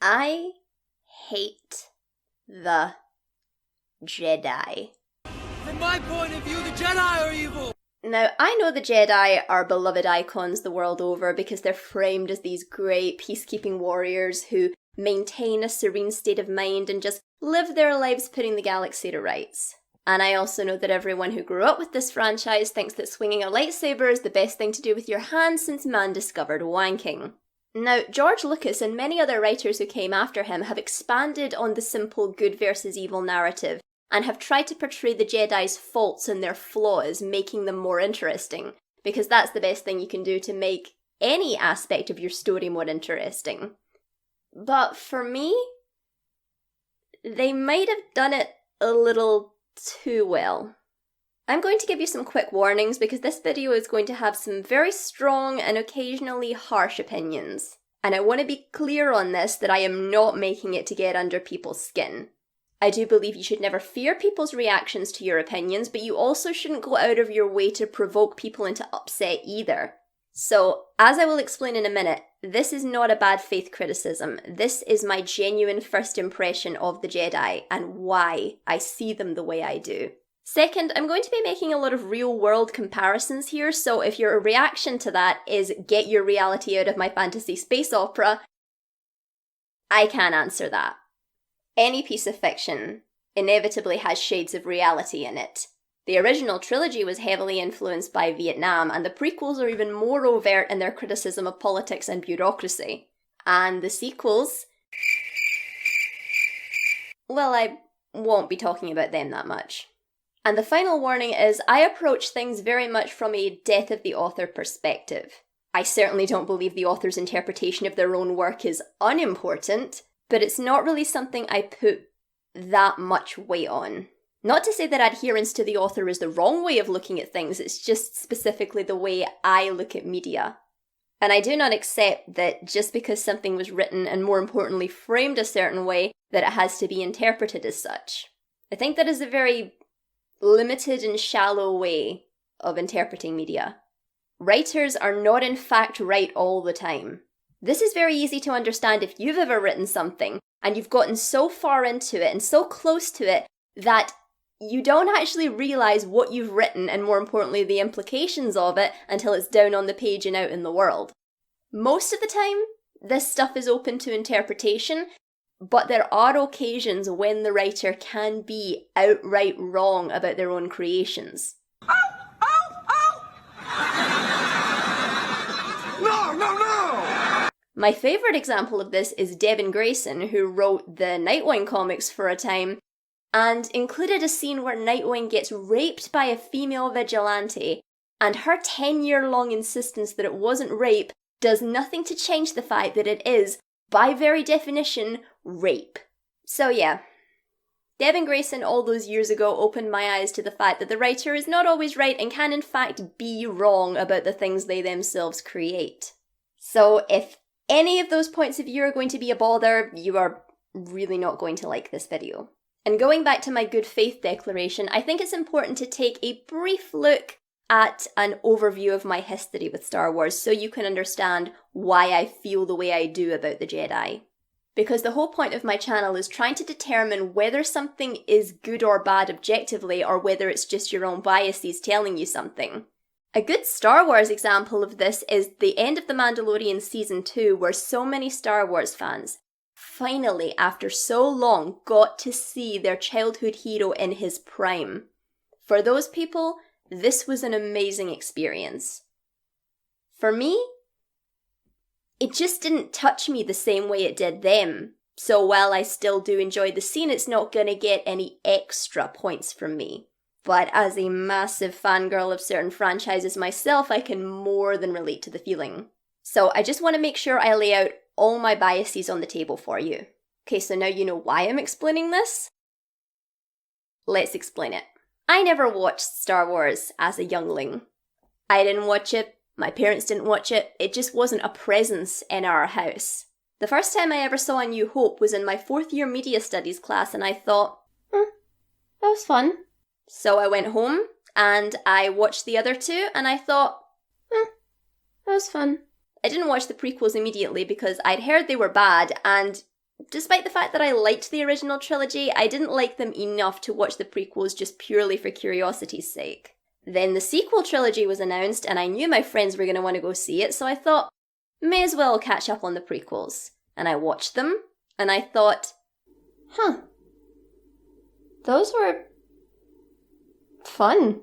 I hate the Jedi. From my point of view, the Jedi are evil! Now, I know the Jedi are beloved icons the world over because they're framed as these great peacekeeping warriors who maintain a serene state of mind and just live their lives putting the galaxy to rights. And I also know that everyone who grew up with this franchise thinks that swinging a lightsaber is the best thing to do with your hands since man discovered wanking. Now, George Lucas and many other writers who came after him have expanded on the simple good versus evil narrative and have tried to portray the Jedi's faults and their flaws, making them more interesting, because that's the best thing you can do to make any aspect of your story more interesting. But for me, they might have done it a little too well. I'm going to give you some quick warnings because this video is going to have some very strong and occasionally harsh opinions. And I want to be clear on this that I am not making it to get under people's skin. I do believe you should never fear people's reactions to your opinions, but you also shouldn't go out of your way to provoke people into upset either. So, as I will explain in a minute, this is not a bad faith criticism. This is my genuine first impression of the Jedi and why I see them the way I do. Second, I'm going to be making a lot of real-world comparisons here, so if your reaction to that is get your reality out of my fantasy space opera, I can't answer that. Any piece of fiction inevitably has shades of reality in it. The original trilogy was heavily influenced by Vietnam, and the prequels are even more overt in their criticism of politics and bureaucracy. And the sequels... well, I won't be talking about them that much. And the final warning is, I approach things very much from a death of the author perspective. I certainly don't believe the author's interpretation of their own work is unimportant, but it's not really something I put that much weight on. Not to say that adherence to the author is the wrong way of looking at things, it's just specifically the way I look at media. And I do not accept that just because something was written and more importantly framed a certain way, that it has to be interpreted as such. I think that is a very limited and shallow way of interpreting media. Writers are not in fact right all the time. This is very easy to understand if you've ever written something and you've gotten so far into it and so close to it that you don't actually realize what you've written and more importantly the implications of it until it's down on the page and out in the world. Most of the time, this stuff is open to interpretation, but there are occasions when the writer can be outright wrong about their own creations. No! My favourite example of this is Devin Grayson, who wrote the Nightwing comics for a time, and included a scene where Nightwing gets raped by a female vigilante, and her 10-year-long insistence that it wasn't rape does nothing to change the fact that it is, by very definition, rape. So yeah, Devin Grayson all those years ago opened my eyes to the fact that the writer is not always right and can in fact be wrong about the things they themselves create. So if any of those points of view are going to be a bother, you are really not going to like this video. And going back to my good faith declaration, I think it's important to take a brief look at an overview of my history with Star Wars so you can understand why I feel the way I do about the Jedi. Because the whole point of my channel is trying to determine whether something is good or bad objectively or whether it's just your own biases telling you something. A good Star Wars example of this is the end of The Mandalorian Season 2, where so many Star Wars fans finally, after so long, got to see their childhood hero in his prime. For those people, this was an amazing experience. For me, it just didn't touch me the same way it did them. So while I still do enjoy the scene, it's not gonna get any extra points from me. But as a massive fangirl of certain franchises myself, I can more than relate to the feeling. So I just want to make sure I lay out all my biases on the table for you. Okay, so now you know why I'm explaining this? Let's explain it. I never watched Star Wars as a youngling. I didn't watch it, my parents didn't watch it, it just wasn't a presence in our house. The first time I ever saw A New Hope was in my 4th year media studies class and I thought, that was fun. So I went home and I watched the other two and I thought, that was fun. I didn't watch the prequels immediately because I'd heard they were bad and Despite the fact that I liked the original trilogy, I didn't like them enough to watch the prequels just purely for curiosity's sake. Then the sequel trilogy was announced, and I knew my friends were going to want to go see it, so I thought, may as well catch up on the prequels. And I watched them, and I thought, those were fun.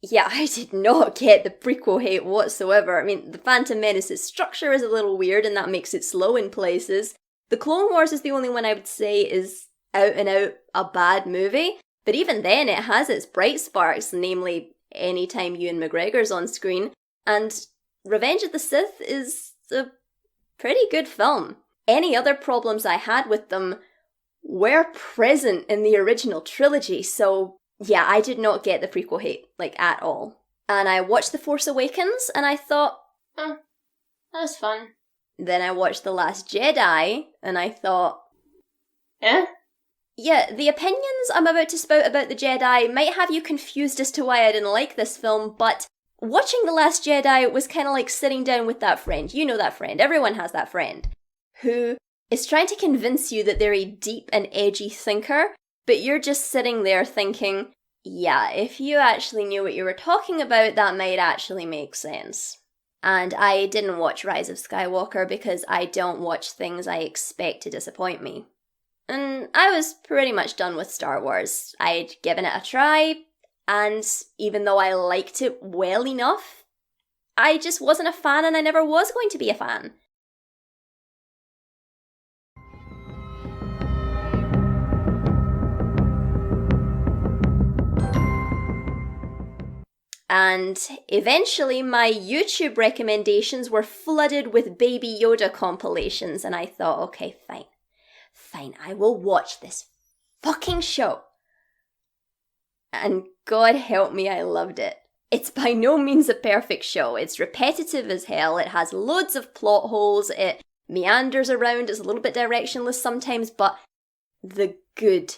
Yeah, I did not get the prequel hate whatsoever. I mean, the Phantom Menace's structure is a little weird, and that makes it slow in places. The Clone Wars is the only one I would say is out and out a bad movie, but even then it has its bright sparks, namely anytime Ewan McGregor's on screen, and Revenge of the Sith is a pretty good film. Any other problems I had with them were present in the original trilogy, so yeah, I did not get the prequel hate, at all. And I watched The Force Awakens, and I thought, that was fun. Then I watched The Last Jedi, and I thought, Yeah, the opinions I'm about to spout about the Jedi might have you confused as to why I didn't like this film, but watching The Last Jedi was kind of like sitting down with that friend. You know that friend. Everyone has that friend. Who is trying to convince you that they're a deep and edgy thinker, but you're just sitting there thinking, yeah, if you actually knew what you were talking about, that might actually make sense. And I didn't watch Rise of Skywalker because I don't watch things I expect to disappoint me. And I was pretty much done with Star Wars. I'd given it a try, and even though I liked it well enough, I just wasn't a fan, and I never was going to be a fan. And eventually my YouTube recommendations were flooded with Baby Yoda compilations, and I thought, okay, fine, I will watch this fucking show. And God help me, I loved it. It's by no means a perfect show. It's repetitive as hell, it has loads of plot holes, it meanders around, it's a little bit directionless sometimes, but the good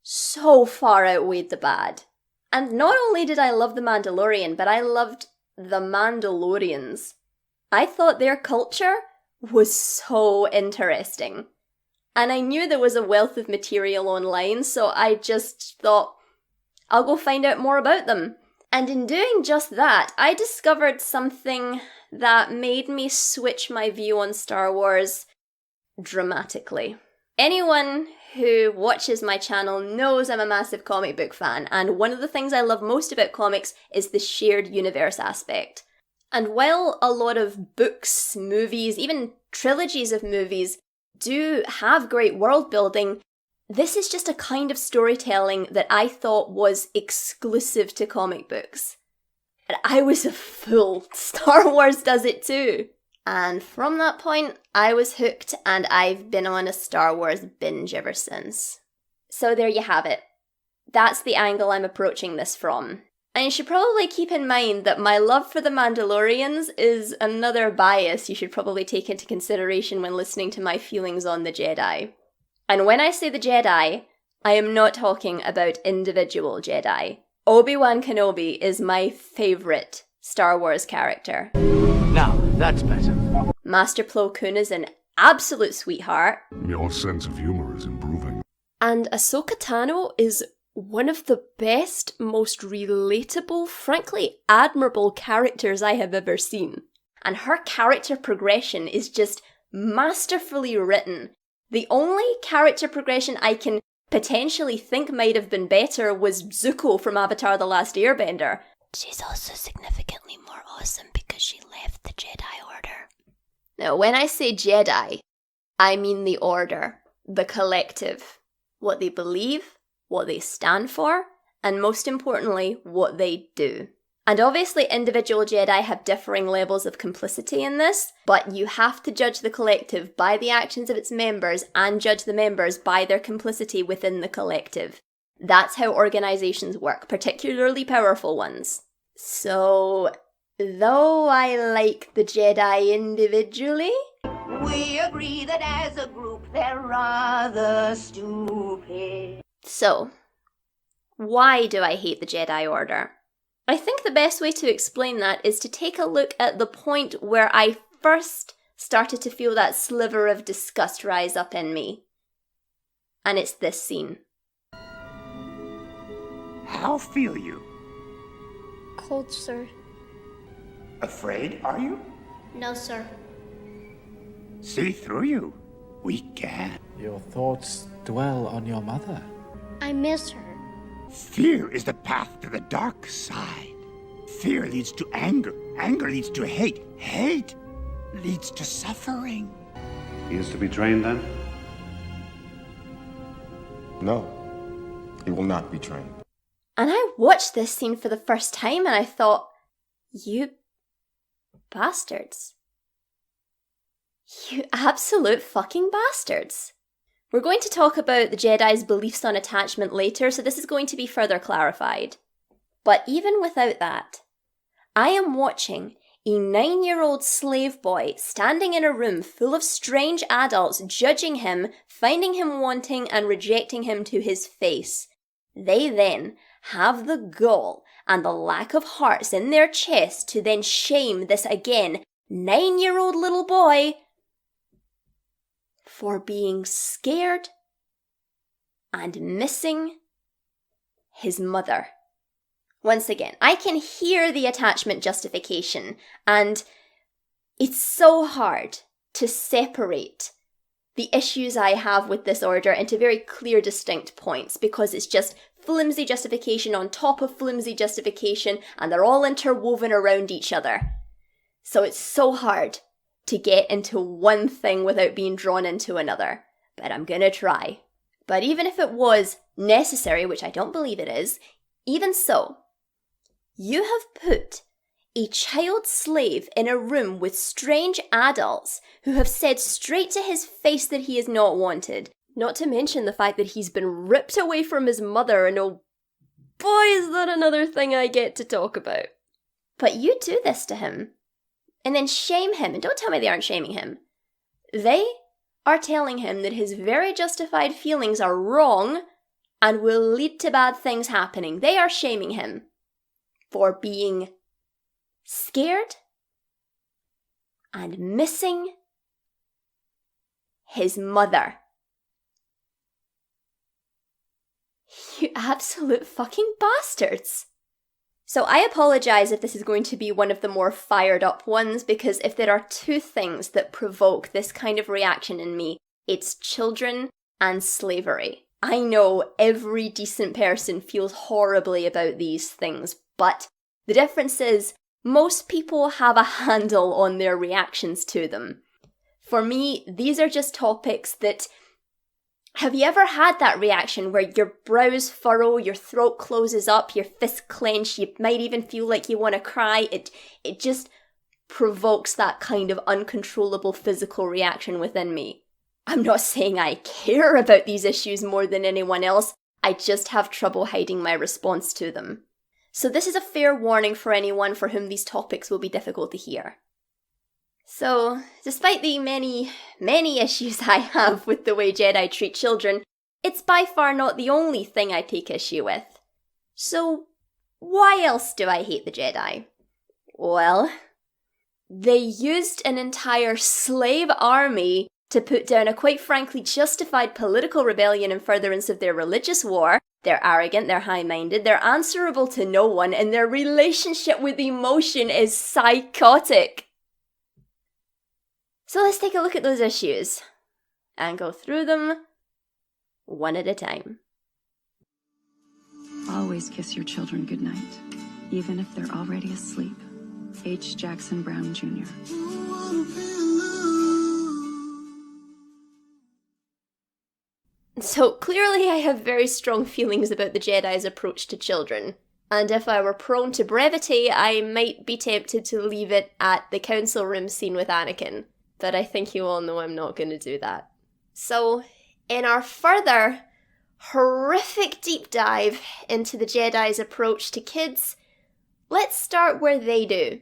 so far outweighed the bad. And not only did I love The Mandalorian, but I loved the Mandalorians. I thought their culture was so interesting. And I knew there was a wealth of material online, so I just thought, I'll go find out more about them. And in doing just that, I discovered something that made me switch my view on Star Wars dramatically. Anyone who watches my channel knows I'm a massive comic book fan, and one of the things I love most about comics is the shared universe aspect. And while a lot of books, movies, even trilogies of movies do have great world building, this is just a kind of storytelling that I thought was exclusive to comic books. And I was a fool. Star Wars does it too. And from that point, I was hooked, and I've been on a Star Wars binge ever since. So there you have it. That's the angle I'm approaching this from. And you should probably keep in mind that my love for the Mandalorians is another bias you should probably take into consideration when listening to my feelings on the Jedi. And when I say the Jedi, I am not talking about individual Jedi. Obi-Wan Kenobi is my favourite Star Wars character. Now, that's better. Master Plo Koon is an absolute sweetheart. Your sense of humor is improving. And Ahsoka Tano is one of the best, most relatable, frankly admirable characters I have ever seen. And her character progression is just masterfully written. The only character progression I can potentially think might have been better was Zuko from Avatar: The Last Airbender. She's also significantly more awesome because she left the Jedi Order. Now, when I say Jedi, I mean the Order, the collective. What they believe, what they stand for, and most importantly, what they do. And obviously individual Jedi have differing levels of complicity in this, but you have to judge the collective by the actions of its members and judge the members by their complicity within the collective. That's how organizations work, particularly powerful ones. So, though I like the Jedi individually, we agree that as a group they're rather stupid. So, why do I hate the Jedi Order? I think the best way to explain that is to take a look at the point where I first started to feel that sliver of disgust rise up in me. And it's this scene. How feel you? Cold, sir. Afraid, are you? No, sir. See through you. We can. Your thoughts dwell on your mother. I miss her. Fear is the path to the dark side. Fear leads to anger. Anger leads to hate. Hate leads to suffering. He is to be trained then? No, he will not be trained. And I watched this scene for the first time and I thought, you bastards. You absolute fucking bastards. We're going to talk about the Jedi's beliefs on attachment later, so this is going to be further clarified. But even without that, I am watching a 9-year-old slave boy standing in a room full of strange adults judging him, finding him wanting, and rejecting him to his face. They then have the gall and the lack of hearts in their chest to then shame this again 9-year-old little boy for being scared and missing his mother. Once again, I can hear the attachment justification, and it's so hard to separate the issues I have with this order into very clear, distinct points, because it's just flimsy justification on top of flimsy justification, and they're all interwoven around each other. So it's so hard to get into one thing without being drawn into another. But I'm gonna try. But even if it was necessary, which I don't believe it is, even so, you have put a child slave in a room with strange adults who have said straight to his face that he is not wanted. Not to mention the fact that he's been ripped away from his mother, and oh boy is that another thing I get to talk about. But you do this to him, and then shame him, and don't tell me they aren't shaming him. They are telling him that his very justified feelings are wrong and will lead to bad things happening. They are shaming him for being scared and missing his mother. You absolute fucking bastards. So I apologise if this is going to be one of the more fired up ones, because if there are two things that provoke this kind of reaction in me, it's children and slavery. I know every decent person feels horribly about these things, but the difference is most people have a handle on their reactions to them. For me, these are just topics that... Have you ever had that reaction where your brows furrow, your throat closes up, your fists clench, you might even feel like you want to cry? It just provokes that kind of uncontrollable physical reaction within me. I'm not saying I care about these issues more than anyone else, I just have trouble hiding my response to them. So this is a fair warning for anyone for whom these topics will be difficult to hear. So, despite the many issues I have with the way Jedi treat children, it's by far not the only thing I take issue with. So, why else do I hate the Jedi? Well, they used an entire slave army to put down a quite frankly justified political rebellion in furtherance of their religious war. They're arrogant, they're high-minded, they're answerable to no one, and their relationship with emotion is psychotic. So let's take a look at those issues and go through them one at a time. Always kiss your children goodnight, even if they're already asleep. H. Jackson Brown, Jr. So clearly I have very strong feelings about the Jedi's approach to children. And if I were prone to brevity, I might be tempted to leave it at the council room scene with Anakin. But I think you all know I'm not going to do that. So, in our further horrific deep dive into the Jedi's approach to kids, let's start where they do,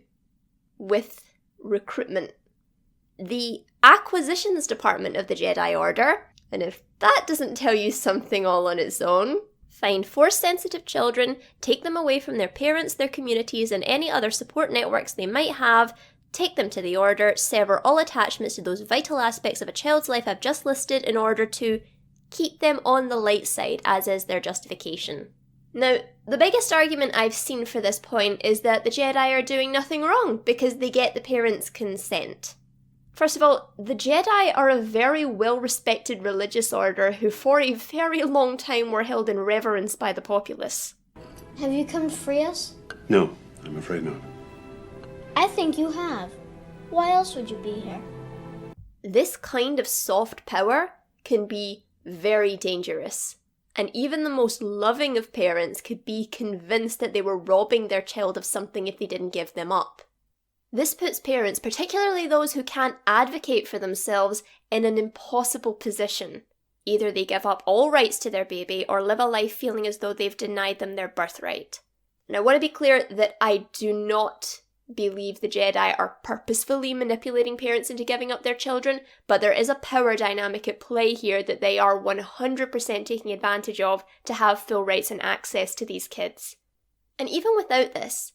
with recruitment. The acquisitions department of the Jedi Order, and if that doesn't tell you something all on its own, find Force-sensitive children, take them away from their parents, their communities, and any other support networks they might have, take them to the Order, sever all attachments to those vital aspects of a child's life I've just listed in order to keep them on the light side, as is their justification. Now, the biggest argument I've seen for this point is that the Jedi are doing nothing wrong because they get the parents' consent. First of all, the Jedi are a very well-respected religious order who for a very long time were held in reverence by the populace. Have you come to free us? No, I'm afraid not. I think you have. Why else would you be here? This kind of soft power can be very dangerous, and even the most loving of parents could be convinced that they were robbing their child of something if they didn't give them up. This puts parents, particularly those who can't advocate for themselves, in an impossible position. Either they give up all rights to their baby or live a life feeling as though they've denied them their birthright. And I want to be clear that I do not believe the Jedi are purposefully manipulating parents into giving up their children, but there is a power dynamic at play here that they are 100% taking advantage of to have full rights and access to these kids. And even without this,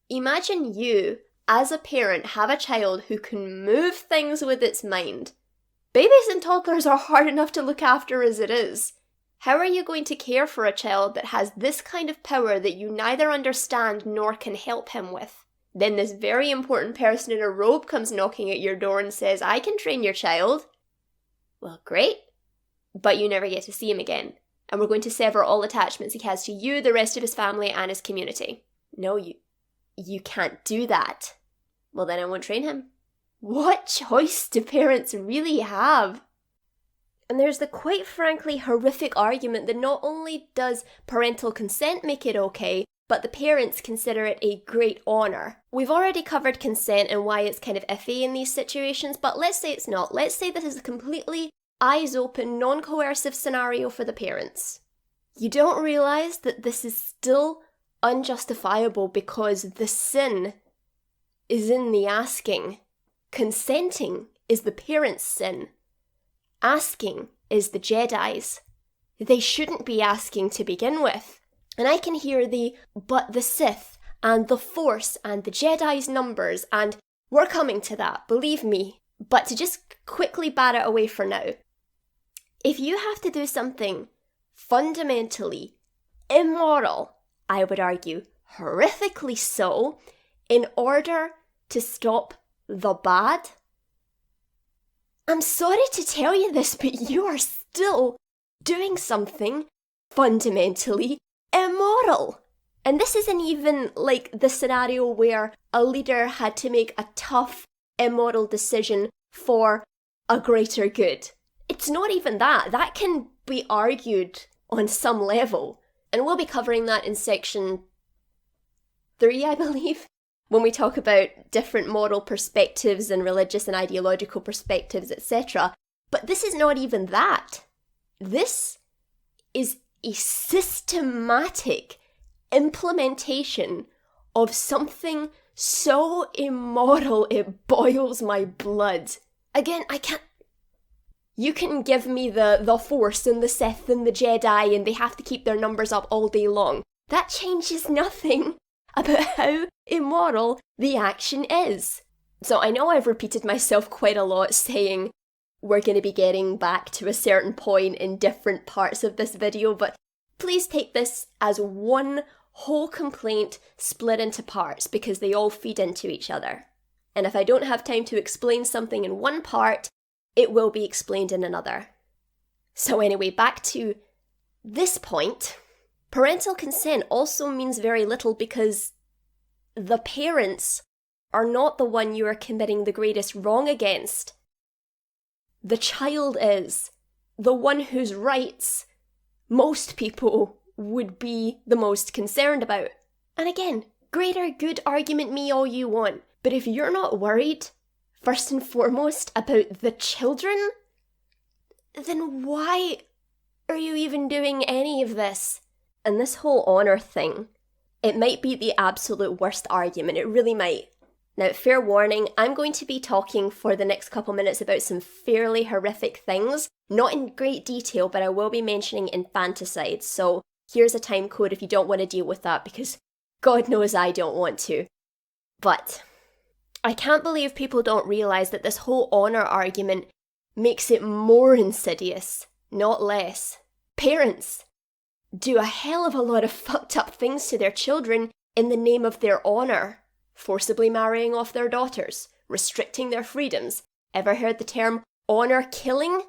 imagine you, as a parent, have a child who can move things with its mind. Babies and toddlers are hard enough to look after as it is. How are you going to care for a child that has this kind of power that you neither understand nor can help him with? Then this very important person in a robe comes knocking at your door and says, I can train your child. Well, great. But you never get to see him again. And we're going to sever all attachments he has to you, the rest of his family, and his community. No, you can't do that. Well, then I won't train him. What choice do parents really have? And there's the quite frankly horrific argument that not only does parental consent make it okay, but the parents consider it a great honour. We've already covered consent and why it's kind of iffy in these situations, but let's say it's not. Let's say this is a completely eyes-open, non-coercive scenario for the parents. You don't realise that this is still unjustifiable because the sin is in the asking. Consenting is the parents' sin. Asking is the Jedi's. They shouldn't be asking to begin with. And I can hear but the Sith, and the Force, and the Jedi's numbers, and we're coming to that, believe me. But to just quickly bat it away for now, if you have to do something fundamentally immoral, I would argue horrifically so, in order to stop the bad, I'm sorry to tell you this, but you are still doing something fundamentally immoral. And this isn't even like the scenario where a leader had to make a tough, immoral decision for a greater good. It's not even that. That can be argued on some level. And we'll be covering that in section 3, I believe, when we talk about different moral perspectives and religious and ideological perspectives, etc. But this is not even that. This is a systematic implementation of something so immoral it boils my blood. Again, I can't... You can give me the Force and the Sith and the Jedi and they have to keep their numbers up all day long. That changes nothing about how immoral the action is. So I know I've repeated myself quite a lot saying we're going to be getting back to a certain point in different parts of this video, but please take this as one whole complaint split into parts because they all feed into each other. And if I don't have time to explain something in one part, it will be explained in another. So anyway, back to this point. Parental consent also means very little because the parents are not the one you are committing the greatest wrong against. The child is. The one whose rights most people would be the most concerned about. And again, greater good argument me all you want, but if you're not worried, first and foremost, about the children, then why are you even doing any of this? And this whole honour thing, it might be the absolute worst argument, it really might. Now, fair warning, I'm going to be talking for the next couple minutes about some fairly horrific things, not in great detail, but I will be mentioning infanticide, so here's a time code if you don't want to deal with that, because God knows I don't want to. But I can't believe people don't realise that this whole honour argument makes it more insidious, not less. Parents do a hell of a lot of fucked up things to their children in the name of their honour. Forcibly marrying off their daughters, restricting their freedoms. Ever heard the term honour killing?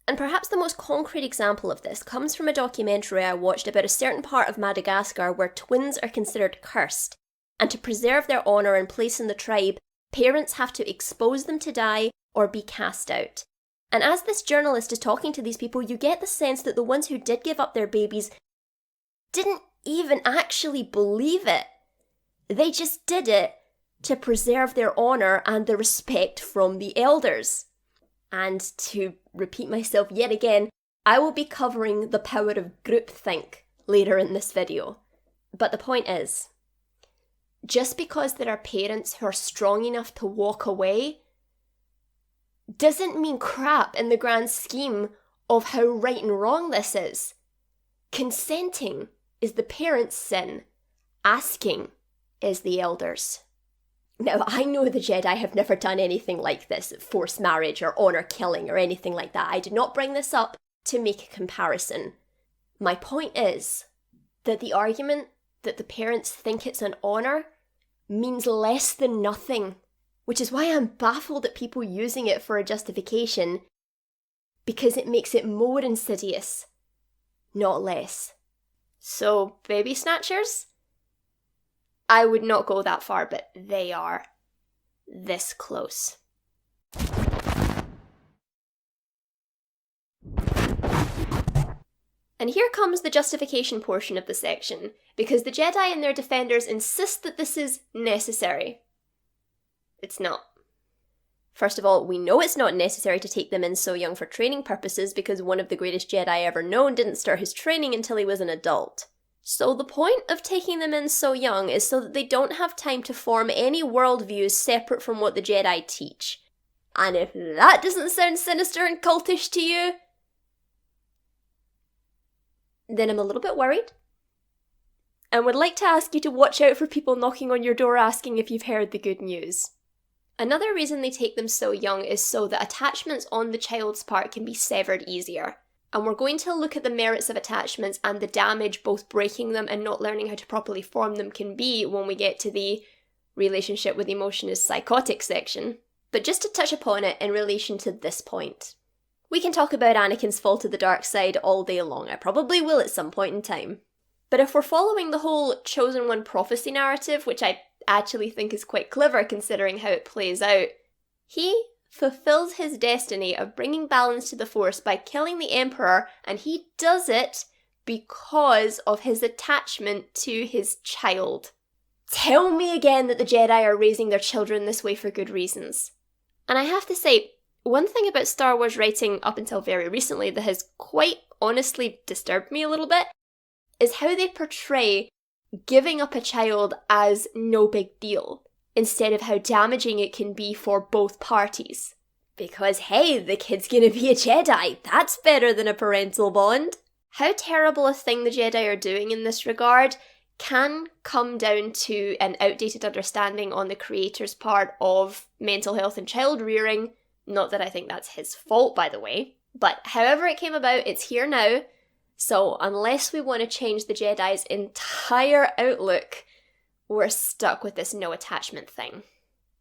And perhaps the most concrete example of this comes from a documentary I watched about a certain part of Madagascar where twins are considered cursed. And to preserve their honour and place in the tribe, parents have to expose them to die or be cast out. And as this journalist is talking to these people, you get the sense that the ones who did give up their babies didn't even actually believe it. They just did it to preserve their honour and the respect from the elders. And to repeat myself yet again, I will be covering the power of groupthink later in this video. But the point is, just because there are parents who are strong enough to walk away doesn't mean crap in the grand scheme of how right and wrong this is. Consenting is the parents' sin. Asking is the elders'. Now, I know the Jedi have never done anything like this, forced marriage or honour killing or anything like that. I did not bring this up to make a comparison. My point is that the argument that the parents think it's an honour means less than nothing, which is why I'm baffled at people using it for a justification, because it makes it more insidious, not less. So, baby snatchers? I would not go that far, but they are this close. And here comes the justification portion of the section, because the Jedi and their defenders insist that this is necessary. It's not. First of all, we know it's not necessary to take them in so young for training purposes because one of the greatest Jedi ever known didn't start his training until he was an adult. So the point of taking them in so young is so that they don't have time to form any worldviews separate from what the Jedi teach. And if that doesn't sound sinister and cultish to you, then I'm a little bit worried. And would like to ask you to watch out for people knocking on your door asking if you've heard the good news. Another reason they take them so young is so that attachments on the child's part can be severed easier. And we're going to look at the merits of attachments and the damage both breaking them and not learning how to properly form them can be when we get to the relationship with emotion is psychotic section. But just to touch upon it in relation to this point. We can talk about Anakin's fall to the dark side all day long. I probably will at some point in time. But if we're following the whole Chosen One prophecy narrative, which I actually think is quite clever considering how it plays out, he fulfills his destiny of bringing balance to the Force by killing the Emperor, and he does it because of his attachment to his child. Tell me again that the Jedi are raising their children this way for good reasons. And I have to say, one thing about Star Wars writing up until very recently that has quite honestly disturbed me a little bit is how they portray giving up a child as no big deal, instead of how damaging it can be for both parties. Because hey, the kid's gonna be a Jedi, that's better than a parental bond. How terrible a thing the Jedi are doing in this regard can come down to an outdated understanding on the creator's part of mental health and child rearing. Not that I think that's his fault, by the way. But however it came about, it's here now. So unless we want to change the Jedi's entire outlook, we're stuck with this no attachment thing.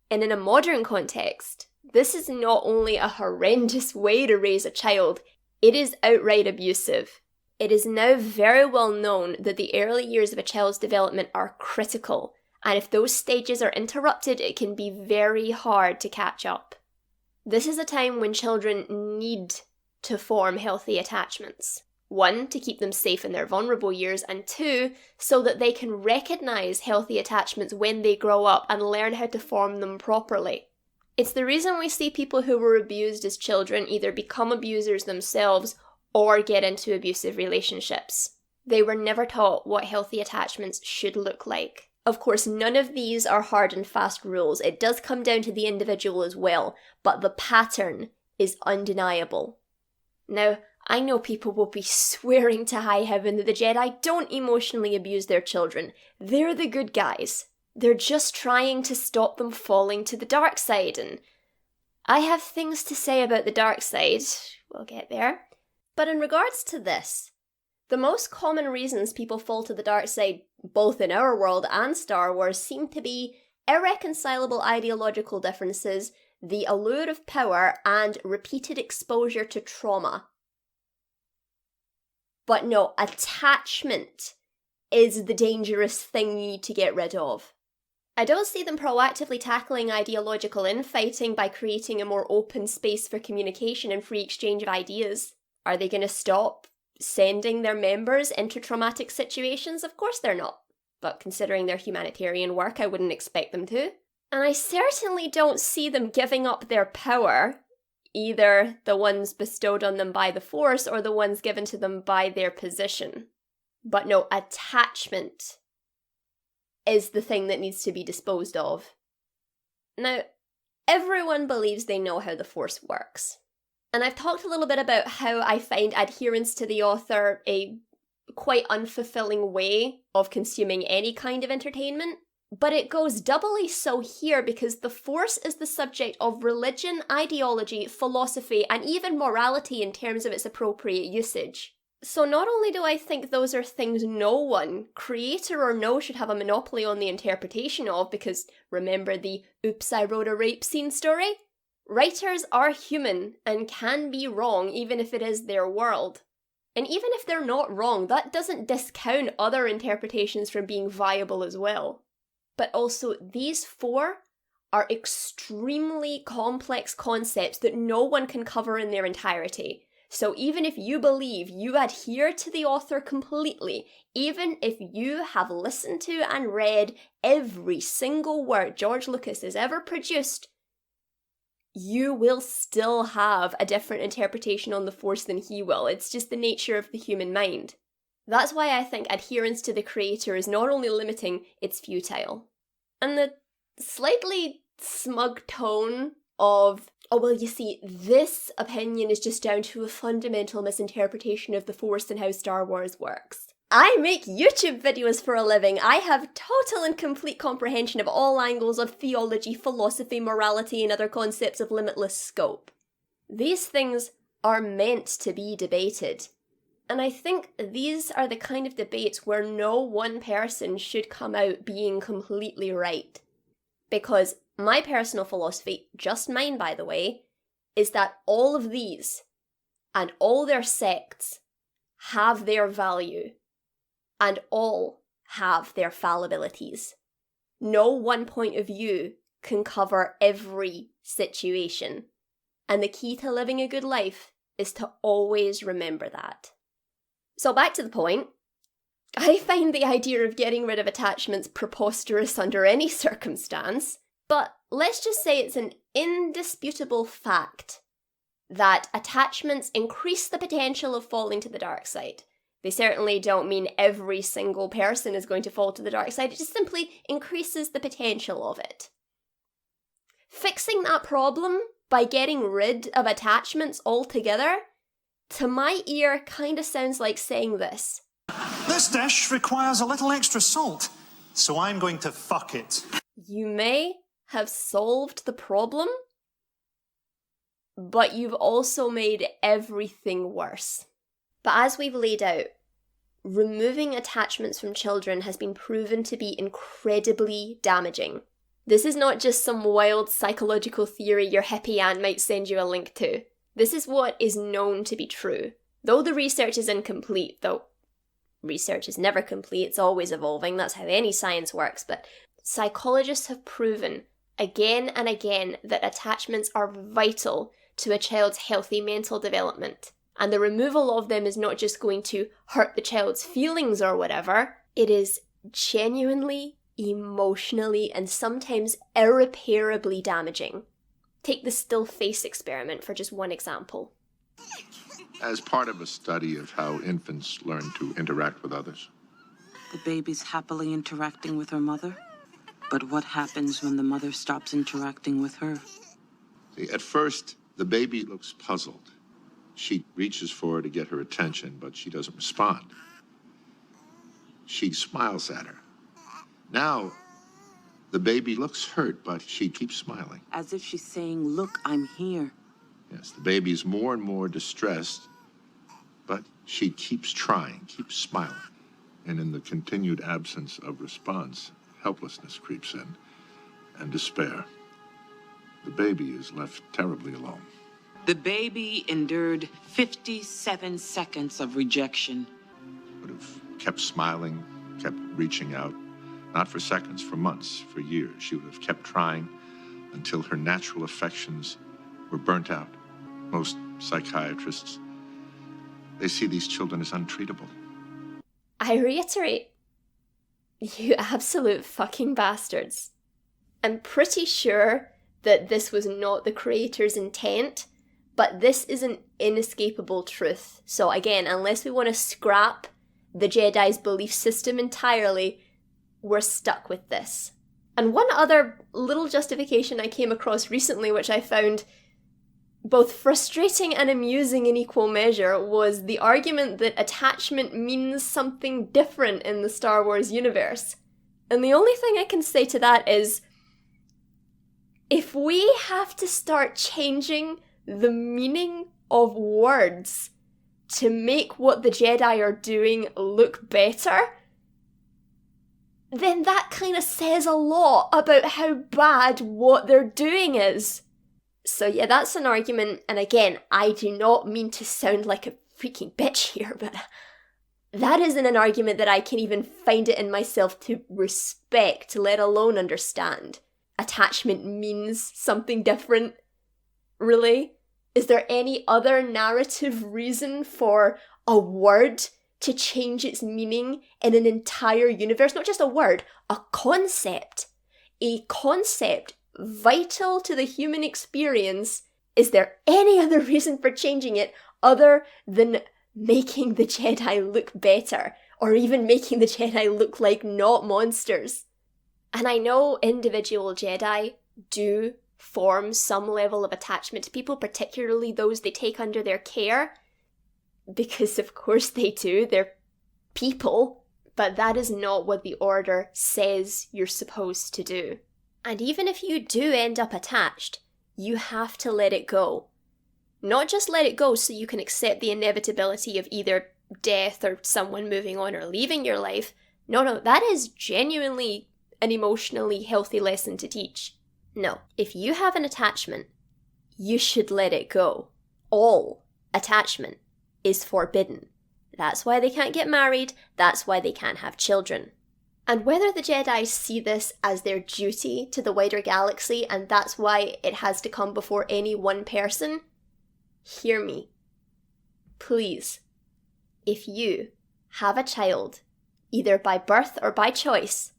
And in a modern context, this is not only a horrendous way to raise a child, it is outright abusive. It is now very well known that the early years of a child's development are critical, and if those stages are interrupted, it can be very hard to catch up. This is a time when children need to form healthy attachments. 1, to keep them safe in their vulnerable years, and 2, so that they can recognise healthy attachments when they grow up and learn how to form them properly. It's the reason we see people who were abused as children either become abusers themselves or get into abusive relationships. They were never taught what healthy attachments should look like. Of course, none of these are hard and fast rules. It does come down to the individual as well, but the pattern is undeniable. Now, I know people will be swearing to high heaven that the Jedi don't emotionally abuse their children. They're the good guys. They're just trying to stop them falling to the dark side, and I have things to say about the dark side. We'll get there. But in regards to this, the most common reasons people fall to the dark side, both in our world and Star Wars, seem to be irreconcilable ideological differences, the allure of power, and repeated exposure to trauma. But no, attachment is the dangerous thing you need to get rid of. I don't see them proactively tackling ideological infighting by creating a more open space for communication and free exchange of ideas. Are they going to stop sending their members into traumatic situations? Of course they're not. But considering their humanitarian work, I wouldn't expect them to. And I certainly don't see them giving up their power, either the ones bestowed on them by the Force or the ones given to them by their position. But no, attachment is the thing that needs to be disposed of. Now, everyone believes they know how the Force works. And I've talked a little bit about how I find adherence to the author a quite unfulfilling way of consuming any kind of entertainment. But it goes doubly so here because the Force is the subject of religion, ideology, philosophy, and even morality in terms of its appropriate usage. So not only do I think those are things no one, creator or no, should have a monopoly on the interpretation of, because remember the oops I wrote a rape scene story? Writers are human and can be wrong even if it is their world. And even if they're not wrong, that doesn't discount other interpretations from being viable as well. But also, these four are extremely complex concepts that no one can cover in their entirety. So even if you believe you adhere to the author completely, even if you have listened to and read every single work George Lucas has ever produced, you will still have a different interpretation on the Force than he will. It's just the nature of the human mind. That's why I think adherence to the creator is not only limiting, it's futile. And the slightly smug tone of, oh well, you see, this opinion is just down to a fundamental misinterpretation of the Force and how Star Wars works. I make YouTube videos for a living. I have total and complete comprehension of all angles of theology, philosophy, morality, and other concepts of limitless scope. These things are meant to be debated. And I think these are the kind of debates where no one person should come out being completely right. Because my personal philosophy, just mine by the way, is that all of these and all their sects have their value. And all have their fallibilities. No one point of view can cover every situation. And the key to living a good life is to always remember that. So back to the point, I find the idea of getting rid of attachments preposterous under any circumstance, but let's just say it's an indisputable fact that attachments increase the potential of falling to the dark side. They certainly don't mean every single person is going to fall to the dark side, it just simply increases the potential of it. Fixing that problem by getting rid of attachments altogether, to my ear, kind of sounds like saying this. This dish requires a little extra salt, so I'm going to fuck it. You may have solved the problem, but you've also made everything worse. But as we've laid out, removing attachments from children has been proven to be incredibly damaging. This is not just some wild psychological theory your hippie aunt might send you a link to. This is what is known to be true. Though the research is incomplete, though research is never complete, it's always evolving, that's how any science works, but psychologists have proven again and again that attachments are vital to a child's healthy mental development. And the removal of them is not just going to hurt the child's feelings or whatever, it is genuinely, emotionally, and sometimes irreparably damaging. Take the still face experiment for just one example. As part of a study of how infants learn to interact with others. The baby's happily interacting with her mother, but what happens when the mother stops interacting with her? See, at first, the baby looks puzzled. She reaches for her to get her attention, but she doesn't respond. She smiles at her. Now, the baby looks hurt, but she keeps smiling. As if she's saying, look, I'm here. Yes, the baby is more and more distressed But she keeps trying, keeps smiling. And in the continued absence of response, helplessness creeps in, and despair. The baby is left terribly alone. The baby endured 57 seconds of rejection. Would have kept smiling, kept reaching out, not for seconds, for months, for years. She would have kept trying until her natural affections were burnt out. Most psychiatrists, they see these children as untreatable. I reiterate, you absolute fucking bastards. I'm pretty sure that this was not the creator's intent, but this is an inescapable truth. So again, unless we want to scrap the Jedi's belief system entirely, we're stuck with this. And one other little justification I came across recently, which I found both frustrating and amusing in equal measure, was the argument that attachment means something different in the Star Wars universe. And the only thing I can say to that is, if we have to start changing the meaning of words to make what the Jedi are doing look better, then that kind of says a lot about how bad what they're doing is. So yeah, that's an argument, and again, I do not mean to sound like a freaking bitch here, but that isn't an argument that I can even find it in myself to respect, let alone understand. Attachment means something different. Really? Is there any other narrative reason for a word to change its meaning in an entire universe? Not just a word, a concept. A concept vital to the human experience. Is there any other reason for changing it other than making the Jedi look better? Or even making the Jedi look like not monsters? And I know individual Jedi do form some level of attachment to people, particularly those they take under their care, because of course they do, they're people, but that is not what the Order says you're supposed to do. And even if you do end up attached, you have to let it go. Not just let it go so you can accept the inevitability of either death or someone moving on or leaving your life. No, that is genuinely an emotionally healthy lesson to teach. No, if you have an attachment, you should let it go. All attachment is forbidden. That's why they can't get married, that's why they can't have children. And whether the Jedi see this as their duty to the wider galaxy and that's why it has to come before any one person, hear me. Please, if you have a child, either by birth or by choice,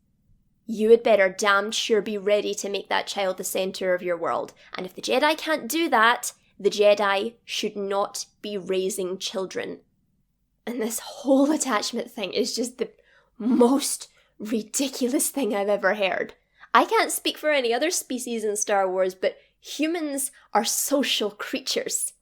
you had better damn sure be ready to make that child the centre of your world. And if the Jedi can't do that, the Jedi should not be raising children. And this whole attachment thing is just the most ridiculous thing I've ever heard. I can't speak for any other species in Star Wars, but humans are social creatures.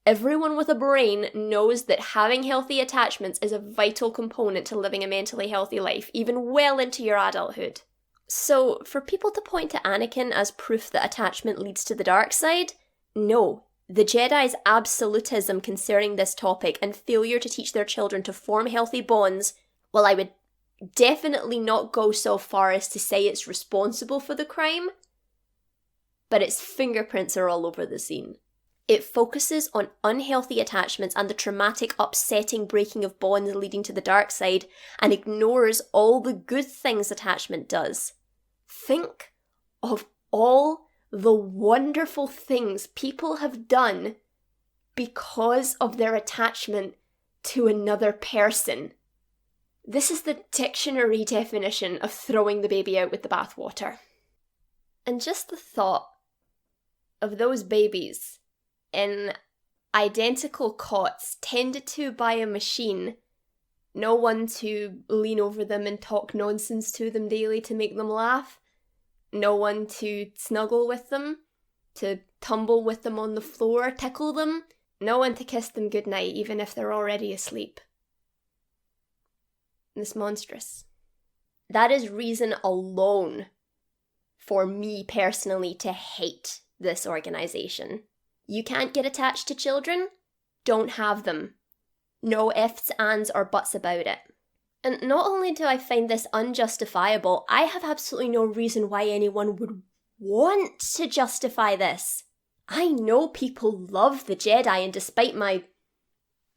Everyone with a brain knows that having healthy attachments is a vital component to living a mentally healthy life, even well into your adulthood. So, for people to point to Anakin as proof that attachment leads to the dark side, no. The Jedi's absolutism concerning this topic and failure to teach their children to form healthy bonds, well, I would definitely not go so far as to say it's responsible for the crime, but its fingerprints are all over the scene. It focuses on unhealthy attachments and the traumatic, upsetting breaking of bonds leading to the dark side, and ignores all the good things attachment does. Think of all the wonderful things people have done because of their attachment to another person. This is the dictionary definition of throwing the baby out with the bathwater. And just the thought of those babies in identical cots tended to by a machine, no one to lean over them and talk nonsense to them daily to make them laugh, no one to snuggle with them, to tumble with them on the floor, tickle them, no one to kiss them goodnight even if they're already asleep. It's monstrous. That is reason alone for me personally to hate this organisation. You can't get attached to children? Don't have them. No ifs, ands, or buts about it. And not only do I find this unjustifiable, I have absolutely no reason why anyone would want to justify this. I know people love the Jedi, and despite my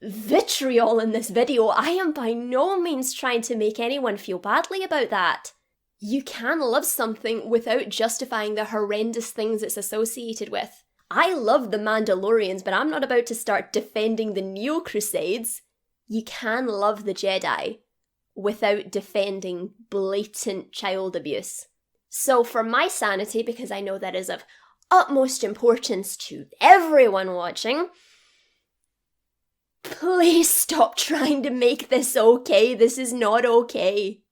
vitriol in this video, I am by no means trying to make anyone feel badly about that. You can love something without justifying the horrendous things it's associated with. I love the Mandalorians, but I'm not about to start defending the Neo-Crusades. You can love the Jedi without defending blatant child abuse. So for my sanity, because I know that is of utmost importance to everyone watching, please stop trying to make this okay. This is not okay.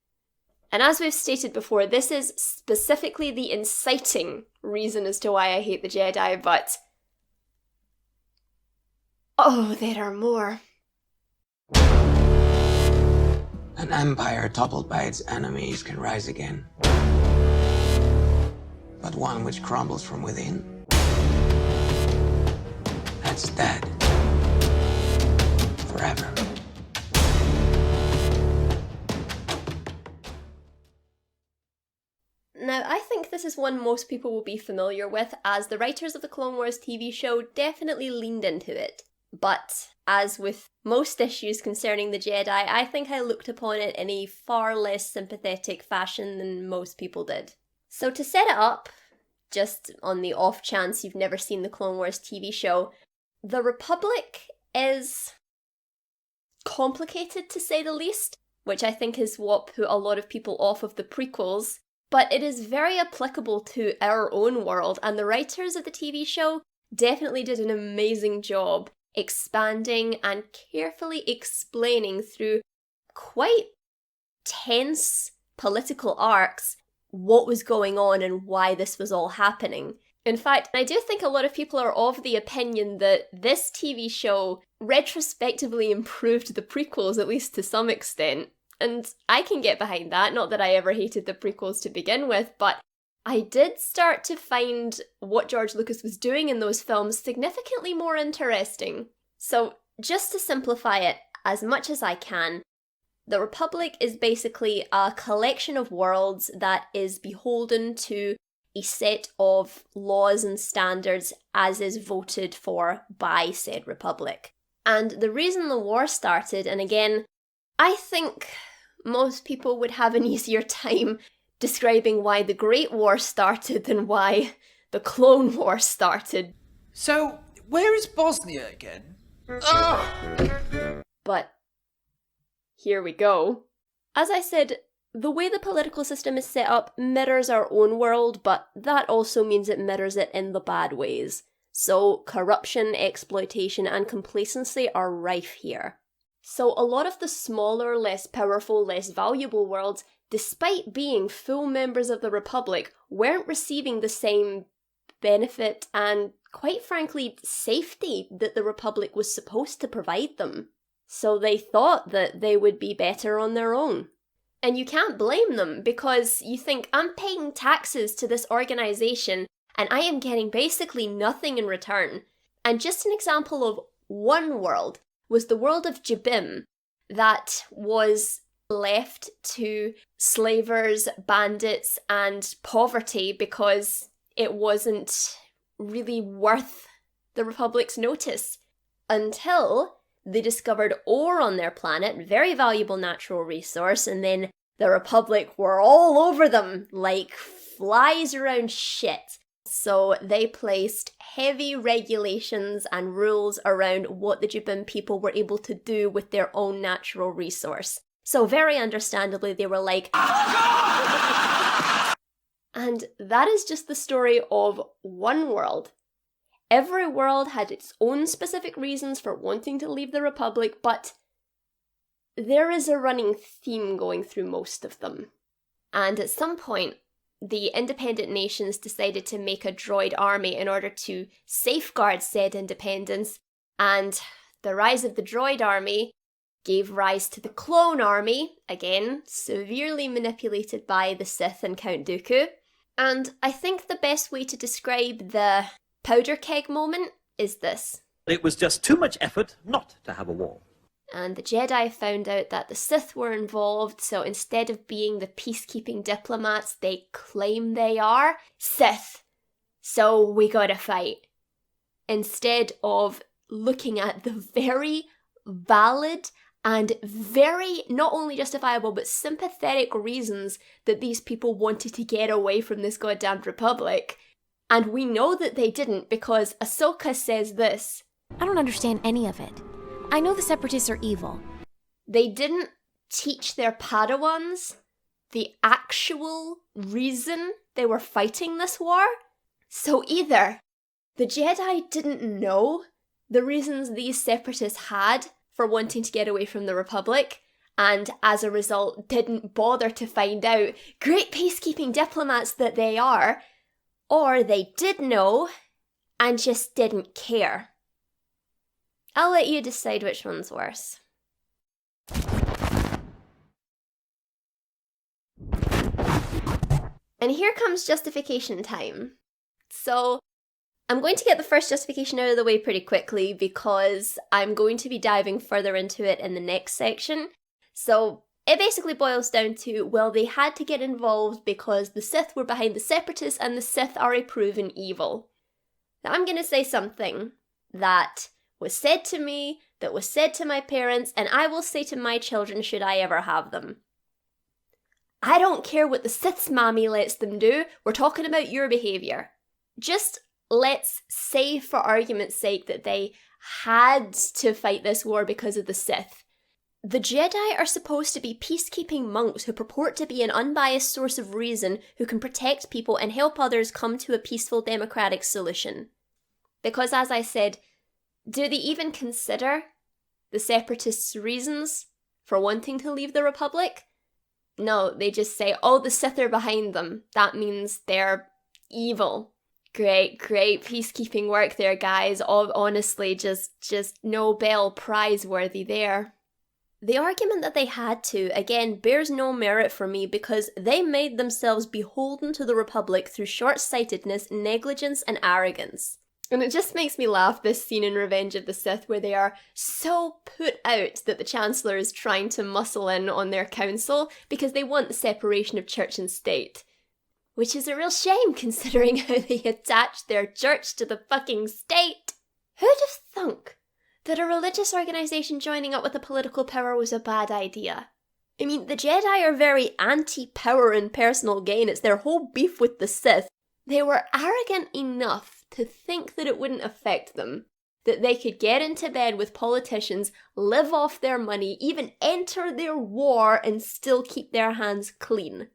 And as we've stated before, this is specifically the inciting reason as to why I hate the Jedi, but oh, there are more. An empire toppled by its enemies can rise again. But one which crumbles from within, that's dead. Forever. Now, I think this is one most people will be familiar with, as the writers of the Clone Wars TV show definitely leaned into it. But, as with most issues concerning the Jedi, I think I looked upon it in a far less sympathetic fashion than most people did. So to set it up, just on the off chance you've never seen the Clone Wars TV show, the Republic is complicated to say the least, which I think is what put a lot of people off of the prequels, but it is very applicable to our own world, and the writers of the TV show definitely did an amazing job expanding and carefully explaining through quite tense political arcs what was going on and why this was all happening. In fact, I do think a lot of people are of the opinion that this TV show retrospectively improved the prequels, at least to some extent. And I can get behind that, not that I ever hated the prequels to begin with, but I did start to find what George Lucas was doing in those films significantly more interesting. So, just to simplify it as much as I can, the Republic is basically a collection of worlds that is beholden to a set of laws and standards as is voted for by said Republic. And the reason the war started, and again, I think most people would have an easier time describing why the Great War started than why the Clone War started. So, where is Bosnia again? But here we go. As I said, the way the political system is set up mirrors our own world, but that also means it mirrors it in the bad ways. So corruption, exploitation, and complacency are rife here. So a lot of the smaller, less powerful, less valuable worlds, despite being full members of the Republic, weren't receiving the same benefit and, quite frankly, safety that the Republic was supposed to provide them. So they thought that they would be better on their own. And you can't blame them, because you think, I'm paying taxes to this organisation and I am getting basically nothing in return. And just an example of one world was the world of Jibim that was left to slavers, bandits, and poverty because it wasn't really worth the Republic's notice. Until they discovered ore on their planet, very valuable natural resource, and then the Republic were all over them like flies around shit. So they placed heavy regulations and rules around what the Jibim people were able to do with their own natural resource. So very understandably, they were like... And that is just the story of one world. Every world had its own specific reasons for wanting to leave the Republic, but there is a running theme going through most of them. And at some point, the independent nations decided to make a droid army in order to safeguard said independence, and the rise of the droid army gave rise to the clone army, again, severely manipulated by the Sith and Count Dooku. And I think the best way to describe the powder keg moment is this. It was just too much effort not to have a war. And the Jedi found out that the Sith were involved, so instead of being the peacekeeping diplomats they claim they are, Sith. So we gotta fight. Instead of looking at the very valid and very, not only justifiable, but sympathetic reasons that these people wanted to get away from this goddamn Republic. And we know that they didn't, because Ahsoka says this. I don't understand any of it. I know the Separatists are evil. They didn't teach their Padawans the actual reason they were fighting this war. So either the Jedi didn't know the reasons these Separatists had for wanting to get away from the Republic, and as a result didn't bother to find out, great peacekeeping diplomats that they are, or they did know and just didn't care. I'll let you decide which one's worse. And here comes justification time. So, I'm going to get the first justification out of the way pretty quickly because I'm going to be diving further into it in the next section. So, it basically boils down to, well, they had to get involved because the Sith were behind the Separatists and the Sith are a proven evil. Now, I'm going to say something that was said to me, that was said to my parents, and I will say to my children should I ever have them. I don't care what the Sith's mommy lets them do, we're talking about your behaviour. Just let's say for argument's sake that they had to fight this war because of the Sith. The Jedi are supposed to be peacekeeping monks who purport to be an unbiased source of reason who can protect people and help others come to a peaceful democratic solution. Because as I said, do they even consider the Separatists' reasons for wanting to leave the Republic? No, they just say, oh, the Sith are behind them. That means they're evil. Great peacekeeping work there, guys. Honestly, just Nobel Prize worthy there. The argument that they had to, again, bears no merit for me because they made themselves beholden to the Republic through short-sightedness, negligence, and arrogance. And it just makes me laugh, this scene in Revenge of the Sith where they are so put out that the Chancellor is trying to muscle in on their council because they want the separation of church and state. Which is a real shame considering how they attached their church to the fucking state. Who'd have thunk that a religious organisation joining up with a political power was a bad idea? I mean, the Jedi are very anti-power and personal gain, it's their whole beef with the Sith. They were arrogant enough to think that it wouldn't affect them, that they could get into bed with politicians, live off their money, even enter their war and still keep their hands clean.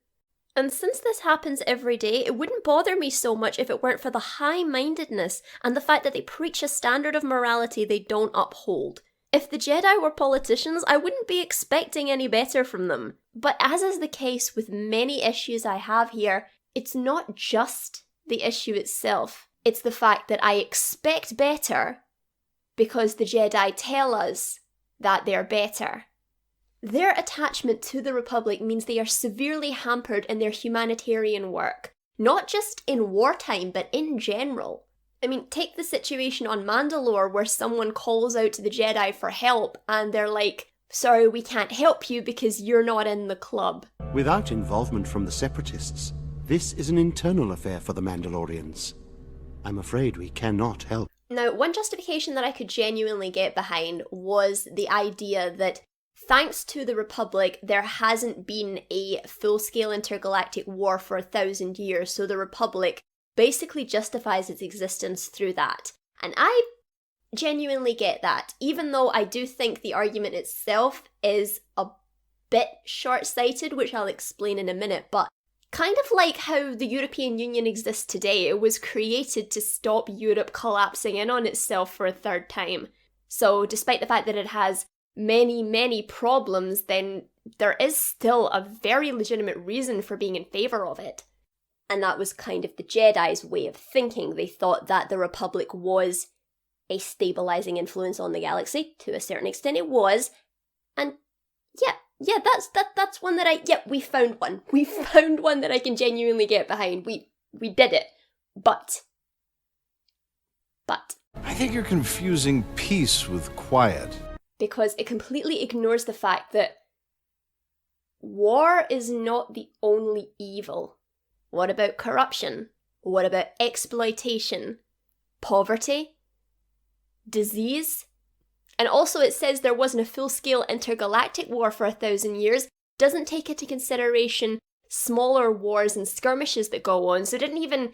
And since this happens every day, it wouldn't bother me so much if it weren't for the high-mindedness and the fact that they preach a standard of morality they don't uphold. If the Jedi were politicians, I wouldn't be expecting any better from them. But as is the case with many issues I have here, it's not just the issue itself. It's the fact that I expect better because the Jedi tell us that they're better. Their attachment to the Republic means they are severely hampered in their humanitarian work, not just in wartime, but in general. I mean, take the situation on Mandalore where someone calls out to the Jedi for help and they're like, sorry, we can't help you because you're not in the club. Without involvement from the Separatists, this is an internal affair for the Mandalorians. I'm afraid we cannot help. Now, one justification that I could genuinely get behind was the idea that thanks to the Republic, there hasn't been a full-scale intergalactic war for 1,000 years, so the Republic basically justifies its existence through that. And I genuinely get that, even though I do think the argument itself is a bit short-sighted, which I'll explain in a minute, but kind of like how the European Union exists today, it was created to stop Europe collapsing in on itself for a third time. So despite the fact that it has many problems, then there is still a very legitimate reason for being in favour of it. And that was kind of the Jedi's way of thinking. They thought that the Republic was a stabilising influence on the galaxy. To a certain extent it was. And yeah, that's one that we found one. We found one that I can genuinely get behind. We did it. But. I think you're confusing peace with quiet. because it completely ignores the fact that war is not the only evil. What about corruption? What about exploitation? Poverty? Disease? And also it says there wasn't a full-scale intergalactic war for 1,000 years, doesn't take into consideration smaller wars and skirmishes that go on, so it didn't even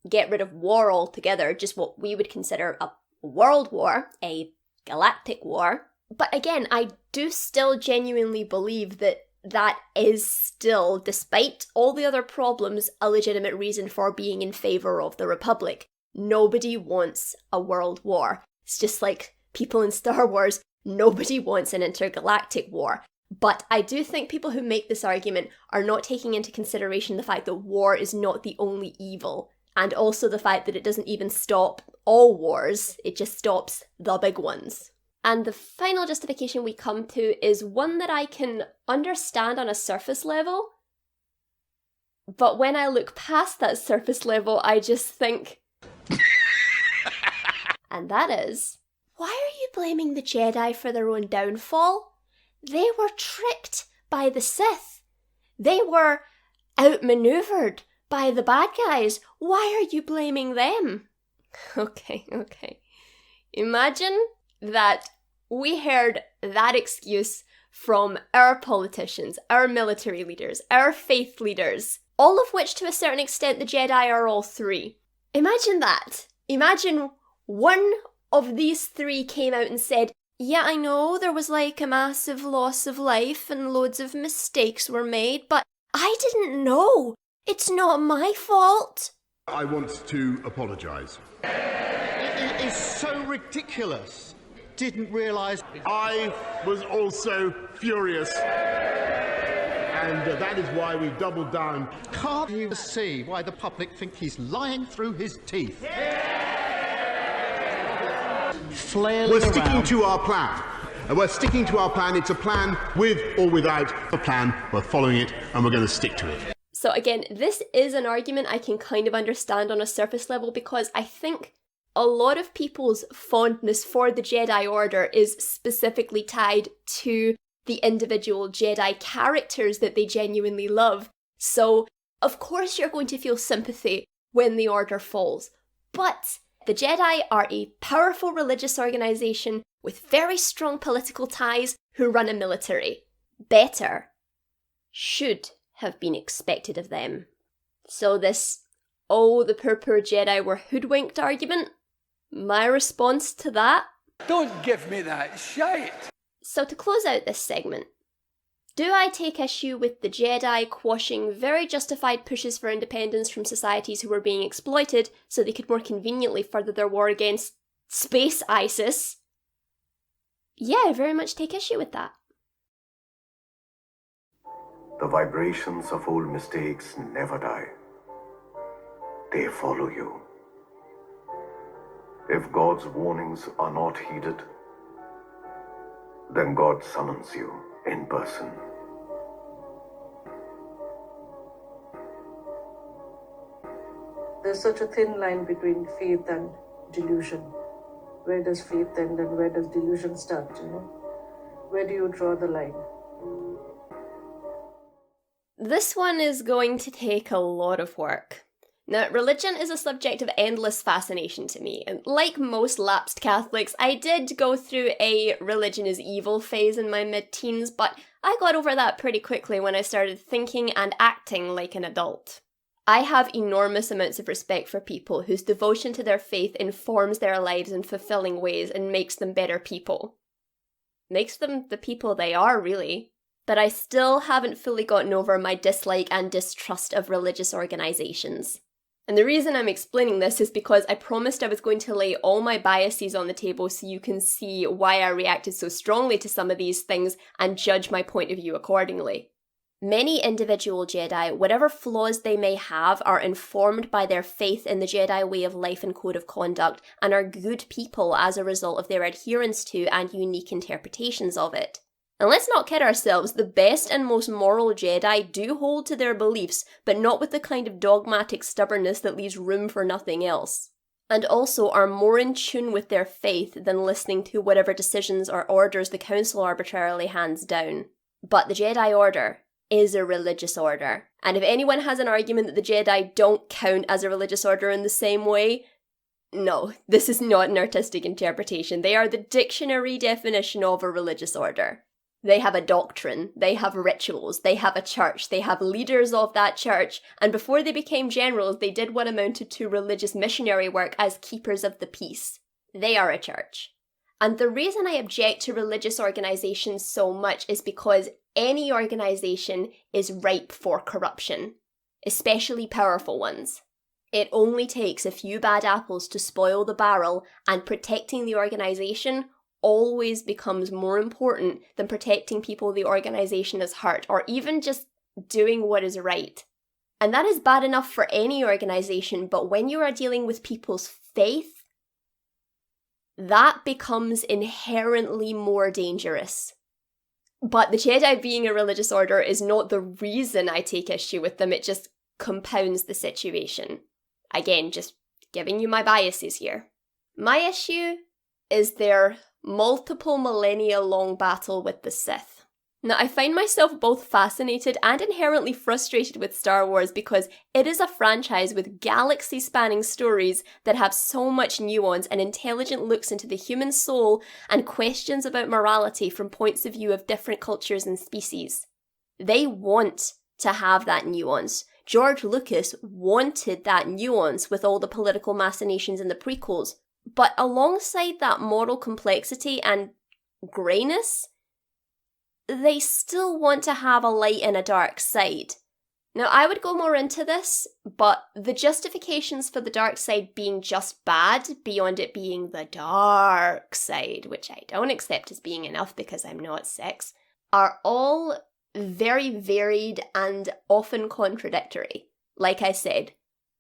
get rid of war altogether, just what we would consider a world war, a galactic war. But again, I do still genuinely believe that that is still, despite all the other problems, a legitimate reason for being in favour of the Republic. Nobody wants a world war. It's just like people in Star Wars, nobody wants an intergalactic war. But I do think people who make this argument are not taking into consideration the fact that war is not the only evil, and also the fact that it doesn't even stop all wars, it just stops the big ones. And the final justification we come to is one that I can understand on a surface level, but when I look past that surface level, I just think... And that is, why are you blaming the Jedi for their own downfall? They were tricked by the Sith. They were outmaneuvered by the bad guys. Why are you blaming them? Okay. Imagine that we heard that excuse from our politicians, our military leaders, our faith leaders, all of which to a certain extent the Jedi are all three. Imagine that. Imagine one of these three came out and said, yeah, I know there was like a massive loss of life and loads of mistakes were made, but I didn't know. It's not my fault. I want to apologise. It is so ridiculous. Didn't realise. I was also furious. And that is why we doubled down. Can't you see why the public think he's lying through his teeth? We're sticking to our plan. We're sticking to our plan. It's a plan with or without a plan. We're following it and we're going to stick to it. So again, this is an argument I can kind of understand on a surface level because I think a lot of people's fondness for the Jedi Order is specifically tied to the individual Jedi characters that they genuinely love. So, of course you're going to feel sympathy when the Order falls. But the Jedi are a powerful religious organisation with very strong political ties who run a military. Better should have been expected of them. So this, oh, the poor Jedi were hoodwinked argument, my response to that? Don't give me that shite! So to close out this segment, do I take issue with the Jedi quashing very justified pushes for independence from societies who were being exploited so they could more conveniently further their war against space ISIS? Yeah, I very much take issue with that. The vibrations of old mistakes never die. They follow you. If God's warnings are not heeded, then God summons you in person. There's such a thin line between faith and delusion. Where does faith end and where does delusion start, you know? Where do you draw the line? This one is going to take a lot of work. Now, religion is a subject of endless fascination to me, and like most lapsed Catholics, I did go through a religion is evil phase in my mid-teens, but I got over that pretty quickly when I started thinking and acting like an adult. I have enormous amounts of respect for people whose devotion to their faith informs their lives in fulfilling ways and makes them better people. Makes them the people they are, really. But I still haven't fully gotten over my dislike and distrust of religious organisations. And the reason I'm explaining this is because I promised I was going to lay all my biases on the table so you can see why I reacted so strongly to some of these things and judge my point of view accordingly. Many individual Jedi, whatever flaws they may have, are informed by their faith in the Jedi way of life and code of conduct, and are good people as a result of their adherence to and unique interpretations of it. And let's not kid ourselves, the best and most moral Jedi do hold to their beliefs, but not with the kind of dogmatic stubbornness that leaves room for nothing else. and also are more in tune with their faith than listening to whatever decisions or orders the council arbitrarily hands down. But the Jedi Order is a religious order, and if anyone has an argument that the Jedi don't count as a religious order in the same way, no, this is not an artistic interpretation. They are the dictionary definition of a religious order. They have a doctrine, they have rituals, they have a church, they have leaders of that church, and before they became generals, they did what amounted to religious missionary work as keepers of the peace. They are a church. And the reason I object to religious organizations so much is because any organization is ripe for corruption, especially powerful ones. It only takes a few bad apples to spoil the barrel, and protecting the organization always becomes more important than protecting people the organization has hurt, or even just doing what is right. And that is bad enough for any organization, but when you are dealing with people's faith, that becomes inherently more dangerous. But the Jedi being a religious order is not the reason I take issue with them, it just compounds the situation. Again, just giving you my biases here. My issue is their multiple millennia long battle with the Sith. Now, I find myself both fascinated and inherently frustrated with Star Wars because it is a franchise with galaxy-spanning stories that have so much nuance and intelligent looks into the human soul and questions about morality from points of view of different cultures and species. They want to have that nuance. George Lucas wanted that nuance with all the political machinations in the prequels. But alongside that moral complexity and greyness, they still want to have a light and a dark side. Now, I would go more into this, but the justifications for the dark side being just bad, beyond it being the dark side, which I don't accept as being enough because I'm not 6, are all very varied and often contradictory. Like I said,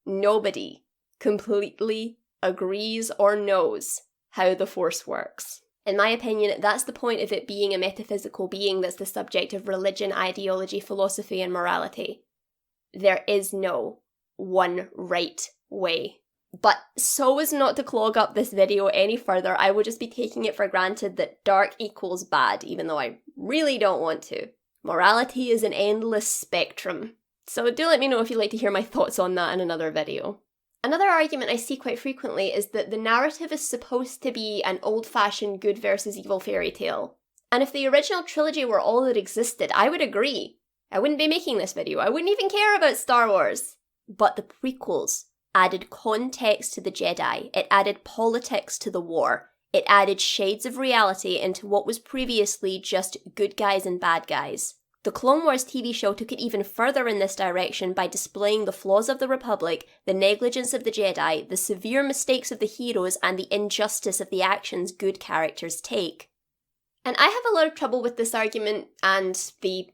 nobody completely agrees or knows how the Force works. In my opinion, that's the point of it being a metaphysical being that's the subject of religion, ideology, philosophy, and morality. There is no one right way. But so as not to clog up this video any further, I will just be taking it for granted that dark equals bad, even though I really don't want to. Morality is an endless spectrum. So do let me know if you'd like to hear my thoughts on that in another video. Another argument I see quite frequently is that the narrative is supposed to be an old-fashioned good versus evil fairy tale. And if the original trilogy were all that existed, I would agree. I wouldn't be making this video. I wouldn't even care about Star Wars. But the prequels added context to the Jedi. It added politics to the war. It added shades of reality into what was previously just good guys and bad guys. The Clone Wars TV show took it even further in this direction by displaying the flaws of the Republic, the negligence of the Jedi, the severe mistakes of the heroes, and the injustice of the actions good characters take. And I have a lot of trouble with this argument and the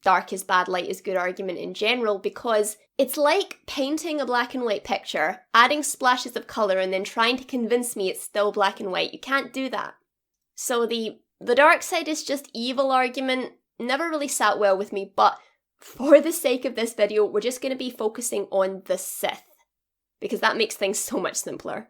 dark is bad, light is good argument in general, because it's like painting a black and white picture, adding splashes of colour, and then trying to convince me it's still black and white. You can't do that. So the dark side is just evil argument never really sat well with me, but for the sake of this video, we're just going to be focusing on the Sith, because that makes things so much simpler.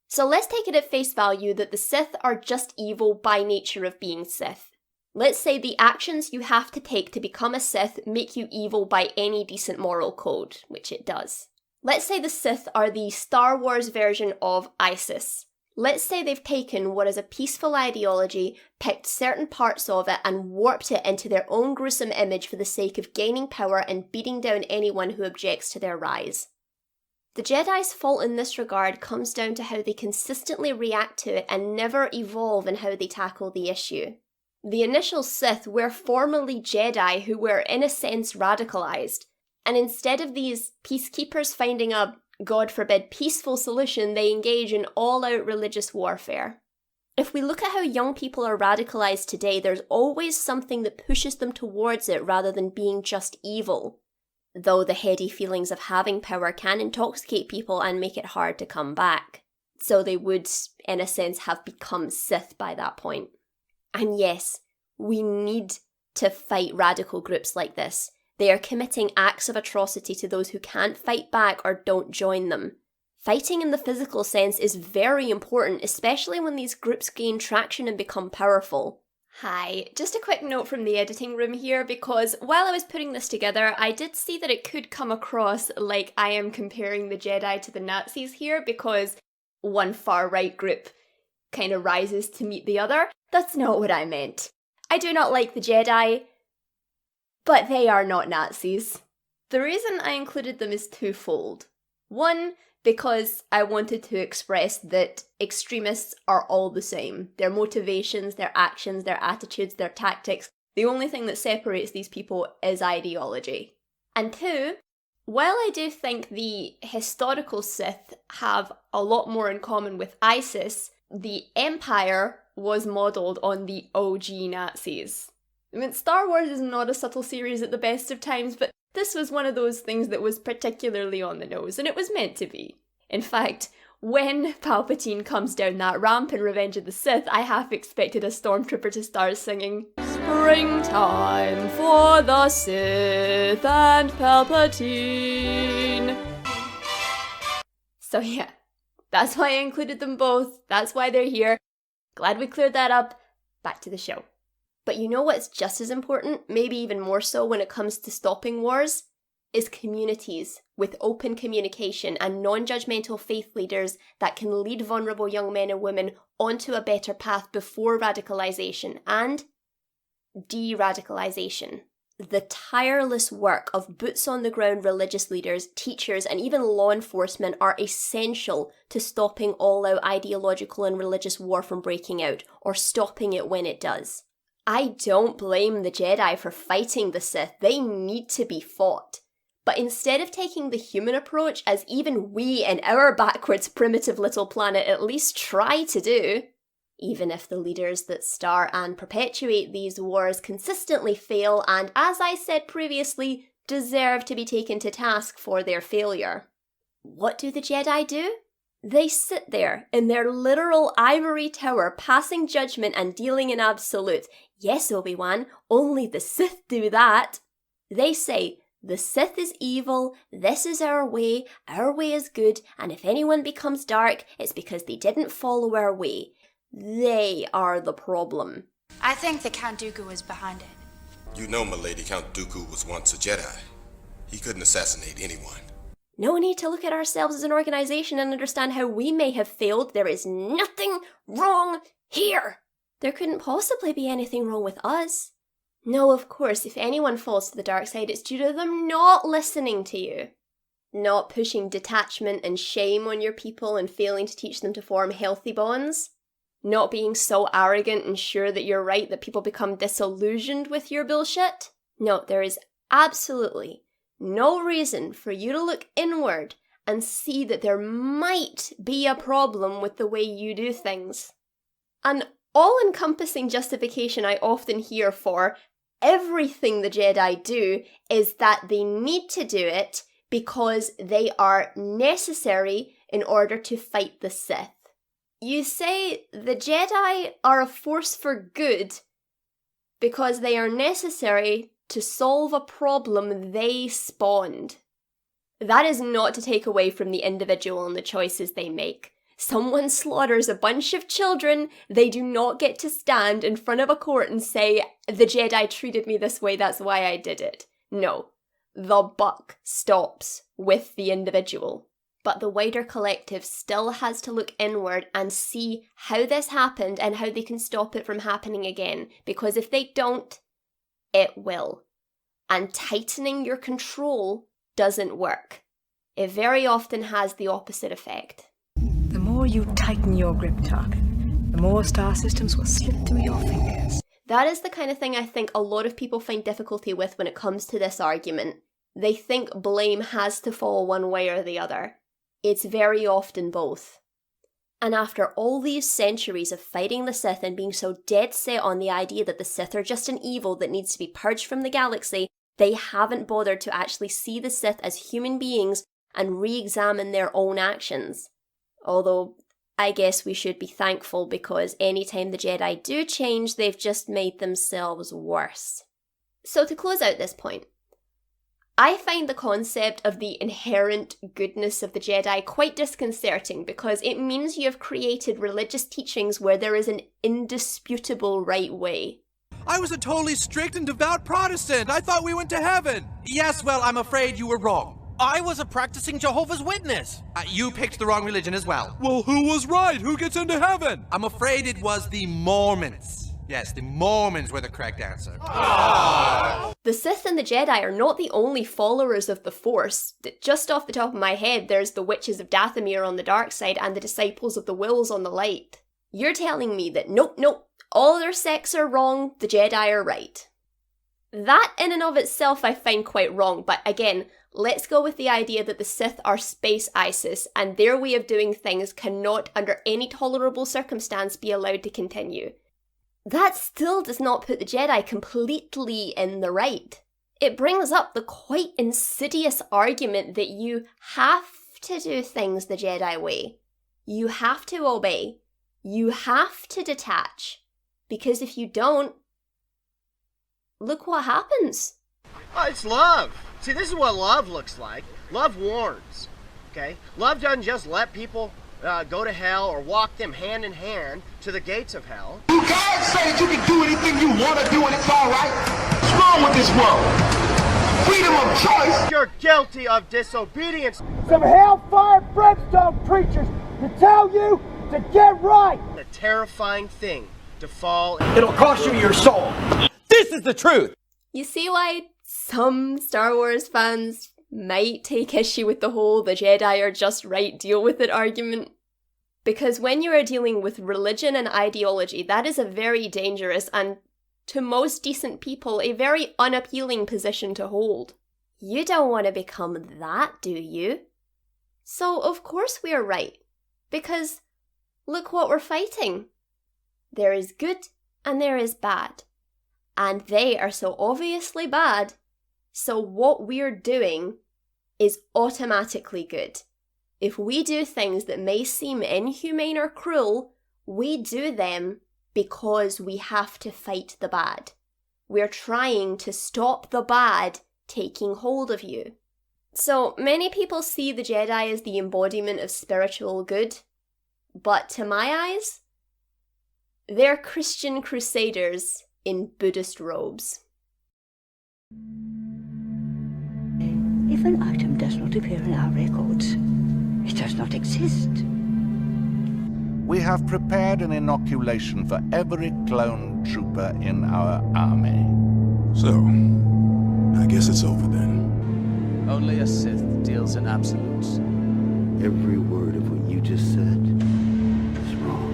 So let's take it at face value that the Sith are just evil by nature of being Sith. Let's say the actions you have to take to become a Sith make you evil by any decent moral code, which it does. Let's say the Sith are the Star Wars version of ISIS. Let's say they've taken what is a peaceful ideology, picked certain parts of it, and warped it into their own gruesome image for the sake of gaining power and beating down anyone who objects to their rise. The Jedi's fault in this regard comes down to how they consistently react to it and never evolve in how they tackle the issue. The initial Sith were formerly Jedi who were, in a sense, radicalized, and instead of these peacekeepers finding a, God forbid, peaceful solution, they engage in all-out religious warfare. If we look at how young people are radicalized today, there's always something that pushes them towards it rather than being just evil. Though the heady feelings of having power can intoxicate people and make it hard to come back. So they would, in a sense, have become Sith by that point. And yes, we need to fight radical groups like this. They are committing acts of atrocity to those who can't fight back or don't join them. Fighting in the physical sense is very important, especially when these groups gain traction and become powerful. Hi, just a quick note from the editing room here, because while I was putting this together, I did see that it could come across like I am comparing the Jedi to the Nazis here, because one far-right group kind of rises to meet the other. That's not what I meant. I do not like the Jedi, but they are not Nazis. The reason I included them is twofold. One, because I wanted to express that extremists are all the same. Their motivations, their actions, their attitudes, their tactics. The only thing that separates these people is ideology. And two, while I do think the historical Sith have a lot more in common with ISIS, the Empire was modelled on the OG Nazis. I mean, Star Wars is not a subtle series at the best of times, but this was one of those things that was particularly on the nose, and it was meant to be. In fact, when Palpatine comes down that ramp in Revenge of the Sith, I half expected a stormtrooper to start singing "Springtime for the Sith and Palpatine." So yeah, that's why I included them both, that's why they're here. Glad we cleared that up. Back to the show. But you know what's just as important, maybe even more so when it comes to stopping wars? Is communities with open communication and non-judgmental faith leaders that can lead vulnerable young men and women onto a better path before radicalisation and de-radicalisation. The tireless work of boots-on-the-ground religious leaders, teachers, and even law enforcement are essential to stopping all-out ideological and religious war from breaking out, or stopping it when it does. I don't blame the Jedi for fighting the Sith, they need to be fought. But instead of taking the human approach, as even we in our backwards primitive little planet at least try to do, even if the leaders that start and perpetuate these wars consistently fail and, as I said previously, deserve to be taken to task for their failure. What do the Jedi do? They sit there in their literal ivory tower, passing judgment and dealing in absolute. Yes, Obi-Wan, only the Sith do that. They say, the Sith is evil, this is our way is good, and if anyone becomes dark, it's because they didn't follow our way. They are the problem. I think the Count Dooku is behind it. You know, milady, Count Dooku was once a Jedi. He couldn't assassinate anyone. No need to look at ourselves as an organisation and understand how we may have failed. There is nothing wrong here. There couldn't possibly be anything wrong with us. No, of course, if anyone falls to the dark side, it's due to them not listening to you. Not pushing detachment and shame on your people and failing to teach them to form healthy bonds. Not being so arrogant and sure that you're right that people become disillusioned with your bullshit. No, there is absolutely no reason for you to look inward and see that there might be a problem with the way you do things. An all-encompassing justification I often hear for everything the Jedi do is that they need to do it because they are necessary in order to fight the Sith. You say the Jedi are a force for good because they are necessary to solve a problem they spawned. That is not to take away from the individual and the choices they make. Someone slaughters a bunch of children, they do not get to stand in front of a court and say, the Jedi treated me this way, that's why I did it. No, the buck stops with the individual. But the wider collective still has to look inward and see how this happened and how they can stop it from happening again. Because if they don't, it will. And tightening your control doesn't work. It very often has the opposite effect. The more you tighten your grip, Tarkin, the more star systems will slip through your fingers. That is the kind of thing I think a lot of people find difficulty with when it comes to this argument. They think blame has to fall one way or the other. It's very often both. And after all these centuries of fighting the Sith and being so dead set on the idea that the Sith are just an evil that needs to be purged from the galaxy, they haven't bothered to actually see the Sith as human beings and re-examine their own actions. Although, I guess we should be thankful because anytime the Jedi do change, they've just made themselves worse. So to close out this point, I find the concept of the inherent goodness of the Jedi quite disconcerting because it means you have created religious teachings where there is an indisputable right way. I was a totally strict and devout Protestant. I thought we went to heaven. Yes, well, I'm afraid you were wrong. I was a practicing Jehovah's Witness. You picked the wrong religion as well. Well, who was right? Who gets into heaven? I'm afraid it was the Mormons. Yes, the Mormons were the correct answer. The Sith and the Jedi are not the only followers of the Force. Just off the top of my head, there's the Witches of Dathomir on the dark side and the Disciples of the Wills on the light. You're telling me that nope, all other sects are wrong, the Jedi are right. That in and of itself I find quite wrong, but again, let's go with the idea that the Sith are space ISIS and their way of doing things cannot under any tolerable circumstance be allowed to continue. That still does not put the Jedi completely in the right. It brings up the quite insidious argument that you have to do things the Jedi way. You have to obey. You have to detach. Because if you don't, look what happens. Oh, it's love. See, this is what love looks like. Love warns, okay? Love doesn't just let people go to hell or walk them hand in hand to the gates of hell. You guys say that you can do anything you want to do and it's all right? What's wrong with this world? Freedom of choice. You're guilty of disobedience. Some hellfire brimstone preachers to tell you to get right. A terrifying thing to fall. It'll cost you your soul. This is the truth. You see why some Star Wars fans might take issue with the whole the Jedi are just right, deal with it argument? Because when you are dealing with religion and ideology, that is a very dangerous and, to most decent people, a very unappealing position to hold. You don't want to become that, do you? So of course we are right. Because look what we're fighting. There is good and there is bad. And they are so obviously bad, so what we're doing is automatically good. If we do things that may seem inhumane or cruel, we do them because we have to fight the bad. We're trying to stop the bad taking hold of you. So many people see the Jedi as the embodiment of spiritual good, but to my eyes, they're Christian crusaders in Buddhist robes. If an item does not appear in our records, it does not exist. We have prepared an inoculation for every clone trooper in our army. So, I guess it's over then. Only a Sith deals in absolutes. Every word of what you just said is wrong.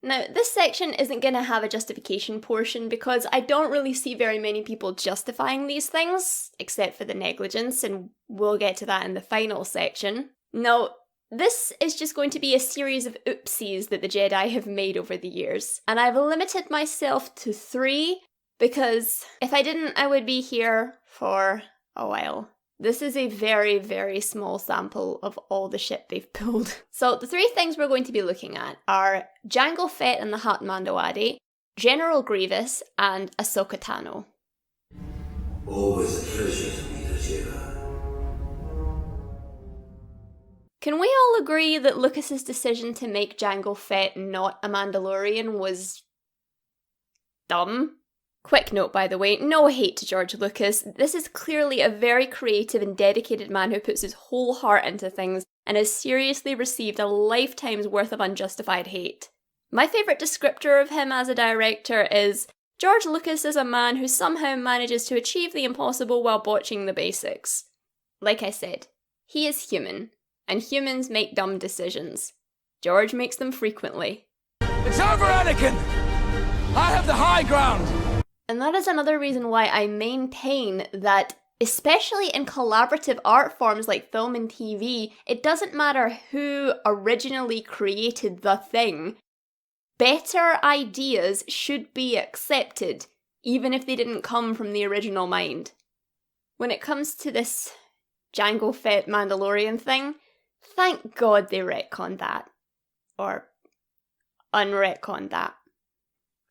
Now, this section isn't going to have a justification portion because I don't really see very many people justifying these things, except for the negligence, and we'll get to that in the final section. No, this is just going to be a series of oopsies that the Jedi have made over the years, and I've limited myself to 3 because if I didn't, I would be here for a while. This is a very, very small sample of all the shit they've pulled. So the 3 things we're going to be looking at are Jango Fett and the Hutt Mandoade, General Grievous, and Ahsoka Tano. Always a pleasure to meet a Jedi. Can we all agree that Lucas's decision to make Jango Fett not a Mandalorian was dumb? Quick note, by the way, no hate to George Lucas. This is clearly a very creative and dedicated man who puts his whole heart into things and has seriously received a lifetime's worth of unjustified hate. My favourite descriptor of him as a director is, George Lucas is a man who somehow manages to achieve the impossible while botching the basics. Like I said, he is human, and humans make dumb decisions. George makes them frequently. It's over, Anakin! I have the high ground! And that is another reason why I maintain that, especially in collaborative art forms like film and TV, it doesn't matter who originally created the thing. Better ideas should be accepted, even if they didn't come from the original mind. When it comes to this Jango Fett Mandalorian thing, thank God they retconned that. Or unretconned that.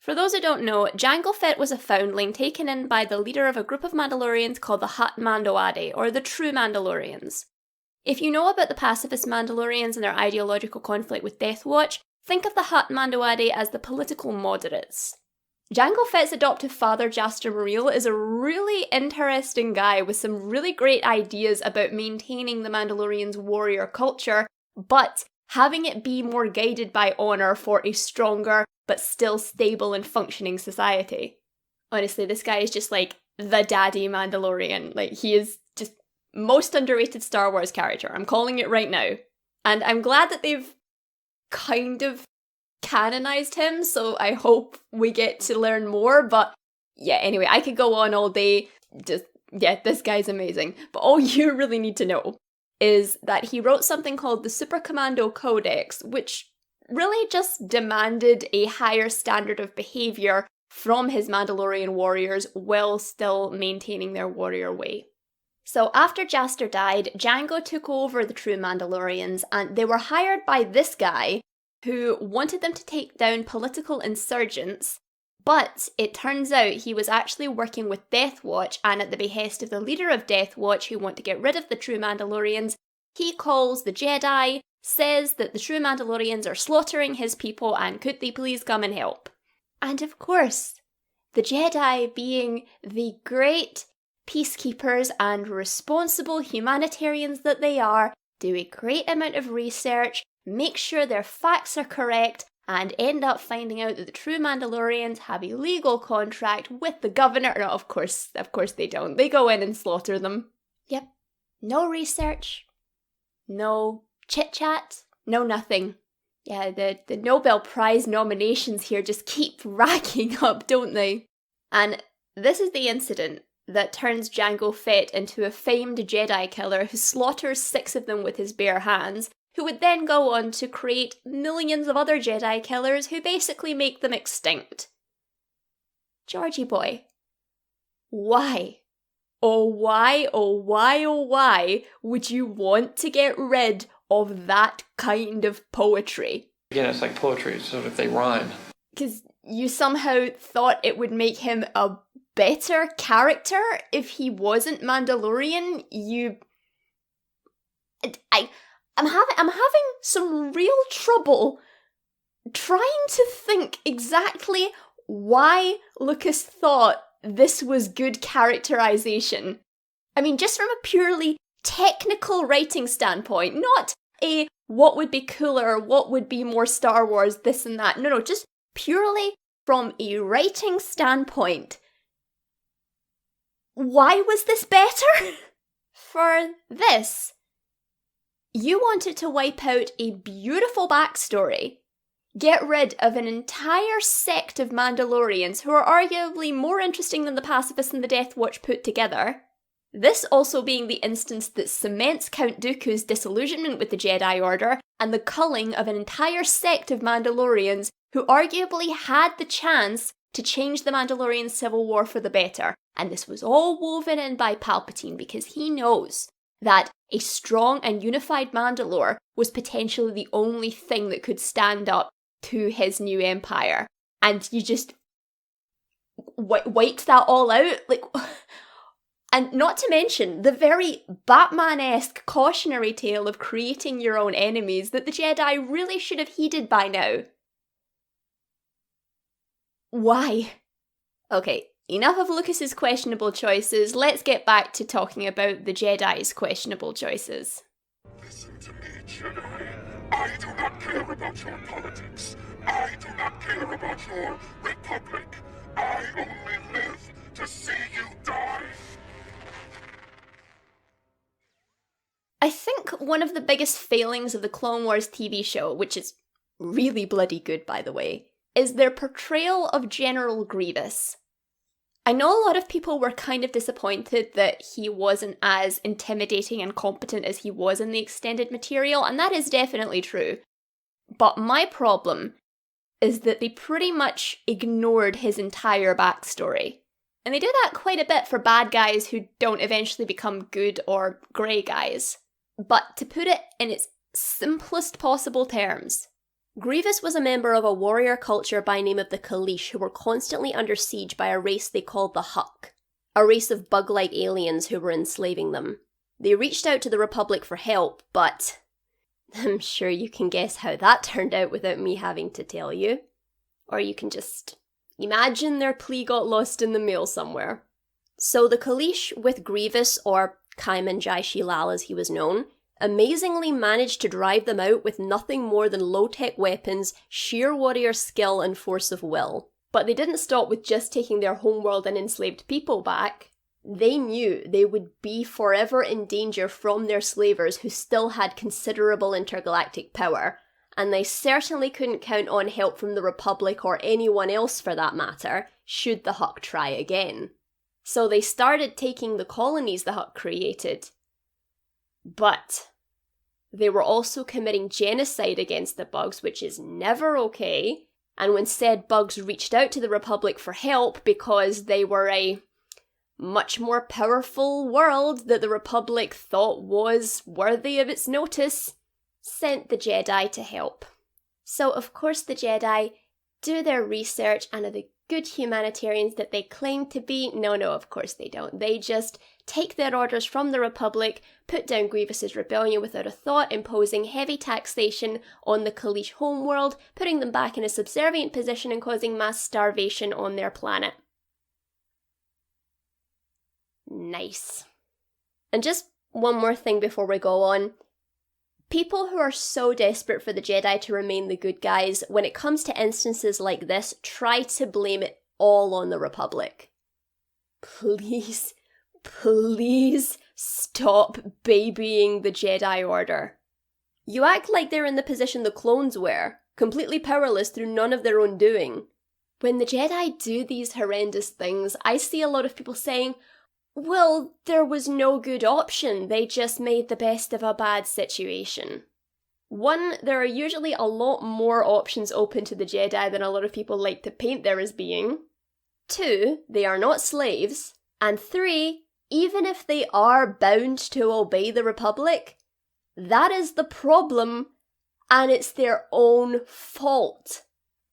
For those who don't know, Jango Fett was a foundling taken in by the leader of a group of Mandalorians called the Hutt Mandoade, or the True Mandalorians. If you know about the pacifist Mandalorians and their ideological conflict with Death Watch, think of the Hutt Mandoade as the political moderates. Jango Fett's adoptive father, Jaster Muriel, is a really interesting guy with some really great ideas about maintaining the Mandalorians' warrior culture, but having it be more guided by honour for a stronger but still stable and functioning society. Honestly, this guy is just like the daddy Mandalorian. Like, he is just most underrated Star Wars character. I'm calling it right now. And I'm glad that they've kind of canonized him, so I hope we get to learn more. But yeah, anyway, I could go on all day. Just, yeah, this guy's amazing. But all you really need to know is that he wrote something called the Super Commando Codex, which really just demanded a higher standard of behaviour from his Mandalorian warriors while still maintaining their warrior way. So after Jaster died, Jango took over the True Mandalorians, and they were hired by this guy who wanted them to take down political insurgents, but it turns out he was actually working with Death Watch, and at the behest of the leader of Death Watch, who want to get rid of the True Mandalorians, he calls the Jedi, says that the True Mandalorians are slaughtering his people and could they please come and help. And of course, the Jedi, being the great peacekeepers and responsible humanitarians that they are, do a great amount of research, make sure their facts are correct, and end up finding out that the True Mandalorians have a legal contract with the governor. No, of course they don't. They go in and slaughter them. Yep. No research. No chit-chat. No nothing. Yeah, the Nobel Prize nominations here just keep racking up, don't they? And this is the incident that turns Jango Fett into a famed Jedi killer who slaughters 6 of them with his bare hands, who would then go on to create millions of other Jedi killers who basically make them extinct. Georgie boy, why? Oh why, oh why, oh why would you want to get rid of that kind of poetry? Again, it's like poetry, so if they rhyme. Because you somehow thought it would make him a better character if he wasn't Mandalorian? I'm having some real trouble trying to think exactly why Lucas thought this was good characterization. I mean, just from a purely technical writing standpoint, not a what would be cooler, what would be more Star Wars, this and that. No, just purely from a writing standpoint. Why was this better? For this, you wanted to wipe out a beautiful backstory, get rid of an entire sect of Mandalorians who are arguably more interesting than the pacifists and the Death Watch put together. This also being the instance that cements Count Dooku's disillusionment with the Jedi Order and the culling of an entire sect of Mandalorians who arguably had the chance to change the Mandalorian civil war for the better. And this was all woven in by Palpatine because he knows that a strong and unified Mandalore was potentially the only thing that could stand up to his new empire. And you just wiped that all out? And not to mention the very Batman-esque cautionary tale of creating your own enemies that the Jedi really should have heeded by now. Why? Okay, enough of Lucas's questionable choices, let's get back to talking about the Jedi's questionable choices. Listen to me, Jedi. I do not care about your politics. I do not care about your republic. I only live to see you die. I think one of the biggest failings of the Clone Wars TV show, which is really bloody good by the way, is their portrayal of General Grievous. I know a lot of people were kind of disappointed that he wasn't as intimidating and competent as he was in the extended material, and that is definitely true. But my problem is that they pretty much ignored his entire backstory. And they do that quite a bit for bad guys who don't eventually become good or grey guys. But to put it in its simplest possible terms, Grievous was a member of a warrior culture by name of the Kaleesh who were constantly under siege by a race they called the Huck, a race of bug-like aliens who were enslaving them. They reached out to the Republic for help, but I'm sure you can guess how that turned out without me having to tell you. Or you can just imagine their plea got lost in the mail somewhere. So the Kaleesh with Grievous, or Kaiman Jai Shilal as he was known, amazingly managed to drive them out with nothing more than low-tech weapons, sheer warrior skill and force of will. But they didn't stop with just taking their homeworld and enslaved people back. They knew they would be forever in danger from their slavers who still had considerable intergalactic power, and they certainly couldn't count on help from the Republic or anyone else for that matter, should the Huck try again. So they started taking the colonies the Huck created. But they were also committing genocide against the bugs, which is never okay, and when said bugs reached out to the Republic for help because they were a much more powerful world that the Republic thought was worthy of its notice, sent the Jedi to help. So of course the Jedi do their research and are the good humanitarians that they claim to be. No, of course they don't. They just take their orders from the Republic, put down Grievous's rebellion without a thought, imposing heavy taxation on the Kaleesh homeworld, putting them back in a subservient position and causing mass starvation on their planet. Nice. And just one more thing before we go on. People who are so desperate for the Jedi to remain the good guys, when it comes to instances like this, try to blame it all on the Republic. Please stop babying the Jedi Order. You act like they're in the position the clones were, completely powerless through none of their own doing. When the Jedi do these horrendous things, I see a lot of people saying, well, there was no good option, they just made the best of a bad situation. One, there are usually a lot more options open to the Jedi than a lot of people like to paint there as being. 2, they are not slaves. And 3, even if they are bound to obey the Republic, that is the problem, and it's their own fault.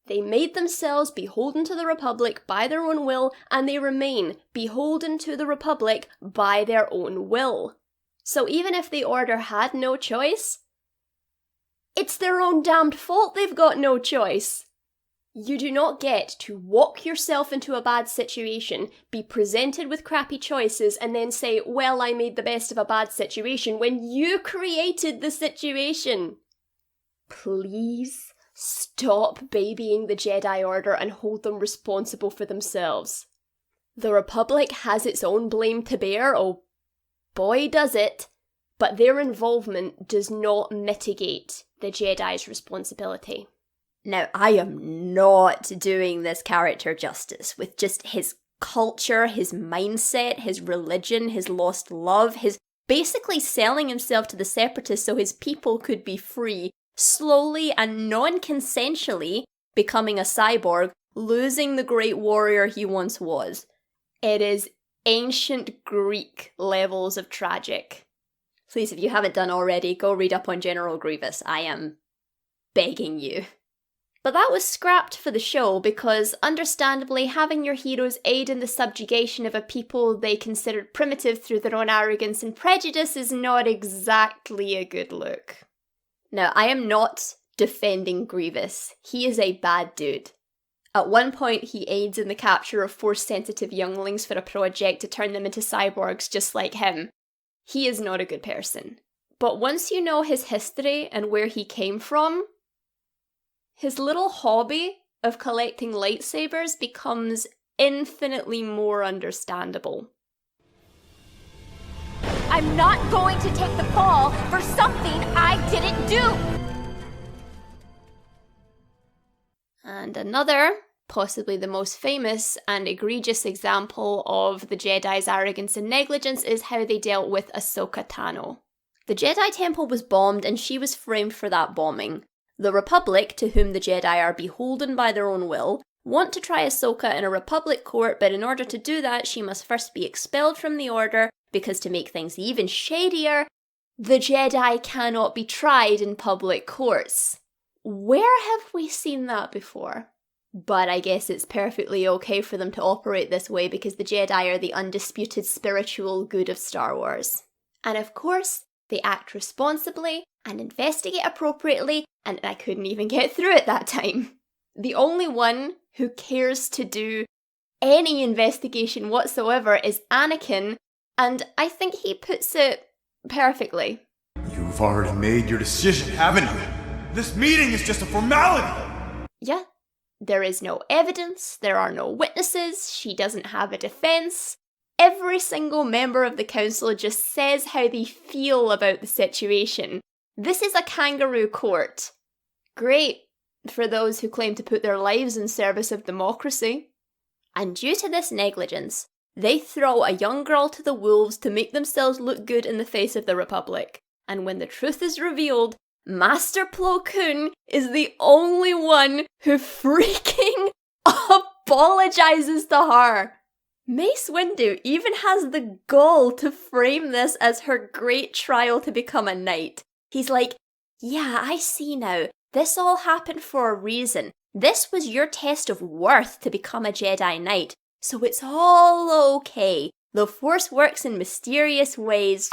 They made themselves beholden to the Republic by their own will, and they remain beholden to the Republic by their own will. So even if the Order had no choice, it's their own damned fault they've got no choice. You do not get to walk yourself into a bad situation, be presented with crappy choices, and then say, well, I made the best of a bad situation, when you created the situation. Please stop babying the Jedi Order and hold them responsible for themselves. The Republic has its own blame to bear, oh boy does it, but their involvement does not mitigate the Jedi's responsibility. Now, I am not doing this character justice with just his culture, his mindset, his religion, his lost love, his basically selling himself to the Separatists so his people could be free, slowly and non-consensually becoming a cyborg, losing the great warrior he once was. It is ancient Greek levels of tragic. Please, if you haven't done already, go read up on General Grievous. I am begging you. But that was scrapped for the show because, understandably, having your heroes aid in the subjugation of a people they considered primitive through their own arrogance and prejudice is not exactly a good look. Now, I am not defending Grievous. He is a bad dude. At one point, he aids in the capture of Force-sensitive younglings for a project to turn them into cyborgs just like him. He is not a good person. But once you know his history and where he came from, his little hobby of collecting lightsabers becomes infinitely more understandable. I'm not going to take the fall for something I didn't do! And another, possibly the most famous and egregious example of the Jedi's arrogance and negligence is how they dealt with Ahsoka Tano. The Jedi Temple was bombed and she was framed for that bombing. The Republic, to whom the Jedi are beholden by their own will, want to try Ahsoka in a Republic court, but in order to do that, she must first be expelled from the Order, because to make things even shadier, the Jedi cannot be tried in public courts. Where have we seen that before? But I guess it's perfectly okay for them to operate this way because the Jedi are the undisputed spiritual good of Star Wars. And of course, they act responsibly and investigate appropriately, and I couldn't even get through it that time. The only one who cares to do any investigation whatsoever is Anakin, and I think he puts it perfectly. You've already made your decision, haven't you? This meeting is just a formality! Yeah. There is no evidence, there are no witnesses, she doesn't have a defense. Every single member of the council just says how they feel about the situation. This is a kangaroo court. Great for those who claim to put their lives in service of democracy. And due to this negligence, they throw a young girl to the wolves to make themselves look good in the face of the Republic. And when the truth is revealed, Master Plo Koon is the only one who freaking apologizes to her. Mace Windu even has the gall to frame this as her great trial to become a knight. He's like, yeah, I see now. This all happened for a reason. This was your test of worth to become a Jedi Knight. So it's all okay. The Force works in mysterious ways.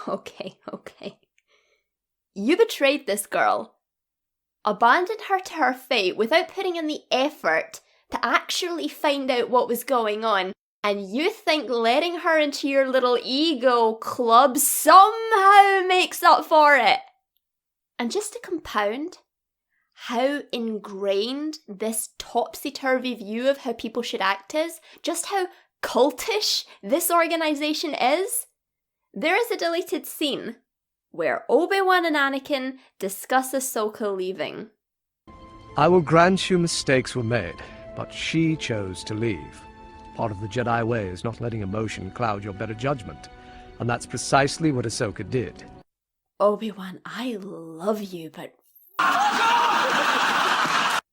Okay. You betrayed this girl. Abandoned her to her fate without putting in the effort to actually find out what was going on, and you think letting her into your little ego club somehow makes up for it. And just to compound how ingrained this topsy-turvy view of how people should act is, just how cultish this organization is, there is a deleted scene where Obi-Wan and Anakin discuss Ahsoka leaving. I will grant you mistakes were made, but she chose to leave. Part of the Jedi way is not letting emotion cloud your better judgment, and that's precisely what Ahsoka did. Obi-Wan, I love you, but...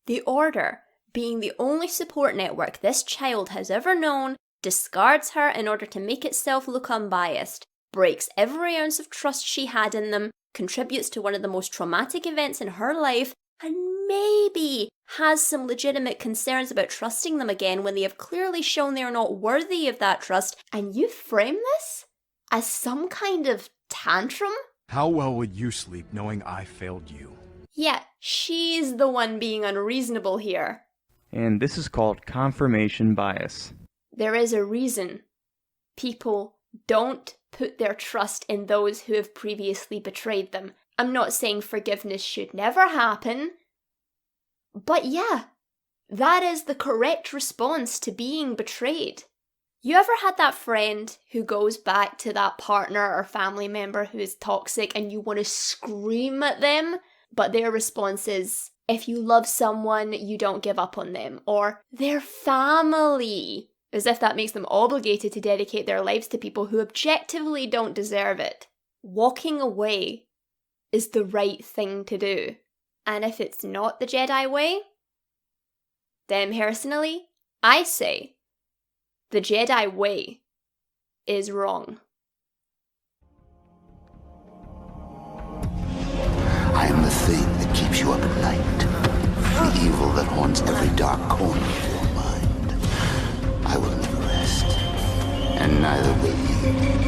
The Order, being the only support network this child has ever known, discards her in order to make itself look unbiased, breaks every ounce of trust she had in them, contributes to one of the most traumatic events in her life, and maybe has some legitimate concerns about trusting them again when they have clearly shown they are not worthy of that trust, and you frame this as some kind of tantrum? How well would you sleep knowing I failed you? Yeah, she's the one being unreasonable here. And this is called confirmation bias. There is a reason people don't put their trust in those who have previously betrayed them. I'm not saying forgiveness should never happen, but yeah, that is the correct response to being betrayed. You ever had that friend who goes back to that partner or family member who is toxic and you want to scream at them, but their response is, if you love someone, you don't give up on them, or their family, as if that makes them obligated to dedicate their lives to people who objectively don't deserve it. Walking away is the right thing to do. And if it's not the Jedi way, then personally, I say the Jedi way is wrong. I am the thing that keeps you up at night. The evil that haunts every dark corner of your mind. I will never rest, and neither will you.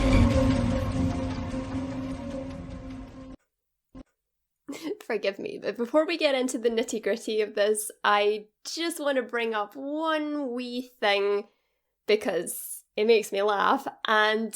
Forgive me, but before we get into the nitty-gritty of this, I just want to bring up one wee thing because it makes me laugh and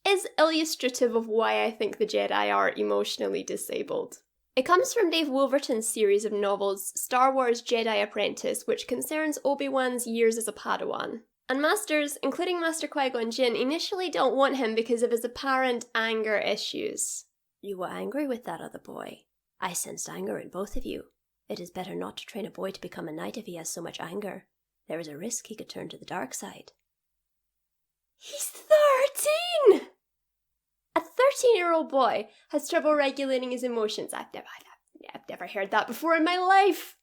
is illustrative of why I think the Jedi are emotionally disabled. It comes from Dave Wolverton's series of novels, Star Wars Jedi Apprentice, which concerns Obi-Wan's years as a Padawan. And Masters, including Master Qui-Gon Jinn, initially don't want him because of his apparent anger issues. You were angry with that other boy. I sensed anger in both of you. It is better not to train a boy to become a knight if he has so much anger. There is a risk he could turn to the dark side. He's 13! A 13-year-old boy has trouble regulating his emotions. I've never heard that before in my life.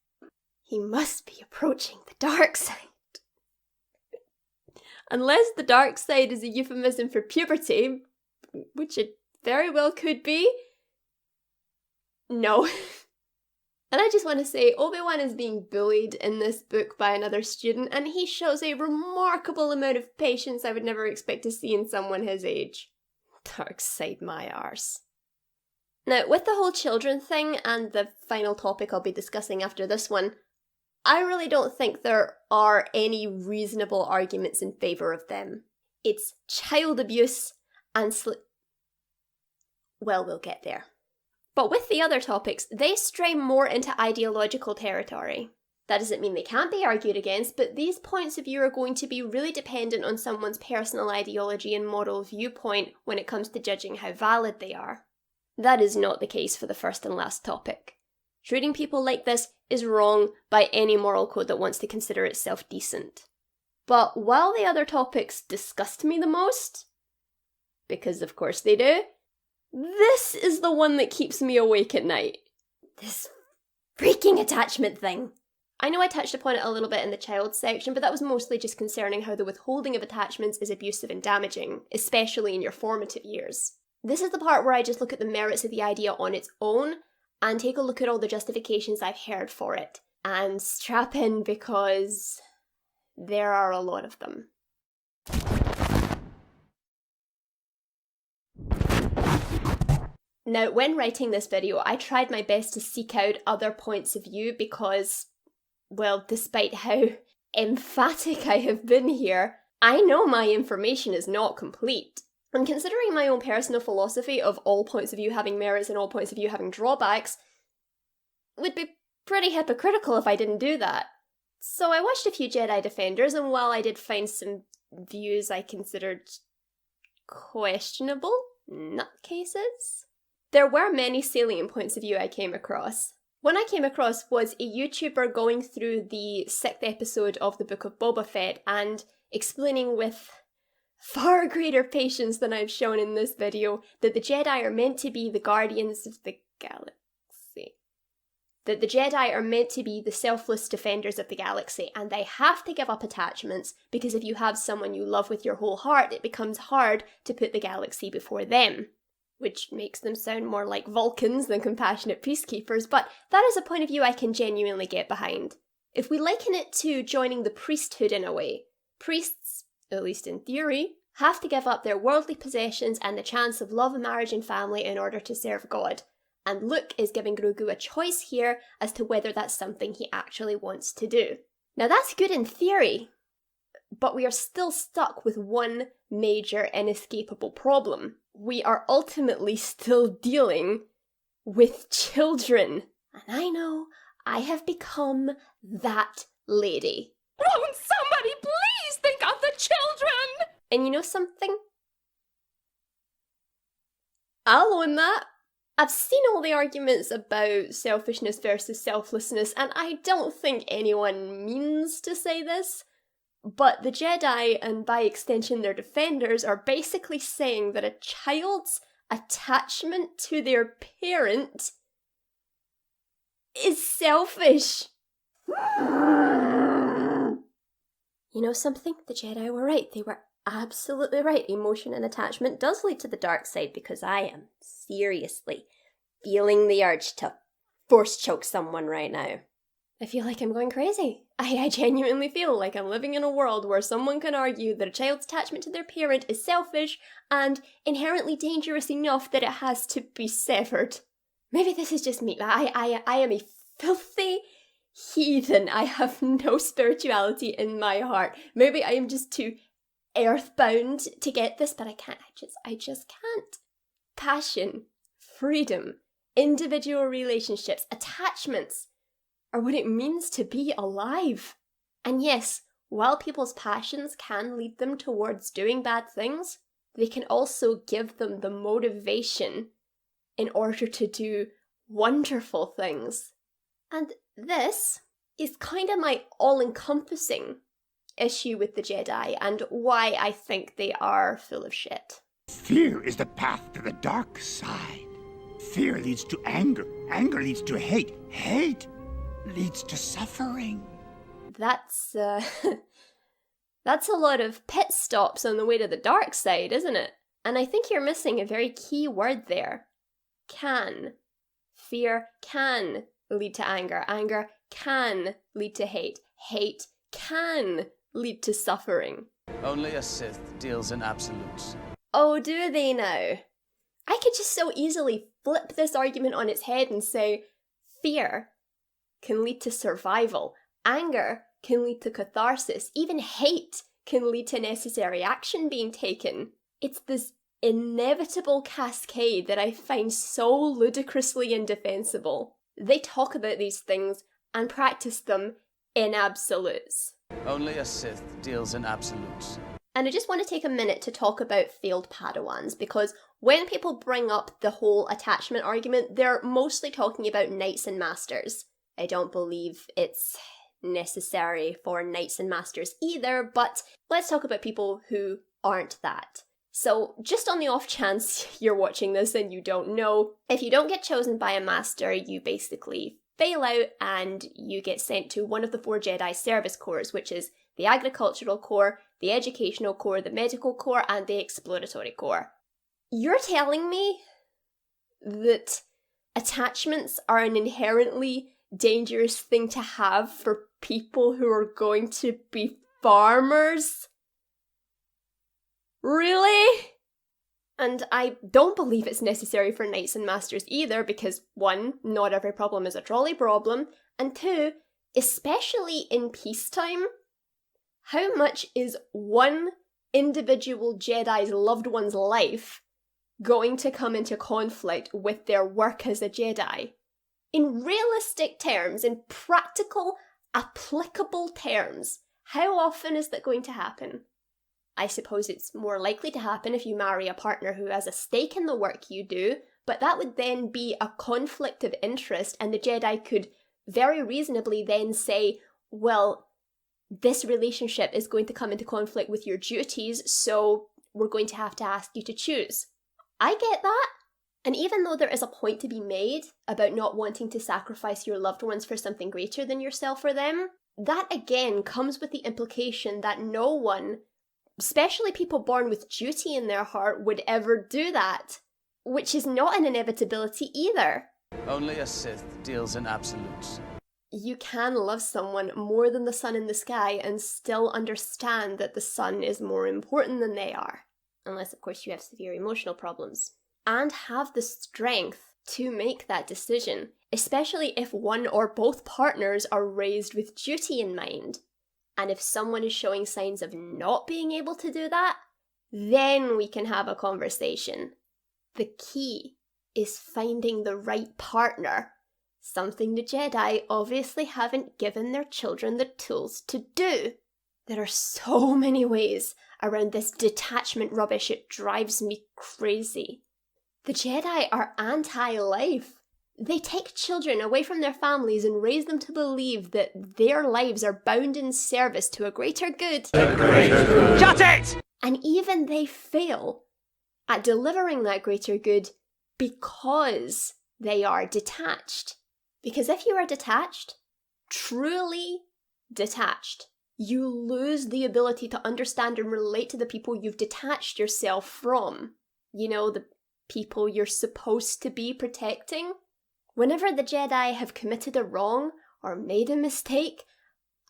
He must be approaching the dark side. Unless the dark side is a euphemism for puberty, which it very well could be, No. And I just want to say, Obi-Wan is being bullied in this book by another student, and he shows a remarkable amount of patience I would never expect to see in someone his age. Dark side my arse. Now, with the whole children thing, and the final topic I'll be discussing after this one, I really don't think there are any reasonable arguments in favour of them. It's child abuse and well, we'll get there. But with the other topics, they stray more into ideological territory. That doesn't mean they can't be argued against, but these points of view are going to be really dependent on someone's personal ideology and moral viewpoint when it comes to judging how valid they are. That is not the case for the first and last topic. Treating people like this is wrong by any moral code that wants to consider itself decent. But while the other topics disgust me the most, because of course they do, this is the one that keeps me awake at night. This freaking attachment thing. I know I touched upon it a little bit in the child section, but that was mostly just concerning how the withholding of attachments is abusive and damaging, especially in your formative years. This is the part where I just look at the merits of the idea on its own, and take a look at all the justifications I've heard for it. And strap in because there are a lot of them. Now, when writing this video, I tried my best to seek out other points of view because, well, despite how emphatic I have been here, I know my information is not complete. And considering my own personal philosophy of all points of view having merits and all points of view having drawbacks, it would be pretty hypocritical if I didn't do that. So I watched a few Jedi Defenders, and while I did find some views I considered questionable nutcases, there were many salient points of view I came across. One I came across was a YouTuber going through the 6th episode of the Book of Boba Fett and explaining with far greater patience than I've shown in this video that the Jedi are meant to be the guardians of the galaxy. That the Jedi are meant to be the selfless defenders of the galaxy, and they have to give up attachments because if you have someone you love with your whole heart, it becomes hard to put the galaxy before them. Which makes them sound more like Vulcans than compassionate peacekeepers, but that is a point of view I can genuinely get behind. If we liken it to joining the priesthood in a way, priests, at least in theory, have to give up their worldly possessions and the chance of love, marriage and family in order to serve God. And Luke is giving Grogu a choice here as to whether that's something he actually wants to do. Now that's good in theory, but we are still stuck with one major inescapable problem. We are ultimately still dealing with children. And I know I have become that lady. Won't somebody please think of the children? And you know something? I'll own that. I've seen all the arguments about selfishness versus selflessness, and I don't think anyone means to say this, but the Jedi, and by extension their defenders, are basically saying that a child's attachment to their parent is selfish. You know something? The Jedi were right. They were absolutely right. Emotion and attachment does lead to the dark side because I am seriously feeling the urge to force choke someone right now. I feel like I'm going crazy. I genuinely feel like I'm living in a world where someone can argue that a child's attachment to their parent is selfish and inherently dangerous enough that it has to be severed. Maybe this is just me. I am a filthy heathen. I have no spirituality in my heart. Maybe I am just too earthbound to get this, but I can't. I just can't. Passion, freedom, individual relationships, attachments are what it means to be alive. And yes, while people's passions can lead them towards doing bad things, they can also give them the motivation in order to do wonderful things. And this is kind of my all-encompassing issue with the Jedi and why I think they are full of shit. Fear is the path to the dark side. Fear leads to anger. Anger leads to hate. Hate leads to suffering. That's a lot of pit stops on the way to the dark side, isn't it? And I think you're missing a very key word there. Can. Fear can lead to anger. Anger can lead to hate. Hate can lead to suffering. Only a Sith deals in absolutes. Oh, do they now? I could just so easily flip this argument on its head and say, fear can lead to survival. Anger can lead to catharsis. Even hate can lead to necessary action being taken. It's this inevitable cascade that I find so ludicrously indefensible. They talk about these things and practice them in absolutes. Only a Sith deals in absolutes. And I just want to take a minute to talk about failed Padawans, because when people bring up the whole attachment argument, they're mostly talking about knights and masters. I don't believe it's necessary for knights and masters either, but let's talk about people who aren't that. So, just on the off chance you're watching this and you don't know, if you don't get chosen by a master, you basically fail out and you get sent to one of the 4 Jedi service corps, which is the agricultural corps, the educational corps, the medical corps, and the exploratory corps. You're telling me that attachments are an inherently dangerous thing to have for people who are going to be farmers? Really? And I don't believe it's necessary for knights and masters either, because 1, not every problem is a trolley problem, and 2, especially in peacetime, how much is one individual Jedi's loved one's life going to come into conflict with their work as a Jedi? In realistic terms, in practical, applicable terms, how often is that going to happen? I suppose it's more likely to happen if you marry a partner who has a stake in the work you do, but that would then be a conflict of interest, and the Jedi could very reasonably then say, well, this relationship is going to come into conflict with your duties, so we're going to have to ask you to choose. I get that. And even though there is a point to be made about not wanting to sacrifice your loved ones for something greater than yourself or them, that again comes with the implication that no one, especially people born with duty in their heart, would ever do that, which is not an inevitability either. Only a Sith deals in absolutes. You can love someone more than the sun in the sky and still understand that the sun is more important than they are. Unless, of course, you have severe emotional problems. And have the strength to make that decision, especially if one or both partners are raised with duty in mind. And if someone is showing signs of not being able to do that, then we can have a conversation. The key is finding the right partner, something the Jedi obviously haven't given their children the tools to do. There are so many ways around this detachment rubbish, it drives me crazy. The Jedi are anti-life. They take children away from their families and raise them to believe that their lives are bound in service to a greater good. Shut it! And even they fail at delivering that greater good because they are detached. Because if you are detached, truly detached, you lose the ability to understand and relate to the people you've detached yourself from. You know, the people you're supposed to be protecting. Whenever the Jedi have committed a wrong or made a mistake,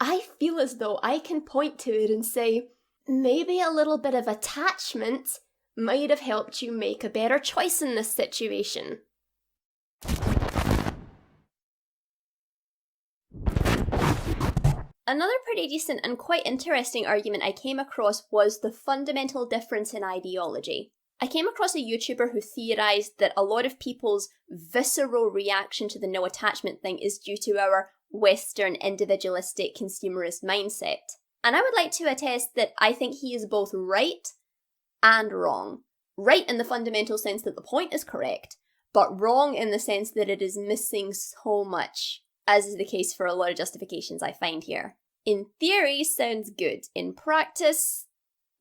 I feel as though I can point to it and say, maybe a little bit of attachment might have helped you make a better choice in this situation. Another pretty decent and quite interesting argument I came across was the fundamental difference in ideology. I came across a YouTuber who theorised that a lot of people's visceral reaction to the no attachment thing is due to our Western individualistic consumerist mindset. And I would like to attest that I think he is both right and wrong. Right in the fundamental sense that the point is correct, but wrong in the sense that it is missing so much, as is the case for a lot of justifications I find here. In theory, sounds good. In practice,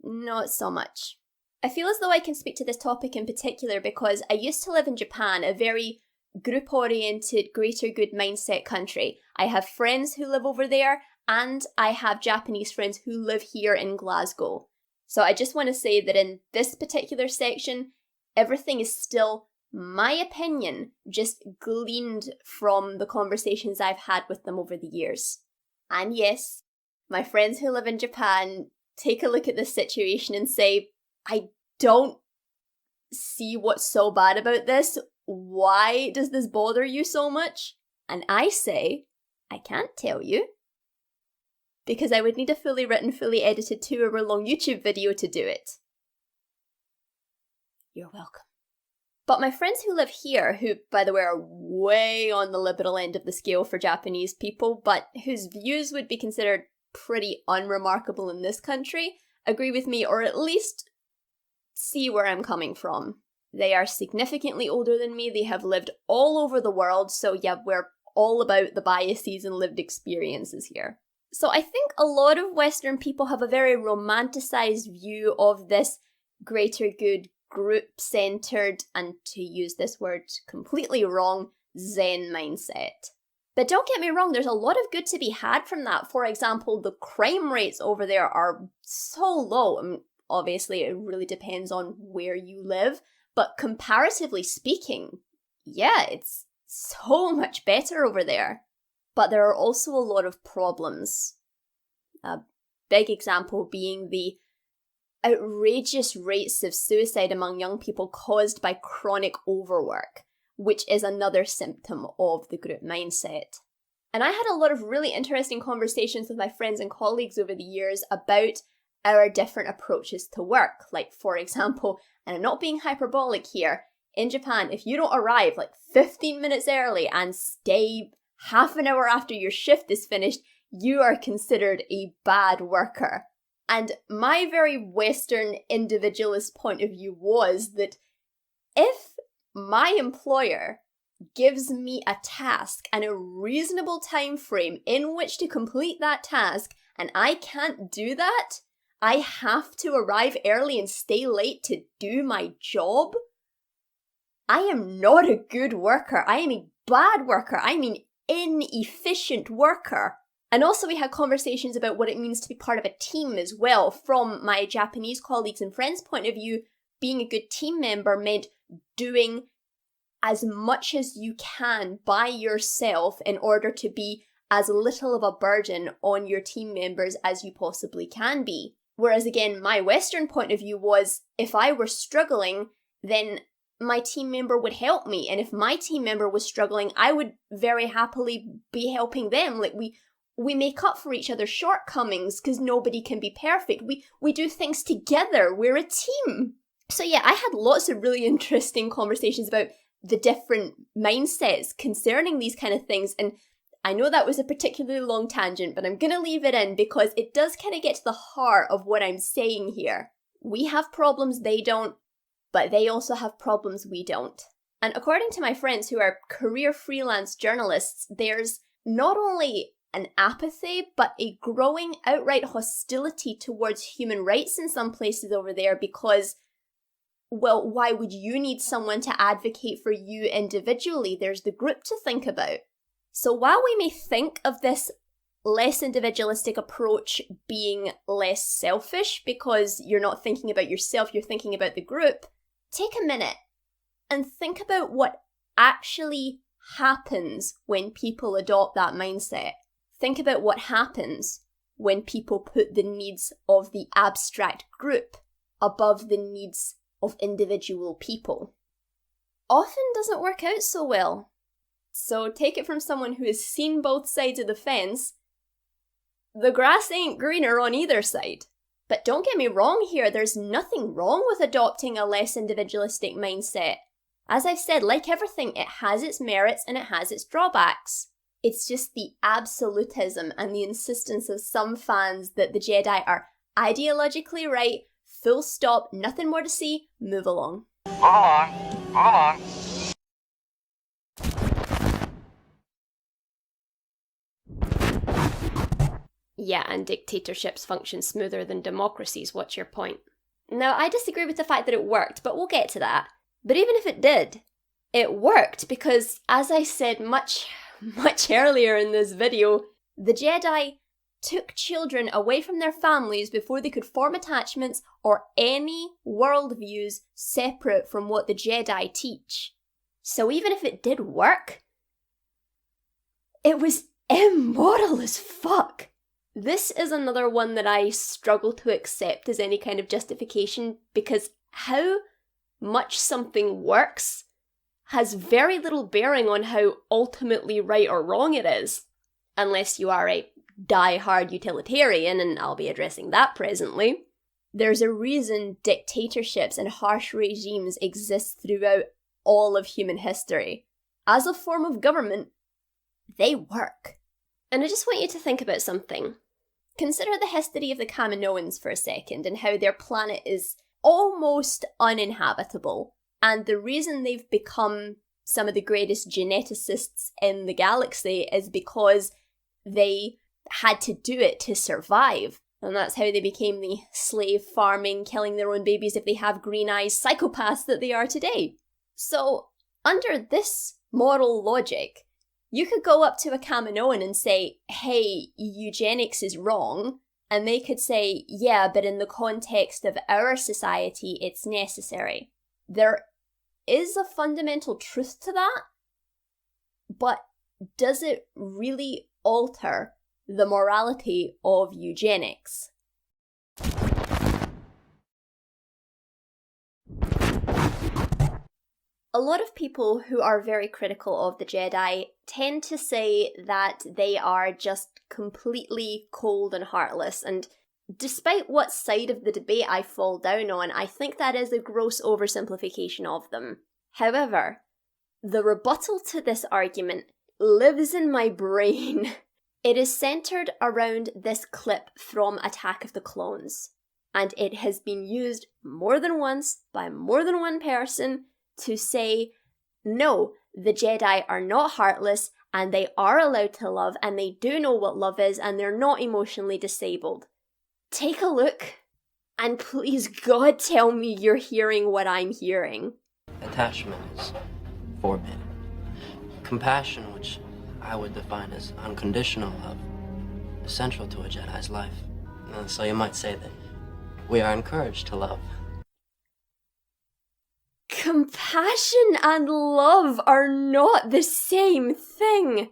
not so much. I feel as though I can speak to this topic in particular because I used to live in Japan, a very group-oriented, greater good mindset country. I have friends who live over there, and I have Japanese friends who live here in Glasgow. So I just want to say that in this particular section, everything is still My opinion, just gleaned from the conversations I've had with them over the years. And yes, my friends who live in Japan take a look at this situation and say, I don't see what's so bad about this. Why does this bother you so much? And I say, I can't tell you. Because I would need a fully written, fully edited 2-hour-long YouTube video to do it. You're welcome. But my friends who live here, who, by the way, are way on the liberal end of the scale for Japanese people, but whose views would be considered pretty unremarkable in this country, agree with me, or at least see where I'm coming from. They are significantly older than me, they have lived all over the world, so yeah, we're all about the biases and lived experiences here. So I think a lot of Western people have a very romanticized view of this greater good, group-centered, and to use this word completely wrong, Zen mindset. But don't get me wrong, there's a lot of good to be had from that. For example, the crime rates over there are so low. I mean, obviously, it really depends on where you live, but comparatively speaking, yeah, it's so much better over there. But there are also a lot of problems. A big example being the outrageous rates of suicide among young people caused by chronic overwork, which is another symptom of the group mindset. And I had a lot of really interesting conversations with my friends and colleagues over the years about our different approaches to work. Like, for example, and I'm not being hyperbolic here, in Japan, if you don't arrive like 15 minutes early and stay half an hour after your shift is finished, you are considered a bad worker. And my very Western individualist point of view was that if my employer gives me a task and a reasonable time frame in which to complete that task, and I can't do that, I have to arrive early and stay late to do my job, I am not a good worker. I am a bad worker. I mean, inefficient worker. And also we had conversations about what it means to be part of a team as well. From my Japanese colleagues and friends' point of view, being a good team member meant doing as much as you can by yourself in order to be as little of a burden on your team members as you possibly can be. Whereas again, my Western point of view was, if I were struggling, then my team member would help me. And if my team member was struggling, I would very happily be helping them. Like, we make up for each other's shortcomings because nobody can be perfect. We do things together. We're a team. So yeah, I had lots of really interesting conversations about the different mindsets concerning these kind of things. And I know that was a particularly long tangent, but I'm going to leave it in because it does kind of get to the heart of what I'm saying here. We have problems they don't, but they also have problems we don't. And according to my friends who are career freelance journalists, there's not only an apathy, but a growing outright hostility towards human rights in some places over there because, well, why would you need someone to advocate for you individually? There's the group to think about. So while we may think of this less individualistic approach being less selfish because you're not thinking about yourself, you're thinking about the group, take a minute and think about what actually happens when people adopt that mindset. Think about what happens when people put the needs of the abstract group above the needs of individual people. Often doesn't work out so well. So take it from someone who has seen both sides of the fence. The grass ain't greener on either side. But don't get me wrong here, there's nothing wrong with adopting a less individualistic mindset. As I've said, like everything, it has its merits and it has its drawbacks. It's just the absolutism and the insistence of some fans that the Jedi are ideologically right, full stop, nothing more to see, move along. Hold on. Yeah, and dictatorships function smoother than democracies, what's your point? Now, I disagree with the fact that it worked, but we'll get to that. But even if it did, it worked because, as I said much earlier in this video, the Jedi took children away from their families before they could form attachments or any worldviews separate from what the Jedi teach. So even if it did work, it was immoral as fuck. This is another one that I struggle to accept as any kind of justification, because how much something works has very little bearing on how ultimately right or wrong it is. Unless you are a die-hard utilitarian, and I'll be addressing that presently. There's a reason dictatorships and harsh regimes exist throughout all of human history. As a form of government, they work. And I just want you to think about something. Consider the history of the Kaminoans for a second, and how their planet is almost uninhabitable. And the reason they've become some of the greatest geneticists in the galaxy is because they had to do it to survive. And that's how they became the slave farming, killing their own babies if they have green eyes psychopaths that they are today. So, under this moral logic, you could go up to a Kaminoan and say, hey, eugenics is wrong. And they could say, yeah, but in the context of our society, it's necessary. There is a fundamental truth to that, but does it really alter the morality of eugenics? A lot of people who are very critical of the Jedi tend to say that they are just completely cold and heartless, and despite what side of the debate I fall down on, I think that is a gross oversimplification of them. However, the rebuttal to this argument lives in my brain. It is centered around this clip from Attack of the Clones, and it has been used more than once by more than one person to say, no, the Jedi are not heartless, and they are allowed to love, and they do know what love is, and they're not emotionally disabled. Take a look, and please God tell me you're hearing what I'm hearing. Attachment is forbidden. Compassion, which I would define as unconditional love, is central to a Jedi's life. And so you might say that we are encouraged to love. Compassion and love are not the same thing.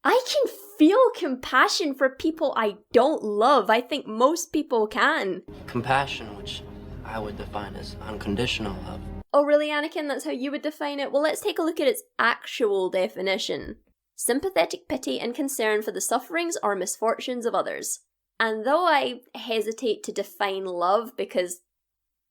I can feel compassion for people I don't love. I think most people can. Compassion, which I would define as unconditional love. Oh really, Anakin? That's how you would define it? Well, let's take a look at its actual definition. Sympathetic pity and concern for the sufferings or misfortunes of others. And though I hesitate to define love because,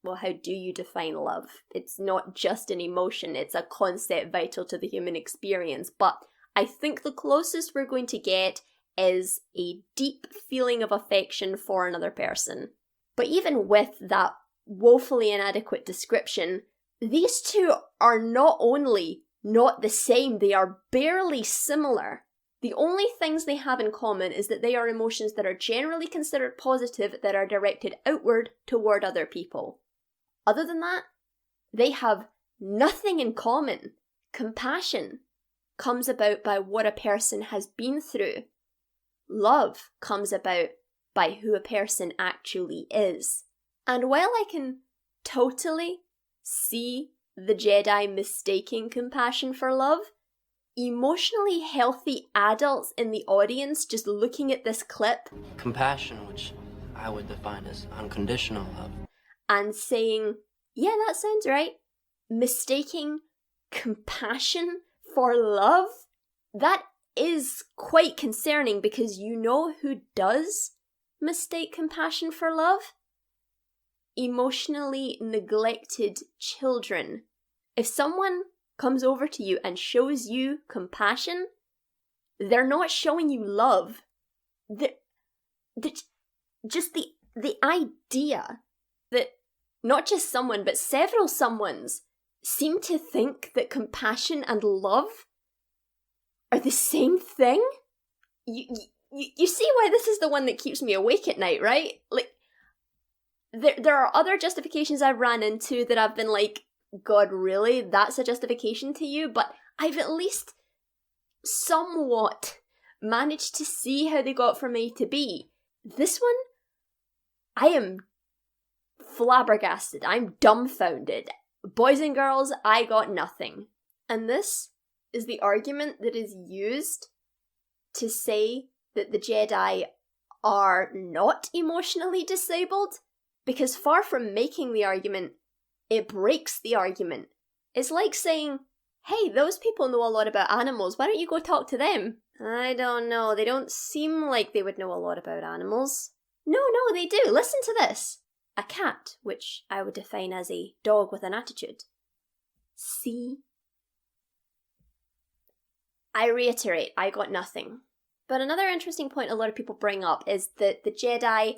well, how do you define love? It's not just an emotion, it's a concept vital to the human experience. But I think the closest we're going to get is a deep feeling of affection for another person. But even with that woefully inadequate description, these two are not only not the same, they are barely similar. The only things they have in common is that they are emotions that are generally considered positive that are directed outward toward other people. Other than that, they have nothing in common. Compassion comes about by what a person has been through. Love comes about by who a person actually is. And while I can totally see the Jedi mistaking compassion for love, emotionally healthy adults in the audience just looking at this clip, Compassion, which I would define as unconditional love, and saying, yeah, that sounds right, mistaking compassion for love, that is quite concerning, because you know who does mistake compassion for love? Emotionally neglected children. If someone comes over to you and shows you compassion, they're not showing you love. Just the idea that not just someone, but several someones seem to think that compassion and love are the same thing? You see why this is the one that keeps me awake at night, right? Like, there are other justifications I've ran into that I've been like, God, really? That's a justification to you? But I've at least somewhat managed to see how they got from A to B. This one, I am flabbergasted. I'm dumbfounded. Boys and girls, I got nothing. And this is the argument that is used to say that the Jedi are not emotionally disabled, because far from making the argument, it breaks the argument. It's like saying, hey, those people know a lot about animals, why don't you go talk to them? I don't know, they don't seem like they would know a lot about animals. No, they do, listen to this. A cat, which I would define as a dog with an attitude. See? I reiterate, I got nothing. But another interesting point a lot of people bring up is that the Jedi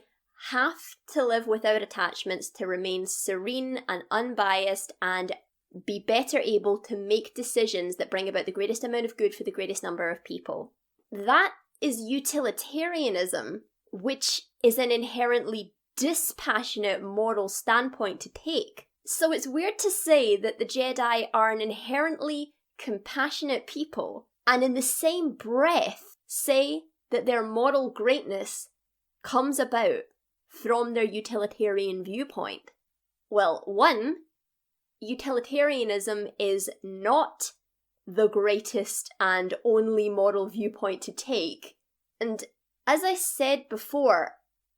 have to live without attachments to remain serene and unbiased and be better able to make decisions that bring about the greatest amount of good for the greatest number of people. That is utilitarianism, which is an inherently dispassionate moral standpoint to take. So it's weird to say that the Jedi are an inherently compassionate people, and in the same breath say that their moral greatness comes about from their utilitarian viewpoint. Well, one, utilitarianism is not the greatest and only moral viewpoint to take. And as I said before,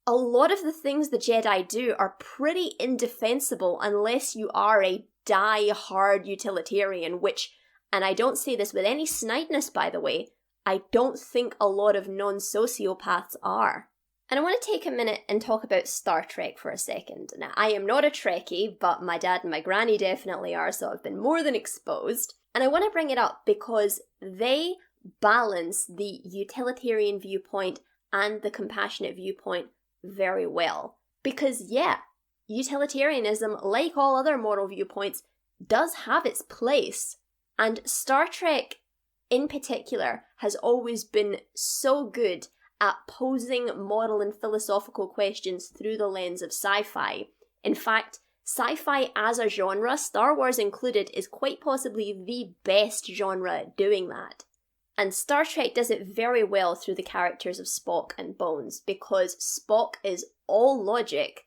a lot of the things the Jedi do are pretty indefensible unless you are a die-hard utilitarian, which, and I don't say this with any snideness by the way, I don't think a lot of non-sociopaths are. And I want to take a minute and talk about Star Trek for a second. Now, I am not a Trekkie, but my dad and my granny definitely are, so I've been more than exposed. And I want to bring it up because they balance the utilitarian viewpoint and the compassionate viewpoint very well. Because, yeah, utilitarianism, like all other moral viewpoints, does have its place. And Star Trek, in particular, has always been so good at posing moral and philosophical questions through the lens of sci-fi. In fact, sci-fi as a genre, Star Wars included, is quite possibly the best genre at doing that. And Star Trek does it very well through the characters of Spock and Bones, because Spock is all logic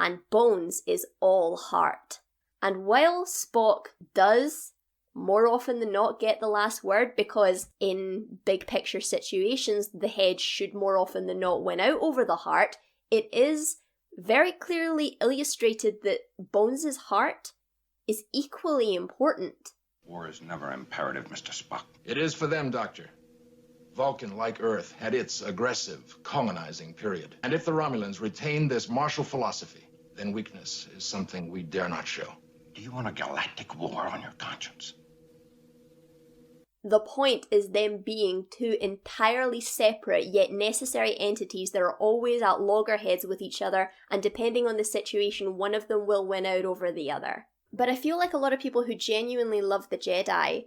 and Bones is all heart. And while Spock does more often than not get the last word, because in big picture situations the head should more often than not win out over the heart, it is very clearly illustrated that Bones' heart is equally important. War is never imperative, Mr. Spock. It is for them, Doctor. Vulcan, like Earth, had its aggressive, colonizing period. And if the Romulans retain this martial philosophy, then weakness is something we dare not show. Do you want a galactic war on your conscience? The point is them being two entirely separate yet necessary entities that are always at loggerheads with each other, and depending on the situation, one of them will win out over the other. But I feel like a lot of people who genuinely love the Jedi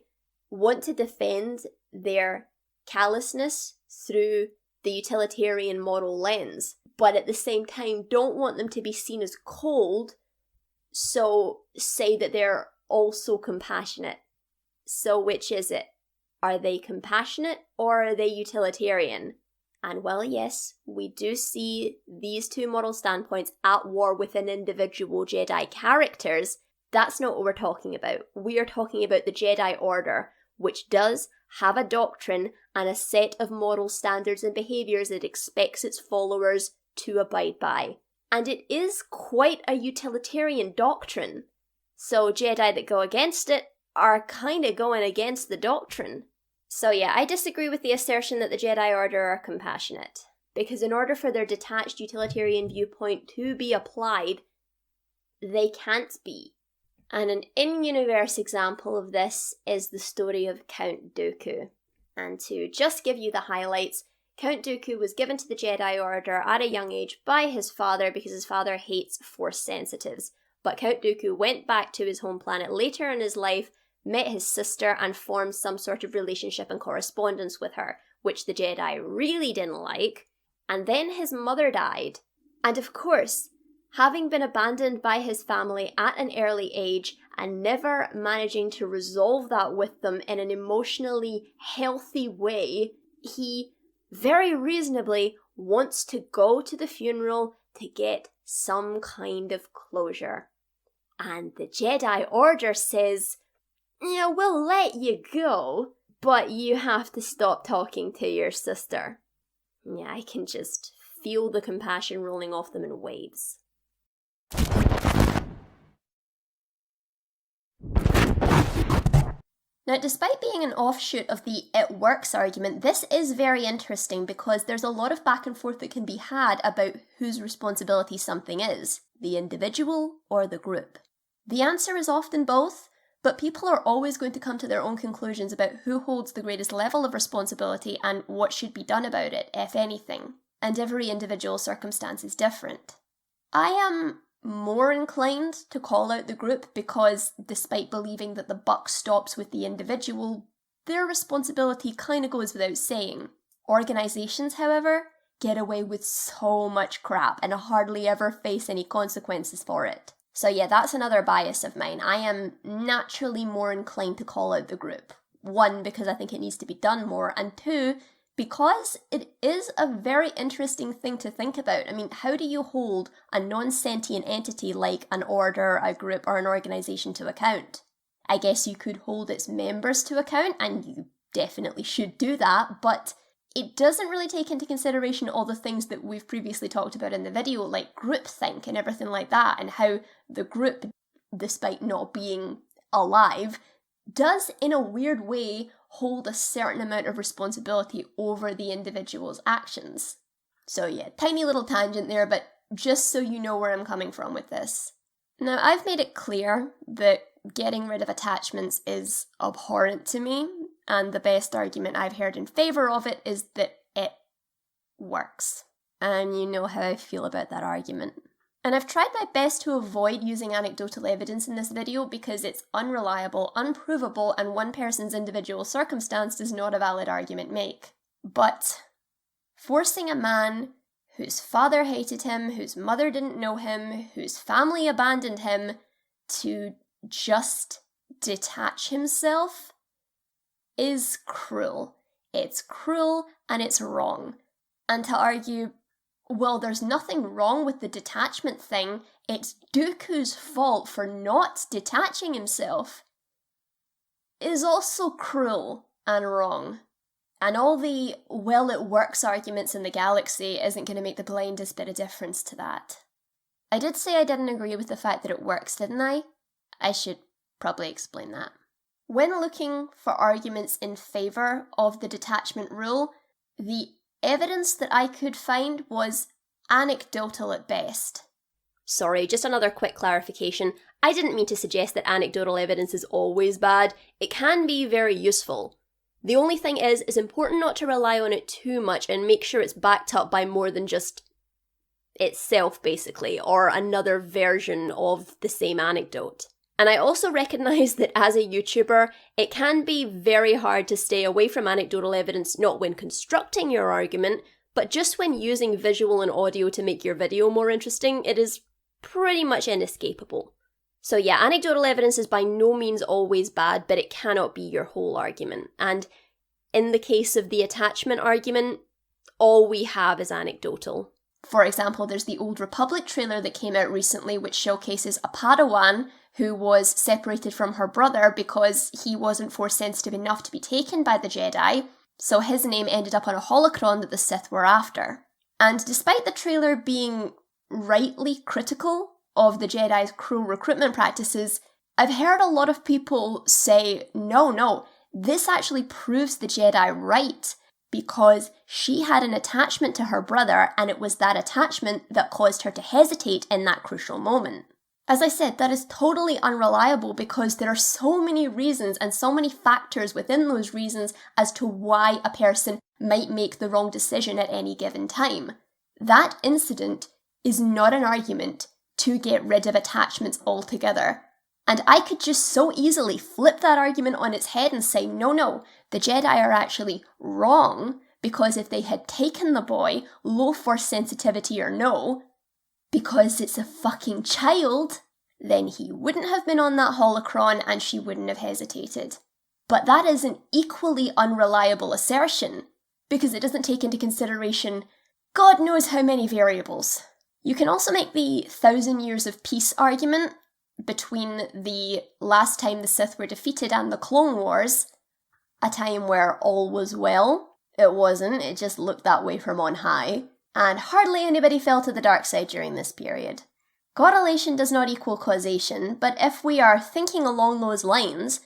want to defend their callousness through the utilitarian moral lens, but at the same time don't want them to be seen as cold, so say that they're also compassionate. So which is it? Are they compassionate or are they utilitarian? And well, yes, we do see these two moral standpoints at war within individual Jedi characters. That's not what we're talking about. We are talking about the Jedi Order, which does have a doctrine and a set of moral standards and behaviours it expects its followers to abide by. And it is quite a utilitarian doctrine. So Jedi that go against it are kind of going against the doctrine. So yeah, I disagree with the assertion that the Jedi Order are compassionate, because in order for their detached utilitarian viewpoint to be applied, they can't be. And an in-universe example of this is the story of Count Dooku. And to just give you the highlights, Count Dooku was given to the Jedi Order at a young age by his father because his father hates Force sensitives. But Count Dooku went back to his home planet later in his life, met his sister, and formed some sort of relationship and correspondence with her, which the Jedi really didn't like. And then his mother died. And of course, having been abandoned by his family at an early age and never managing to resolve that with them in an emotionally healthy way, he very reasonably wants to go to the funeral to get some kind of closure. And the Jedi Order says, Yeah, we'll let you go, but you have to stop talking to your sister. Yeah, I can just feel the compassion rolling off them in waves. Now, despite being an offshoot of the it works argument, this is very interesting because there's a lot of back and forth that can be had about whose responsibility something is, the individual or the group. The answer is often both, but people are always going to come to their own conclusions about who holds the greatest level of responsibility and what should be done about it, if anything, and every individual circumstance is different. I am more inclined to call out the group because, despite believing that the buck stops with the individual, their responsibility kind of goes without saying. Organisations, however, get away with so much crap and hardly ever face any consequences for it. So yeah, that's another bias of mine. I am naturally more inclined to call out the group. 1, because I think it needs to be done more, and 2, because it is a very interesting thing to think about. I mean, how do you hold a non-sentient entity like an order, a group, or an organisation to account? I guess you could hold its members to account, and you definitely should do that, but it doesn't really take into consideration all the things that we've previously talked about in the video, like groupthink and everything like that, and how the group, despite not being alive, does in a weird way hold a certain amount of responsibility over the individual's actions. So yeah, tiny little tangent there, but just so you know where I'm coming from with this. Now, I've made it clear that getting rid of attachments is abhorrent to me, and the best argument I've heard in favour of it is that it works. And you know how I feel about that argument. And I've tried my best to avoid using anecdotal evidence in this video because it's unreliable, unprovable, and one person's individual circumstance does not a valid argument make. But forcing a man whose father hated him, whose mother didn't know him, whose family abandoned him, to just detach himself is cruel. It's cruel and it's wrong. And to argue, well, there's nothing wrong with the detachment thing, it's Dooku's fault for not detaching himself, is also cruel and wrong. And all the, well, it works arguments in the galaxy isn't going to make the blindest bit of difference to that. I did say I didn't agree with the fact that it works, didn't I? I should probably explain that. When looking for arguments in favour of the detachment rule, the evidence that I could find was anecdotal at best. Sorry, just another quick clarification. I didn't mean to suggest that anecdotal evidence is always bad. It can be very useful. The only thing is, it's important not to rely on it too much and make sure it's backed up by more than just itself, basically, or another version of the same anecdote. And I also recognise that as a YouTuber, it can be very hard to stay away from anecdotal evidence, not when constructing your argument, but just when using visual and audio to make your video more interesting, it is pretty much inescapable. So yeah, anecdotal evidence is by no means always bad, but it cannot be your whole argument. And in the case of the attachment argument, all we have is anecdotal. For example, there's the Old Republic trailer that came out recently which showcases a Padawan who was separated from her brother because he wasn't Force sensitive enough to be taken by the Jedi, so his name ended up on a holocron that the Sith were after. And despite the trailer being rightly critical of the Jedi's cruel recruitment practices, I've heard a lot of people say, no, this actually proves the Jedi right, because she had an attachment to her brother and it was that attachment that caused her to hesitate in that crucial moment. As I said, that is totally unreliable because there are so many reasons and so many factors within those reasons as to why a person might make the wrong decision at any given time. That incident is not an argument to get rid of attachments altogether. And I could just so easily flip that argument on its head and say, no, the Jedi are actually wrong because if they had taken the boy, low Force sensitivity or no, because it's a fucking child, then he wouldn't have been on that holocron and she wouldn't have hesitated. But that is an equally unreliable assertion, because it doesn't take into consideration God knows how many variables. You can also make the 1,000 years of peace argument, between the last time the Sith were defeated and the Clone Wars, a time where all was well. It wasn't, it just looked that way from on high, and hardly anybody fell to the dark side during this period. Correlation does not equal causation, but if we are thinking along those lines,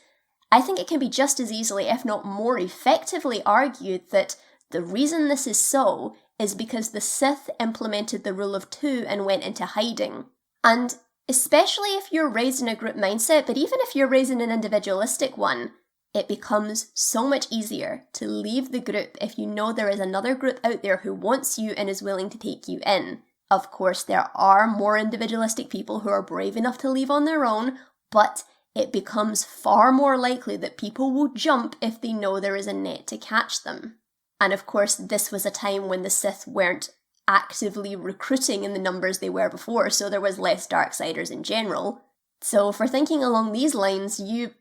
I think it can be just as easily, if not more effectively, argued that the reason this is so is because the Sith implemented the rule of two and went into hiding. And especially if you're raised in a group mindset, but even if you're raised in an individualistic one, it becomes so much easier to leave the group if you know there is another group out there who wants you and is willing to take you in. Of course, there are more individualistic people who are brave enough to leave on their own, but it becomes far more likely that people will jump if they know there is a net to catch them. And of course, this was a time when the Sith weren't actively recruiting in the numbers they were before, so there was less Darksiders in general. So for thinking along these lines, you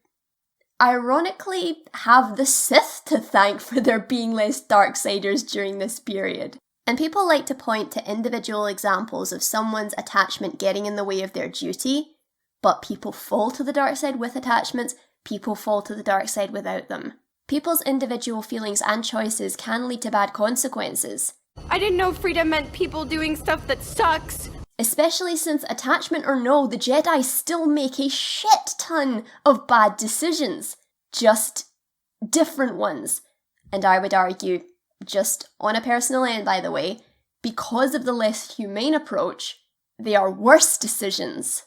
ironically have the Sith to thank for there being less Darksiders during this period. And people like to point to individual examples of someone's attachment getting in the way of their duty, but people fall to the dark side with attachments, people fall to the dark side without them. People's individual feelings and choices can lead to bad consequences. I didn't know freedom meant people doing stuff that sucks. Especially since, attachment or no, the Jedi still make a shit ton of bad decisions. Just different ones. And I would argue, just on a personal end by the way, because of the less humane approach, they are worse decisions.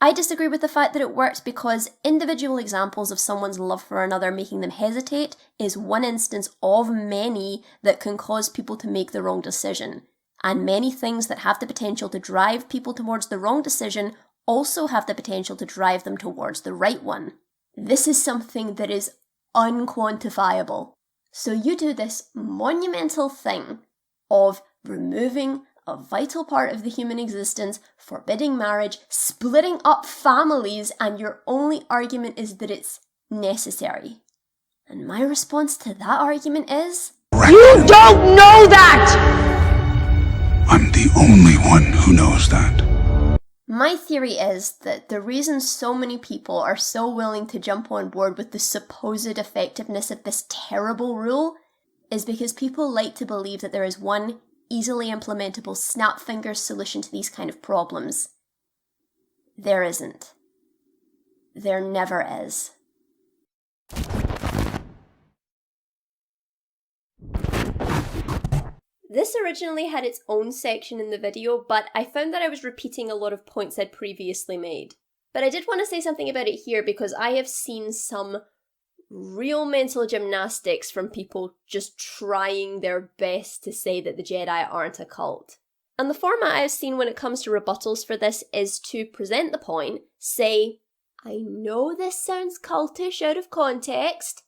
I disagree with the fact that it works because individual examples of someone's love for another making them hesitate is one instance of many that can cause people to make the wrong decision. And many things that have the potential to drive people towards the wrong decision also have the potential to drive them towards the right one. This is something that is unquantifiable. So you do this monumental thing of removing a vital part of the human existence, forbidding marriage, splitting up families, and your only argument is that it's necessary. And my response to that argument is... You don't know that! I'm the only one who knows that. My theory is that the reason so many people are so willing to jump on board with the supposed effectiveness of this terrible rule is because people like to believe that there is one easily implementable snap-fingers solution to these kind of problems. There isn't. There never is. This originally had its own section in the video, but I found that I was repeating a lot of points I'd previously made. But I did want to say something about it here because I have seen some real mental gymnastics from people just trying their best to say that the Jedi aren't a cult. And the format I've seen when it comes to rebuttals for this is to present the point, say, I know this sounds cultish out of context,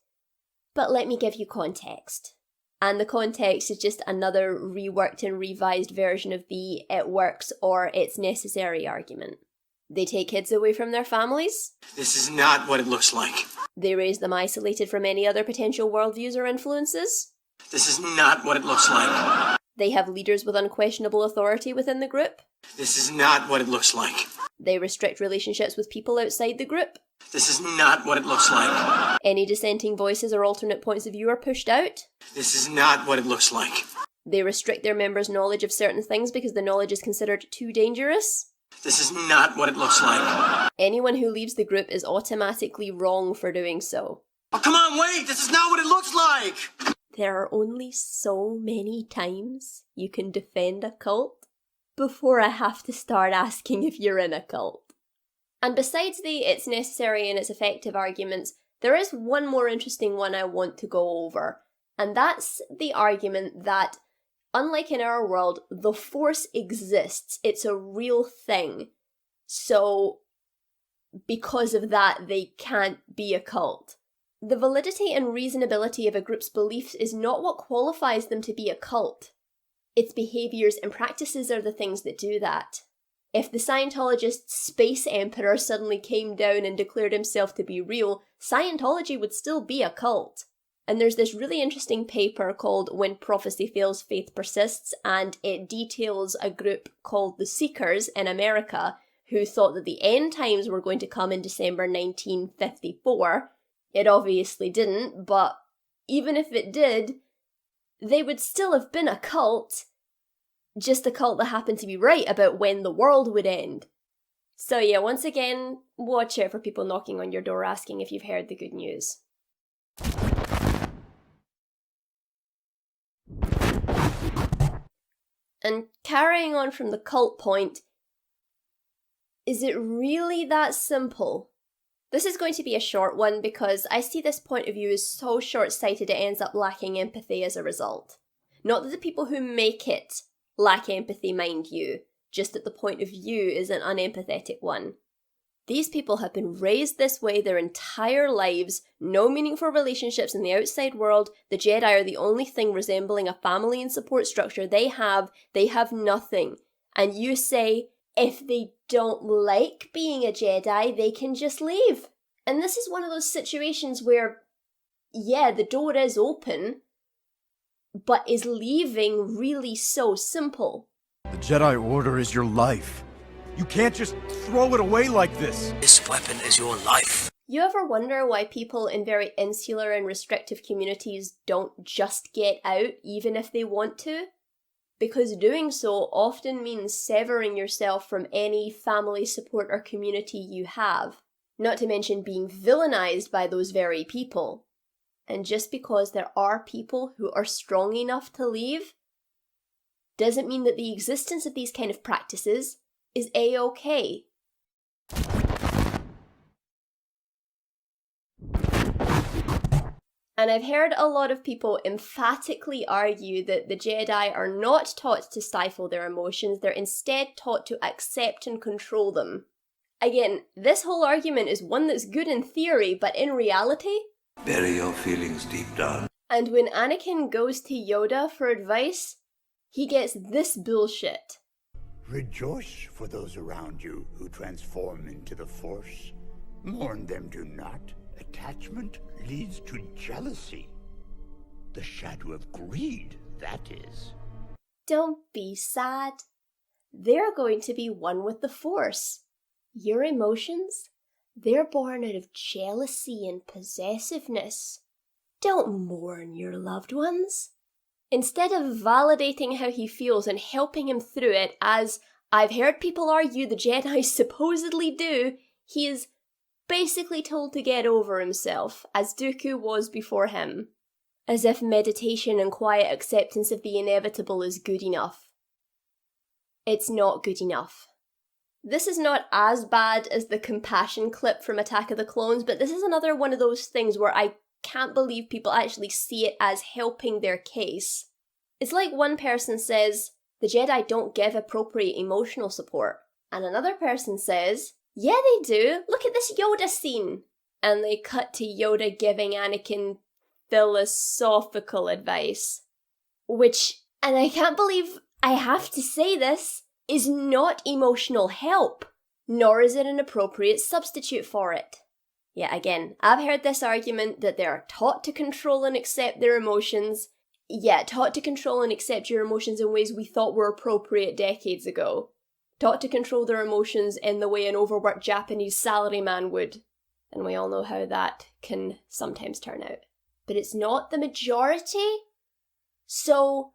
but let me give you context. And the context is just another reworked and revised version of the it works or it's necessary argument. They take kids away from their families. This is not what it looks like. They raise them isolated from any other potential worldviews or influences. This is not what it looks like. They have leaders with unquestionable authority within the group. This is not what it looks like. They restrict relationships with people outside the group. This is not what it looks like. Any dissenting voices or alternate points of view are pushed out. This is not what it looks like. They restrict their members' knowledge of certain things because the knowledge is considered too dangerous. This is not what it looks like. Anyone who leaves the group is automatically wrong for doing so. Oh, come on, wait! This is not what it looks like! There are only so many times you can defend a cult before I have to start asking if you're in a cult. And besides the it's necessary and it's effective arguments, there is one more interesting one I want to go over. And that's the argument that, unlike in our world, the Force exists. It's a real thing. So, because of that, they can't be a cult. The validity and reasonability of a group's beliefs is not what qualifies them to be a cult. Its behaviours and practices are the things that do that. If the Scientologist Space Emperor suddenly came down and declared himself to be real, Scientology would still be a cult. And there's this really interesting paper called When Prophecy Fails, Faith Persists, and it details a group called the Seekers in America who thought that the end times were going to come in December 1954. It obviously didn't, but even if it did, they would still have been a cult, just a cult that happened to be right about when the world would end. So yeah, once again, watch out for people knocking on your door asking if you've heard the good news. And carrying on from the cult point, is it really that simple? This is going to be a short one because I see this point of view as so short-sighted it ends up lacking empathy as a result. Not that the people who make it lack empathy, mind you, just that the point of view is an unempathetic one. These people have been raised this way their entire lives, no meaningful relationships in the outside world, the Jedi are the only thing resembling a family and support structure they have nothing. And you say, if they don't like being a Jedi, they can just leave. And this is one of those situations where, yeah, the door is open, but is leaving really so simple? The Jedi Order is your life. You can't just throw it away like this. This weapon is your life. You ever wonder why people in very insular and restrictive communities don't just get out even if they want to? Because doing so often means severing yourself from any family support or community you have, not to mention being villainized by those very people. And just because there are people who are strong enough to leave, doesn't mean that the existence of these kind of practices is A-okay. And I've heard a lot of people emphatically argue that the Jedi are not taught to stifle their emotions, they're instead taught to accept and control them. Again, this whole argument is one that's good in theory, but in reality... Bury your feelings deep down. And when Anakin goes to Yoda for advice, he gets this bullshit. Rejoice for those around you who transform into the Force. Mourn them do not. Attachment leads to jealousy. The shadow of greed, that is. Don't be sad. They're going to be one with the Force. Your emotions, they're born out of jealousy and possessiveness. Don't mourn your loved ones. Instead of validating how he feels and helping him through it, as I've heard people argue the Jedi supposedly do, he is basically told to get over himself, as Dooku was before him. As if meditation and quiet acceptance of the inevitable is good enough. It's not good enough. This is not as bad as the compassion clip from Attack of the Clones, but this is another one of those things where I can't believe people actually see it as helping their case. It's like one person says, the Jedi don't give appropriate emotional support. And another person says, yeah they do, look at this Yoda scene. And they cut to Yoda giving Anakin philosophical advice. Which, and I can't believe I have to say this, is not emotional help. Nor is it an appropriate substitute for it. Yeah, again, I've heard this argument that they are taught to control and accept their emotions. Yeah, taught to control and accept your emotions in ways we thought were appropriate decades ago. Taught to control their emotions in the way an overworked Japanese salaryman would. And we all know how that can sometimes turn out. But it's not the majority. So,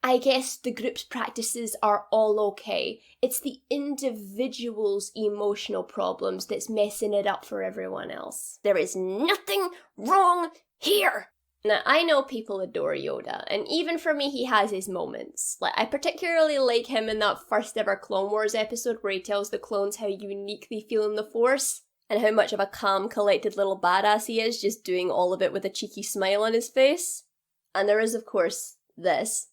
I guess the group's practices are all okay. It's the individual's emotional problems that's messing it up for everyone else. There is nothing wrong here! Now, I know people adore Yoda, and even for me, he has his moments. Like, I particularly like him in that first ever Clone Wars episode where he tells the clones how unique they feel in the Force, and how much of a calm, collected little badass he is, just doing all of it with a cheeky smile on his face. And there is, of course, this.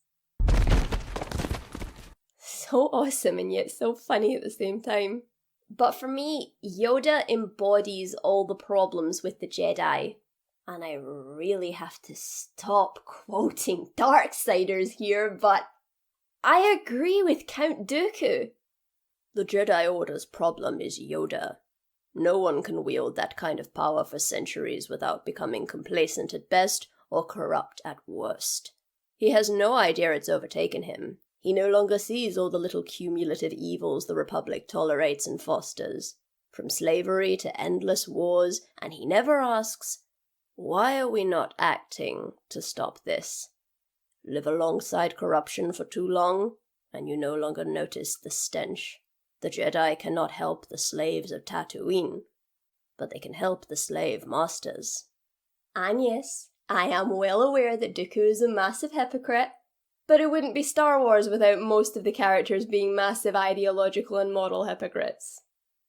So awesome and yet so funny at the same time. But for me, Yoda embodies all the problems with the Jedi. And I really have to stop quoting Darksiders here, but I agree with Count Dooku. The Jedi Order's problem is Yoda. No one can wield that kind of power for centuries without becoming complacent at best or corrupt at worst. He has no idea it's overtaken him. He no longer sees all the little cumulative evils the Republic tolerates and fosters, from slavery to endless wars, and he never asks, why are we not acting to stop this? Live alongside corruption for too long, and you no longer notice the stench. The Jedi cannot help the slaves of Tatooine, but they can help the slave masters. And yes, I am well aware that Dooku is a massive hypocrite, but it wouldn't be Star Wars without most of the characters being massive ideological and moral hypocrites.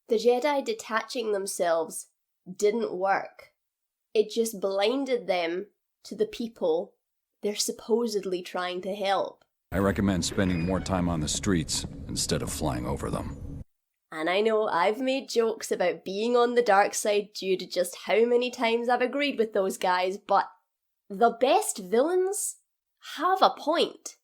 The Jedi detaching themselves didn't work. It just blinded them to the people they're supposedly trying to help. I recommend spending more time on the streets instead of flying over them. And I know I've made jokes about being on the dark side due to just how many times I've agreed with those guys, but the best villains have a point.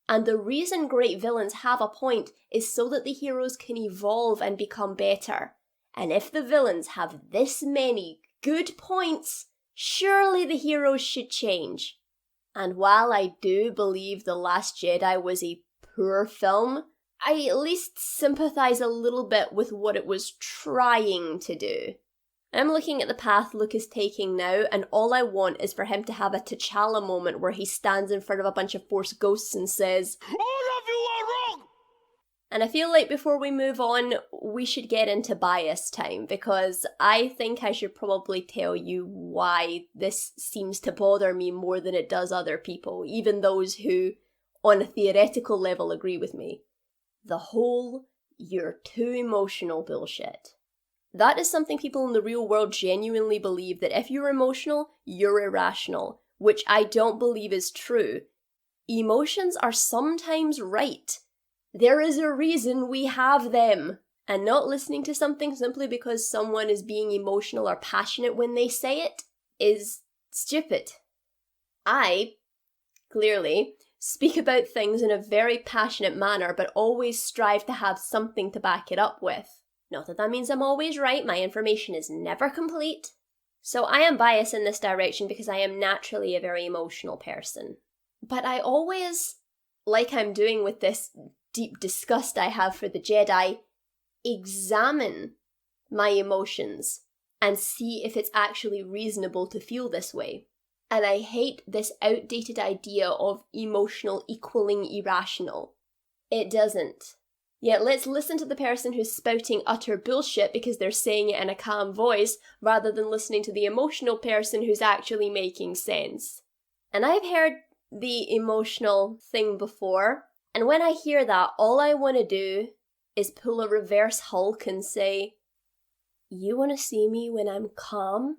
And the reason great villains have a point is so that the heroes can evolve and become better. And if the villains have this many good points, surely the heroes should change. And while I do believe The Last Jedi was a poor film, I at least sympathise a little bit with what it was trying to do. I'm looking at the path Luke is taking now, and all I want is for him to have a T'Challa moment where he stands in front of a bunch of Force ghosts and says, "All of you are wrong!" And I feel like before we move on, we should get into bias time, because I think I should probably tell you why this seems to bother me more than it does other people, even those who, on a theoretical level, agree with me. The whole "you're too emotional" bullshit. That is something people in the real world genuinely believe, that if you're emotional, you're irrational, which I don't believe is true. Emotions are sometimes right. There is a reason we have them. And not listening to something simply because someone is being emotional or passionate when they say it is stupid. I, clearly, speak about things in a very passionate manner, but always strive to have something to back it up with. Not that that means I'm always right, my information is never complete. So I am biased in this direction because I am naturally a very emotional person. But I always, like I'm doing with this deep disgust I have for the Jedi, examine my emotions and see if it's actually reasonable to feel this way. And I hate this outdated idea of emotional equaling irrational. It doesn't. Yet let's listen to the person who's spouting utter bullshit because they're saying it in a calm voice, rather than listening to the emotional person who's actually making sense. And I've heard the emotional thing before, and when I hear that, all I want to do is pull a reverse Hulk and say, "You want to see me when I'm calm?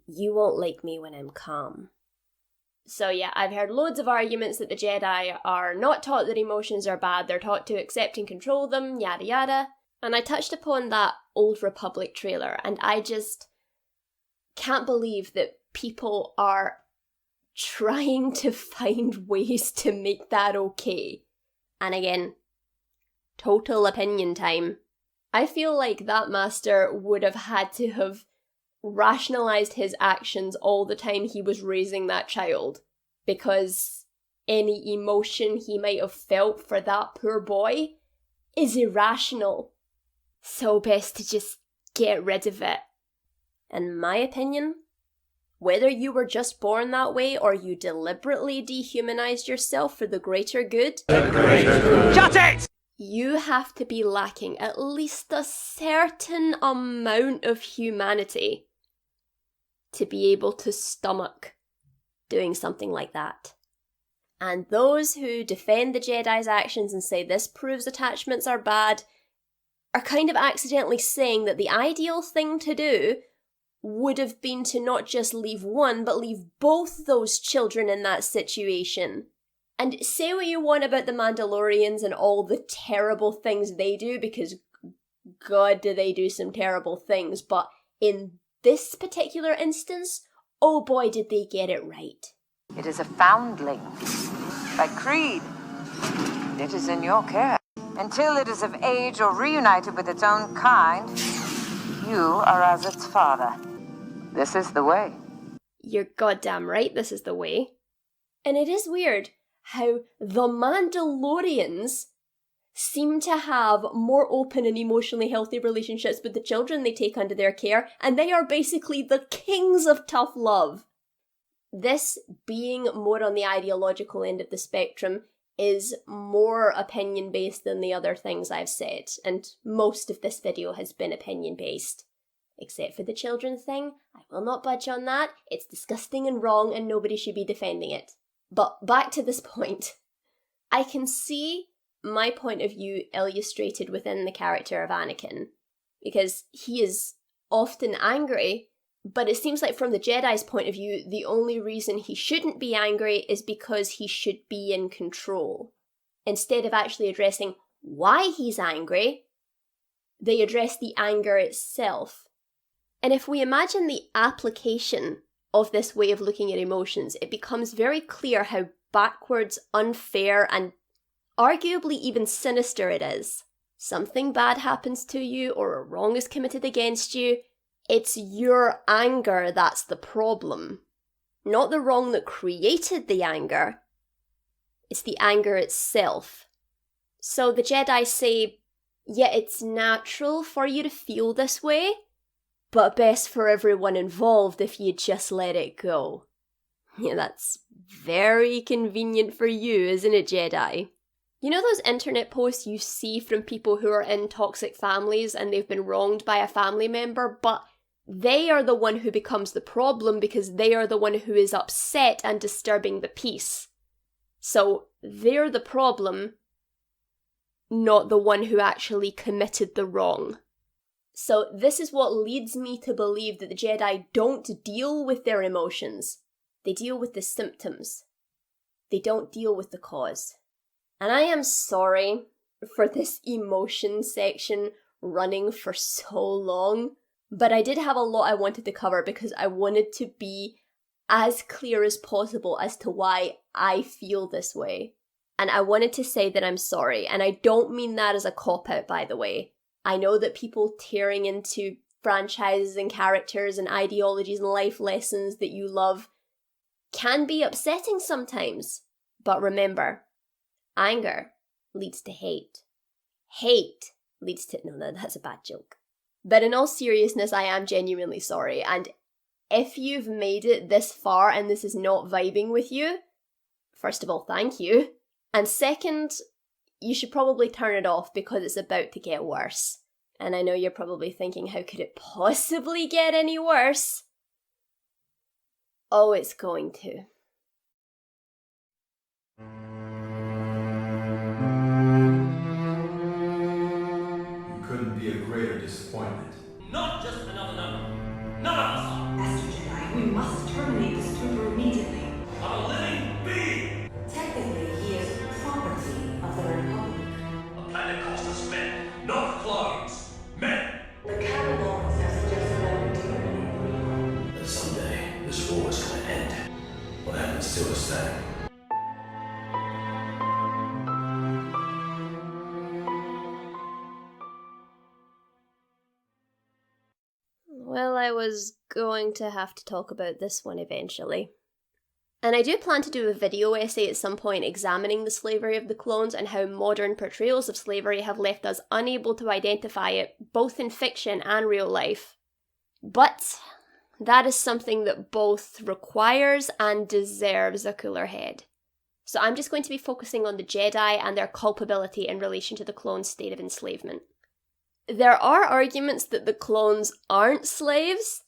You won't like me when I'm calm." So yeah, I've heard loads of arguments that the Jedi are not taught that emotions are bad, they're taught to accept and control them, yada yada. And I touched upon that Old Republic trailer, and I just can't believe that people are trying to find ways to make that okay. And again, total opinion time. I feel like that master would have had to have rationalized his actions all the time he was raising that child, because any emotion he might have felt for that poor boy is irrational. So best to just get rid of it. In my opinion, whether you were just born that way or you deliberately dehumanized yourself for the greater good, Shut it! You have to be lacking at least a certain amount of humanity to be able to stomach doing something like that. And those who defend the Jedi's actions and say this proves attachments are bad are kind of accidentally saying that the ideal thing to do would have been to not just leave one, but leave both those children in that situation. And say what you want about the Mandalorians and all the terrible things they do, because God, do they do some terrible things, but in this particular instance, oh boy, did they get it right. It is a foundling by creed. It is in your care. Until it is of age or reunited with its own kind, you are as its father. This is the way. You're goddamn right, this is the way. And it is weird how the Mandalorians seem to have more open and emotionally healthy relationships with the children they take under their care, and they are basically the kings of tough love. This being more on the ideological end of the spectrum is more opinion-based than the other things I've said, and most of this video has been opinion-based. Except for the children thing, I will not budge on that. It's disgusting and wrong and nobody should be defending it. But back to this point. I can see my point of view illustrated within the character of Anakin, because he is often angry, but it seems like from the Jedi's point of view, the only reason he shouldn't be angry is because he should be in control. Instead of actually addressing why he's angry, they address the anger itself. And if we imagine the application of this way of looking at emotions, it becomes very clear how backwards, unfair, and arguably even sinister it is. Something bad happens to you, or a wrong is committed against you. It's your anger that's the problem. Not the wrong that created the anger. It's the anger itself. So the Jedi say, yeah, it's natural for you to feel this way, but best for everyone involved if you just let it go. Yeah, that's very convenient for you, isn't it, Jedi? You know those internet posts you see from people who are in toxic families and they've been wronged by a family member, but they are the one who becomes the problem because they are the one who is upset and disturbing the peace. So they're the problem, not the one who actually committed the wrong. So this is what leads me to believe that the Jedi don't deal with their emotions. They deal with the symptoms. They don't deal with the cause. And I am sorry for this emotion section running for so long, but I did have a lot I wanted to cover because I wanted to be as clear as possible as to why I feel this way. And I wanted to say that I'm sorry, and I don't mean that as a cop-out, by the way. I know that people tearing into franchises and characters and ideologies and life lessons that you love can be upsetting sometimes. But remember, anger leads to hate. Hate leads to... No, that's a bad joke. But in all seriousness, I am genuinely sorry. And if you've made it this far and this is not vibing with you, first of all, thank you. And second, you should probably turn it off because it's about to get worse. And I know you're probably thinking, how could it possibly get any worse? Oh, it's going to. You couldn't be a greater disappointment. Not just another number. None of us are. Master Jedi, we must terminate this trooper immediately. I'm a living being. Technically, he is property of the Republic. The planet calls us men, not clones. Men. The canon laws have suggested that we terminate the Republic. That someday this war is going to end. What happens to us then? Well, I was going to have to talk about this one eventually. And I do plan to do a video essay at some point examining the slavery of the clones and how modern portrayals of slavery have left us unable to identify it, both in fiction and real life. But that is something that both requires and deserves a cooler head. So I'm just going to be focusing on the Jedi and their culpability in relation to the clones' state of enslavement. There are arguments that the clones aren't slaves,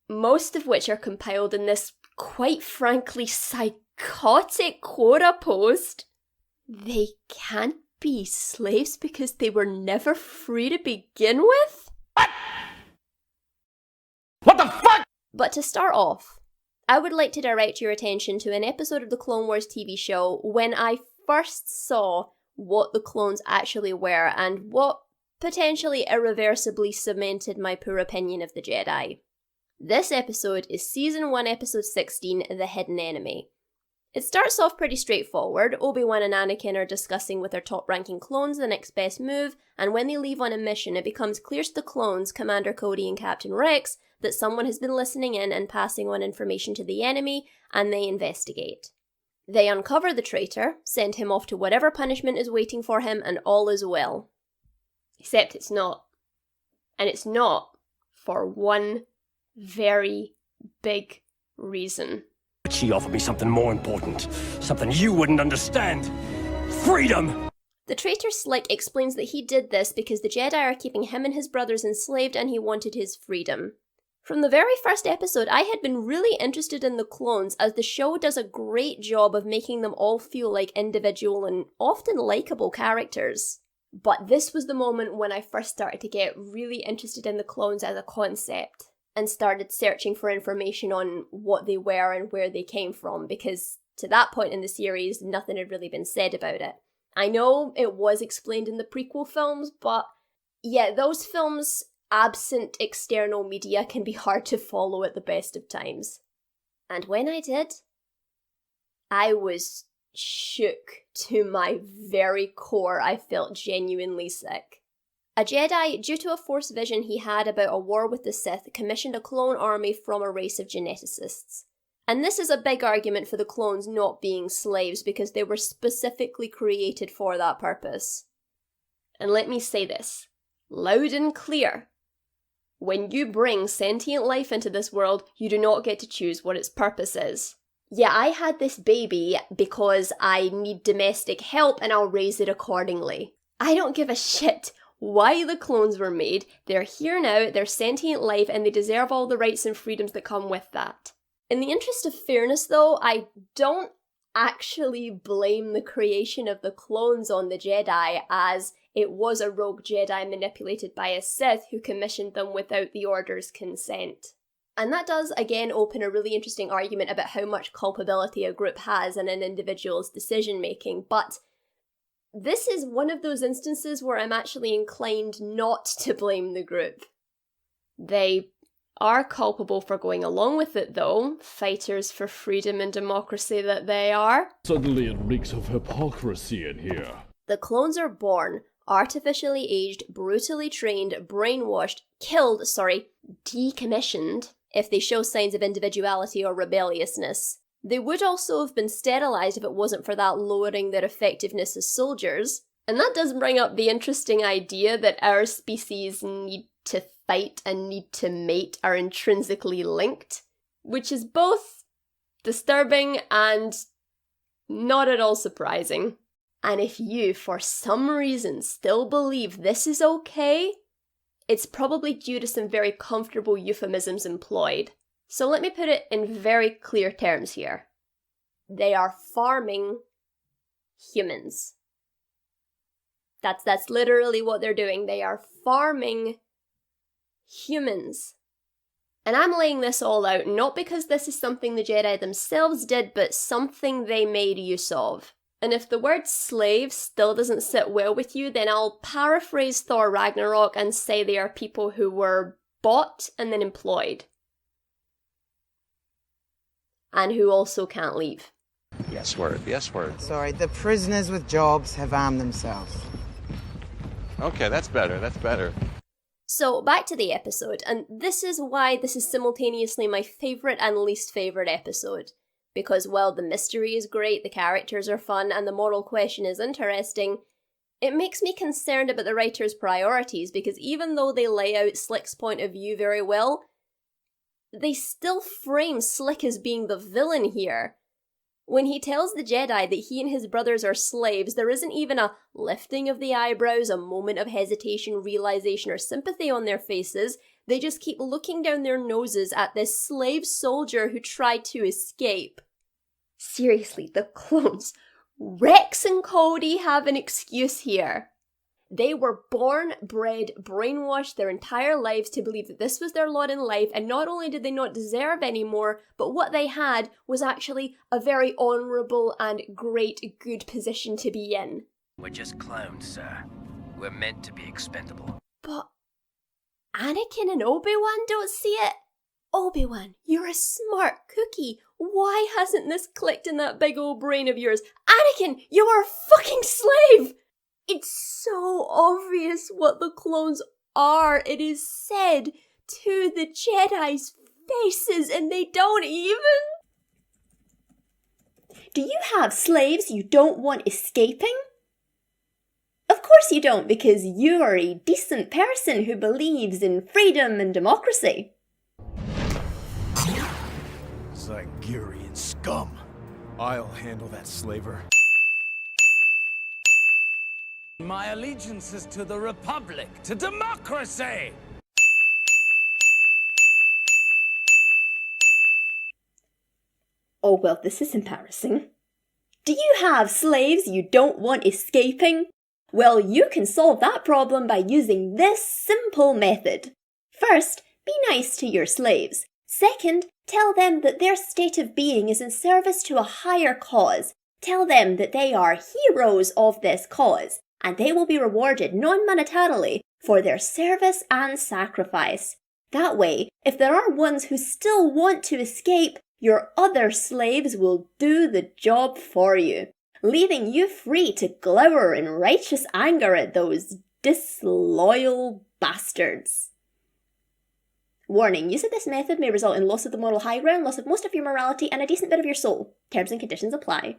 most of which are compiled in this quite frankly psychotic Quora post. They can't be slaves because they were never free to begin with? What the fuck? But to start off, I would like to direct your attention to an episode of the Clone Wars TV show when I first saw what the clones actually were and what potentially irreversibly cemented my poor opinion of the Jedi. This episode is Season 1, Episode 16, The Hidden Enemy. It starts off pretty straightforward. Obi-Wan and Anakin are discussing with their top-ranking clones the next best move, and when they leave on a mission, it becomes clear to the clones, Commander Cody and Captain Rex, that someone has been listening in and passing on information to the enemy, and they investigate. They uncover the traitor, send him off to whatever punishment is waiting for him, and all is well. Except it's not. And it's not for one very big reason. She offered me something more important. Something you wouldn't understand. Freedom! The traitor Slick explains that he did this because the Jedi are keeping him and his brothers enslaved and he wanted his freedom. From the very first episode, I had been really interested in the clones, as the show does a great job of making them all feel like individual and often likeable characters. But this was the moment when I first started to get really interested in the clones as a concept, and started searching for information on what they were and where they came from, because to that point in the series, nothing had really been said about it. I know it was explained in the prequel films, but yeah, those films, absent external media, can be hard to follow at the best of times. And when I did, I was shook to my very core. I felt genuinely sick. A Jedi, due to a Force vision he had about a war with the Sith, commissioned a clone army from a race of geneticists. And this is a big argument for the clones not being slaves, because they were specifically created for that purpose. And let me say this, loud and clear. When you bring sentient life into this world, you do not get to choose what its purpose is. Yeah, I had this baby because I need domestic help and I'll raise it accordingly. I don't give a shit why the clones were made. They're here now, they're sentient life, and they deserve all the rights and freedoms that come with that. In the interest of fairness though, I don't actually blame the creation of the clones on the Jedi, as it was a rogue Jedi manipulated by a Sith who commissioned them without the Order's consent. And that does again open a really interesting argument about how much culpability a group has in an individual's decision making, but this is one of those instances where I'm actually inclined not to blame the group. They are culpable for going along with it though, fighters for freedom and democracy that they are. Suddenly it reeks of hypocrisy in here. The clones are born, artificially aged, brutally trained, brainwashed, decommissioned if they show signs of individuality or rebelliousness. They would also have been sterilized if it wasn't for that lowering their effectiveness as soldiers. And that does bring up the interesting idea that our species need to fight and need to mate are intrinsically linked, which is both disturbing and not at all surprising. And if you, for some reason, still believe this is okay, it's probably due to some very comfortable euphemisms employed. So let me put it in very clear terms here. They are farming humans. That's literally what they're doing. They are farming humans. And I'm laying this all out not because this is something the Jedi themselves did, but something they made use of. And if the word slave still doesn't sit well with you, then I'll paraphrase Thor Ragnarok and say they are people who were bought and then employed. And who also can't leave. Yes word, yes word. Sorry, the prisoners with jobs have armed themselves. Okay, that's better, that's better. So, back to the episode, and this is why this is simultaneously my favourite and least favourite episode. Because while the mystery is great, the characters are fun, and the moral question is interesting, it makes me concerned about the writer's priorities, because even though they lay out Slick's point of view very well, they still frame Slick as being the villain here. When he tells the Jedi that he and his brothers are slaves, there isn't even a lifting of the eyebrows, a moment of hesitation, realization, or sympathy on their faces. They just keep looking down their noses at this slave soldier who tried to escape. Seriously, the clones. Rex and Cody have an excuse here. They were born, bred, brainwashed their entire lives to believe that this was their lot in life, and not only did they not deserve any more, but what they had was actually a very honourable and great good position to be in. We're just clones, sir. We're meant to be expendable. But Anakin and Obi-Wan don't see it. Obi-Wan, you're a smart cookie. Why hasn't this clicked in that big old brain of yours? Anakin, you are a fucking slave! It's so obvious what the clones are. It is said to the Jedi's faces, and they don't even Do you have slaves you don't want escaping? Of course you don't, because you're a decent person who believes in freedom and democracy. Zygerian scum. I'll handle that slaver. My allegiance is to the Republic, to democracy! Oh well, this is embarrassing. Do you have slaves you don't want escaping? Well, you can solve that problem by using this simple method. First, be nice to your slaves. Second, tell them that their state of being is in service to a higher cause. Tell them that they are heroes of this cause, and they will be rewarded non-monetarily for their service and sacrifice. That way, if there are ones who still want to escape, your other slaves will do the job for you, leaving you free to glower in righteous anger at those disloyal bastards. Warning, use of this method may result in loss of the moral high ground, loss of most of your morality, and a decent bit of your soul. Terms and conditions apply.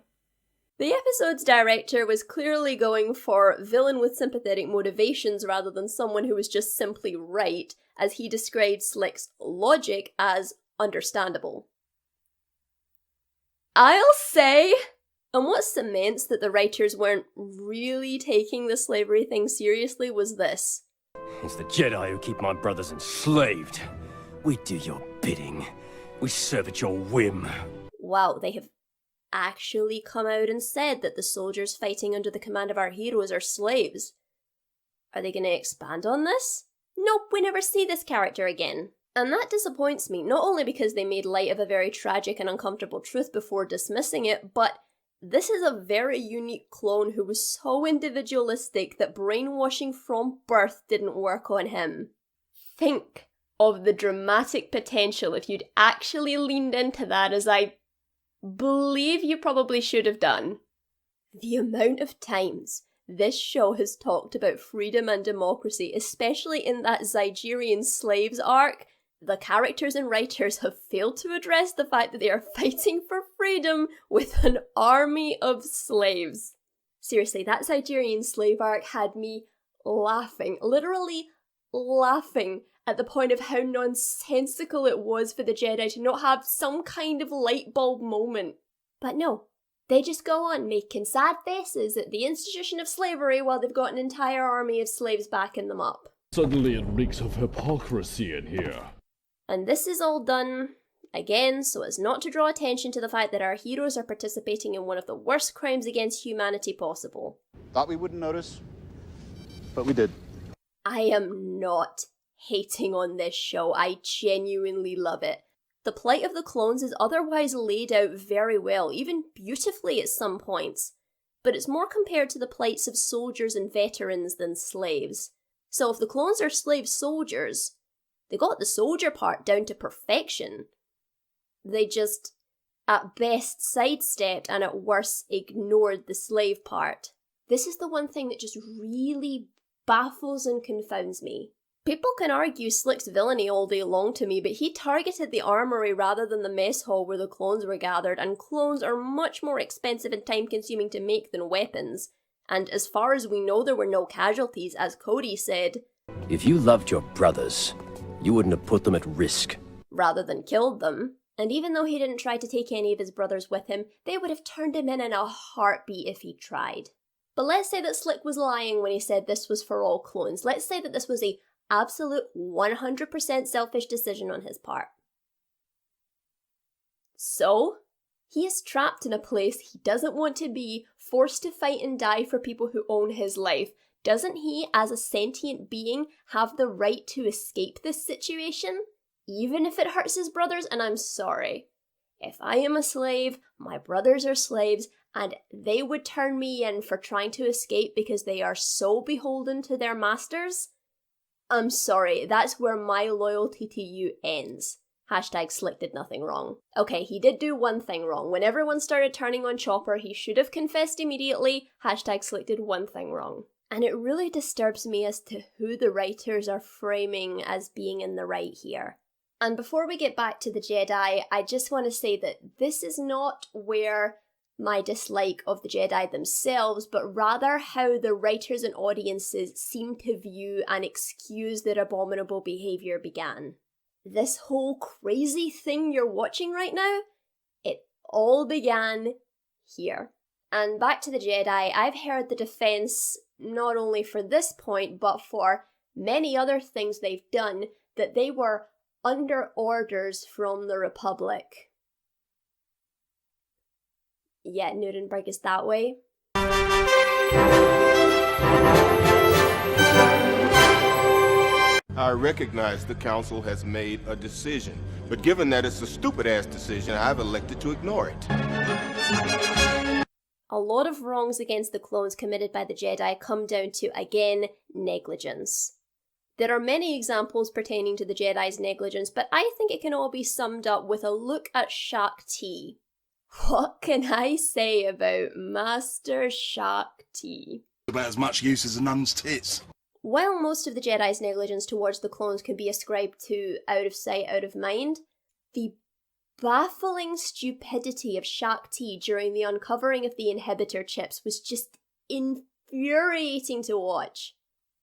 The episode's director was clearly going for villain with sympathetic motivations rather than someone who was just simply right, as he described Slick's logic as understandable. I'll say, and what cements that the writers weren't really taking the slavery thing seriously was this. It's the Jedi who keep my brothers enslaved. We do your bidding. We serve at your whim. Wow, they have actually come out and said that the soldiers fighting under the command of our heroes are slaves. Are they going to expand on this? Nope, we never see this character again. And that disappoints me, not only because they made light of a very tragic and uncomfortable truth before dismissing it, but this is a very unique clone who was so individualistic that brainwashing from birth didn't work on him. Think of the dramatic potential if you'd actually leaned into that, as I believe you probably should have done. The amount of times this show has talked about freedom and democracy, especially in that Zygerian slaves arc, the characters and writers have failed to address the fact that they are fighting for freedom with an army of slaves. Seriously, that Zygerian slave arc had me laughing, literally laughing, at the point of how nonsensical it was for the Jedi to not have some kind of light bulb moment. But no, they just go on making sad faces at the institution of slavery while they've got an entire army of slaves backing them up. Suddenly it reeks of hypocrisy in here. And this is all done, again, so as not to draw attention to the fact that our heroes are participating in one of the worst crimes against humanity possible. Thought we wouldn't notice, but we did. I am not hating on this show. I genuinely love it. The plight of the clones is otherwise laid out very well, even beautifully at some points, but it's more compared to the plights of soldiers and veterans than slaves. So if the clones are slave soldiers, they got the soldier part down to perfection. They just, at best, sidestepped and at worst, ignored the slave part. This is the one thing that just really baffles and confounds me. People can argue Slick's villainy all day long to me, but he targeted the armory rather than the mess hall where the clones were gathered, and clones are much more expensive and time-consuming to make than weapons. And as far as we know, there were no casualties, as Cody said. If you loved your brothers, you wouldn't have put them at risk. Rather than killed them. And even though he didn't try to take any of his brothers with him, they would have turned him in a heartbeat if he tried. But let's say that Slick was lying when he said this was for all clones. Let's say that this was a absolute 100% selfish decision on his part. So, he is trapped in a place he doesn't want to be, forced to fight and die for people who own his life. Doesn't he, as a sentient being, have the right to escape this situation? Even if it hurts his brothers, and I'm sorry. If I am a slave, my brothers are slaves, and they would turn me in for trying to escape because they are so beholden to their masters, I'm sorry, that's where my loyalty to you ends. Hashtag Slick did nothing wrong. Okay, he did do one thing wrong. When everyone started turning on Chopper, he should have confessed immediately. Hashtag Slick did one thing wrong. And it really disturbs me as to who the writers are framing as being in the right here. And before we get back to the Jedi, I just want to say that this is not where my dislike of the Jedi themselves, but rather how the writers and audiences seem to view and excuse their abominable behaviour began. This whole crazy thing you're watching right now, it all began here. And back to the Jedi, I've heard the defence, not only for this point, but for many other things they've done, that they were under orders from the Republic. Yeah, Nuremberg is that way. I recognize the council has made a decision, but given that it's a stupid-ass decision, I've elected to ignore it. A lot of wrongs against the clones committed by the Jedi come down to, again, negligence. There are many examples pertaining to the Jedi's negligence, but I think it can all be summed up with a look at Shaak Ti. What can I say about Master Shaak Ti? About as much use as a nun's tits. While most of the Jedi's negligence towards the clones can be ascribed to out of sight, out of mind, the baffling stupidity of Shaak Ti during the uncovering of the inhibitor chips was just infuriating to watch.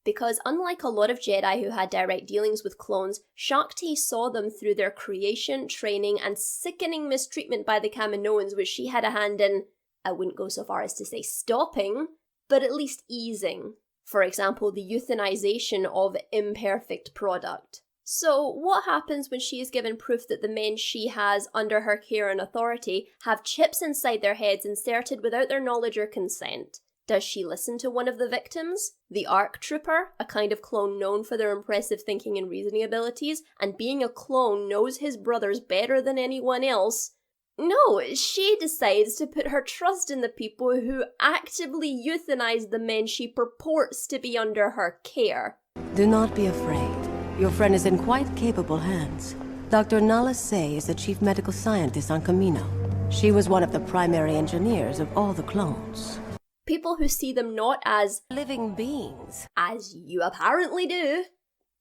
Because unlike a lot of Jedi who had direct dealings with clones, Shaak Ti saw them through their creation, training, and sickening mistreatment by the Kaminoans, which she had a hand in, I wouldn't go so far as to say stopping, but at least easing. For example, the euthanization of imperfect product. So, what happens when she is given proof that the men she has under her care and authority have chips inside their heads inserted without their knowledge or consent? Does she listen to one of the victims? The ARC Trooper, a kind of clone known for their impressive thinking and reasoning abilities, and being a clone knows his brothers better than anyone else? No, she decides to put her trust in the people who actively euthanize the men she purports to be under her care. Do not be afraid. Your friend is in quite capable hands. Dr. Nala Say is the chief medical scientist on Kamino. She was one of the primary engineers of all the clones. People who see them not as living beings, as you apparently do,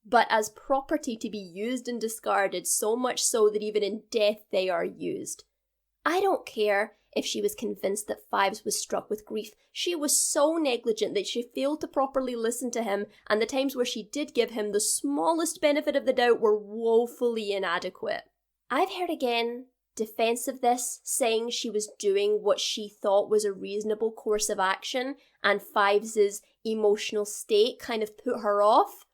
but as property to be used and discarded, so much so that even in death they are used. I don't care if she was convinced that Fives was struck with grief. She was so negligent that she failed to properly listen to him, and the times where she did give him the smallest benefit of the doubt were woefully inadequate. I've heard again defense of this, saying she was doing what she thought was a reasonable course of action, and Fives's emotional state kind of put her off.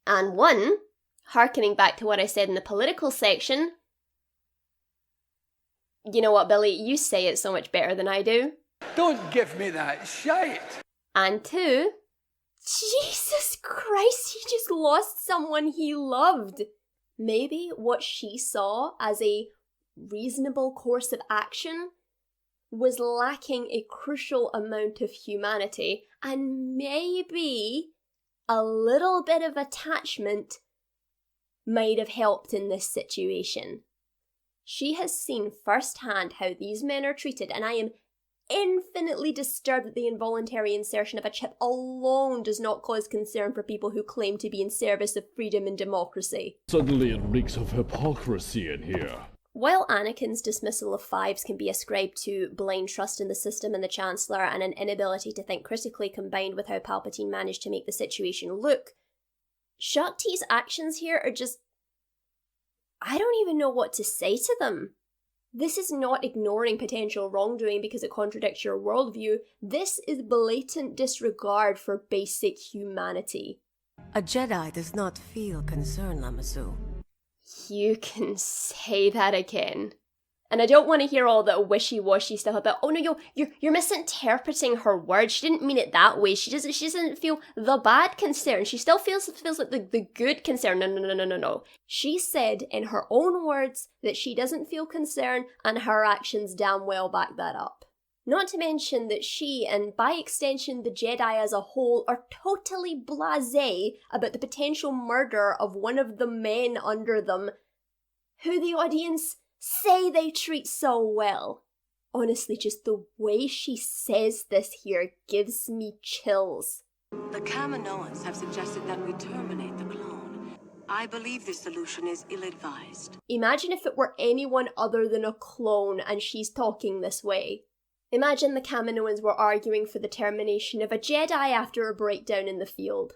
And one, harkening back to what I said in the political section, you know what, Billy, you say it so much better than I do. Don't give me that shite. And two, Jesus Christ, he just lost someone he loved. Maybe what she saw as a reasonable course of action was lacking a crucial amount of humanity, and maybe a little bit of attachment might have helped in this situation. She has seen firsthand how these men are treated, and I am infinitely disturbed that the involuntary insertion of a chip alone does not cause concern for people who claim to be in service of freedom and democracy. Suddenly it reeks of hypocrisy in here. While Anakin's dismissal of Fives can be ascribed to blind trust in the system and the Chancellor and an inability to think critically combined with how Palpatine managed to make the situation look, Shaak Ti's actions here are just... I don't even know what to say to them. This is not ignoring potential wrongdoing because it contradicts your worldview. This is blatant disregard for basic humanity. A Jedi does not feel concern, Lamasu. You can say that again. And I don't want to hear all that wishy-washy stuff about, oh no, you're misinterpreting her words. She didn't mean it that way. She doesn't feel the bad concern. She still feels like the good concern. No. She said in her own words that she doesn't feel concern, and her actions damn well back that up. Not to mention that she, and by extension the Jedi as a whole, are totally blasé about the potential murder of one of the men under them, who the audience say they treat so well. Honestly, just the way she says this here gives me chills. The Kaminoans have suggested that we terminate the clone. I believe this solution is ill-advised. Imagine if it were anyone other than a clone and she's talking this way. Imagine the Kaminoans were arguing for the termination of a Jedi after a breakdown in the field.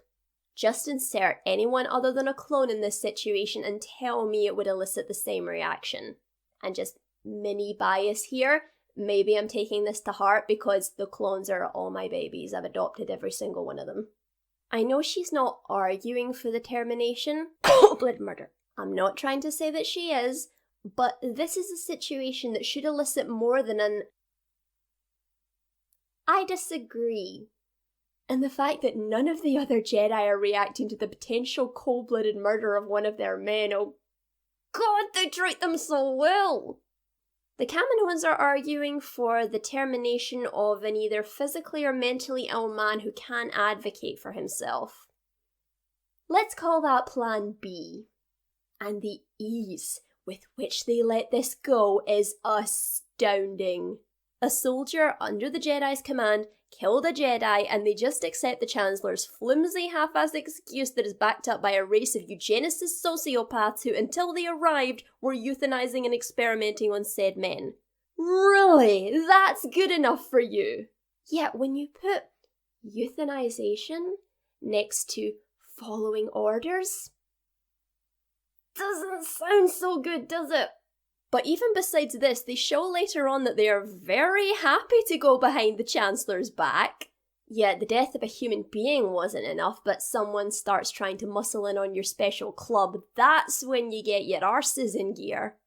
Just insert anyone other than a clone in this situation and tell me it would elicit the same reaction. And just mini bias here, maybe I'm taking this to heart because the clones are all my babies. I've adopted every single one of them. I know she's not arguing for the termination. Cold-blooded murder. I'm not trying to say that she is, but this is a situation that should elicit more than an I disagree. And the fact that none of the other Jedi are reacting to the potential cold-blooded murder of one of their men, oh god, they treat them so well! The Kaminoans are arguing for the termination of an either physically or mentally ill man who can't advocate for himself. Let's call that Plan B. And the ease with which they let this go is astounding. A soldier under the Jedi's command killed a Jedi and they just accept the Chancellor's flimsy half-assed excuse that is backed up by a race of eugenicist sociopaths who, until they arrived, were euthanizing and experimenting on said men. Really? That's good enough for you? Yet when you put euthanization next to following orders, doesn't sound so good, does it? But even besides this, they show later on that they are very happy to go behind the Chancellor's back. Yet the death of a human being wasn't enough, but someone starts trying to muscle in on your special club. That's when you get your arses in gear.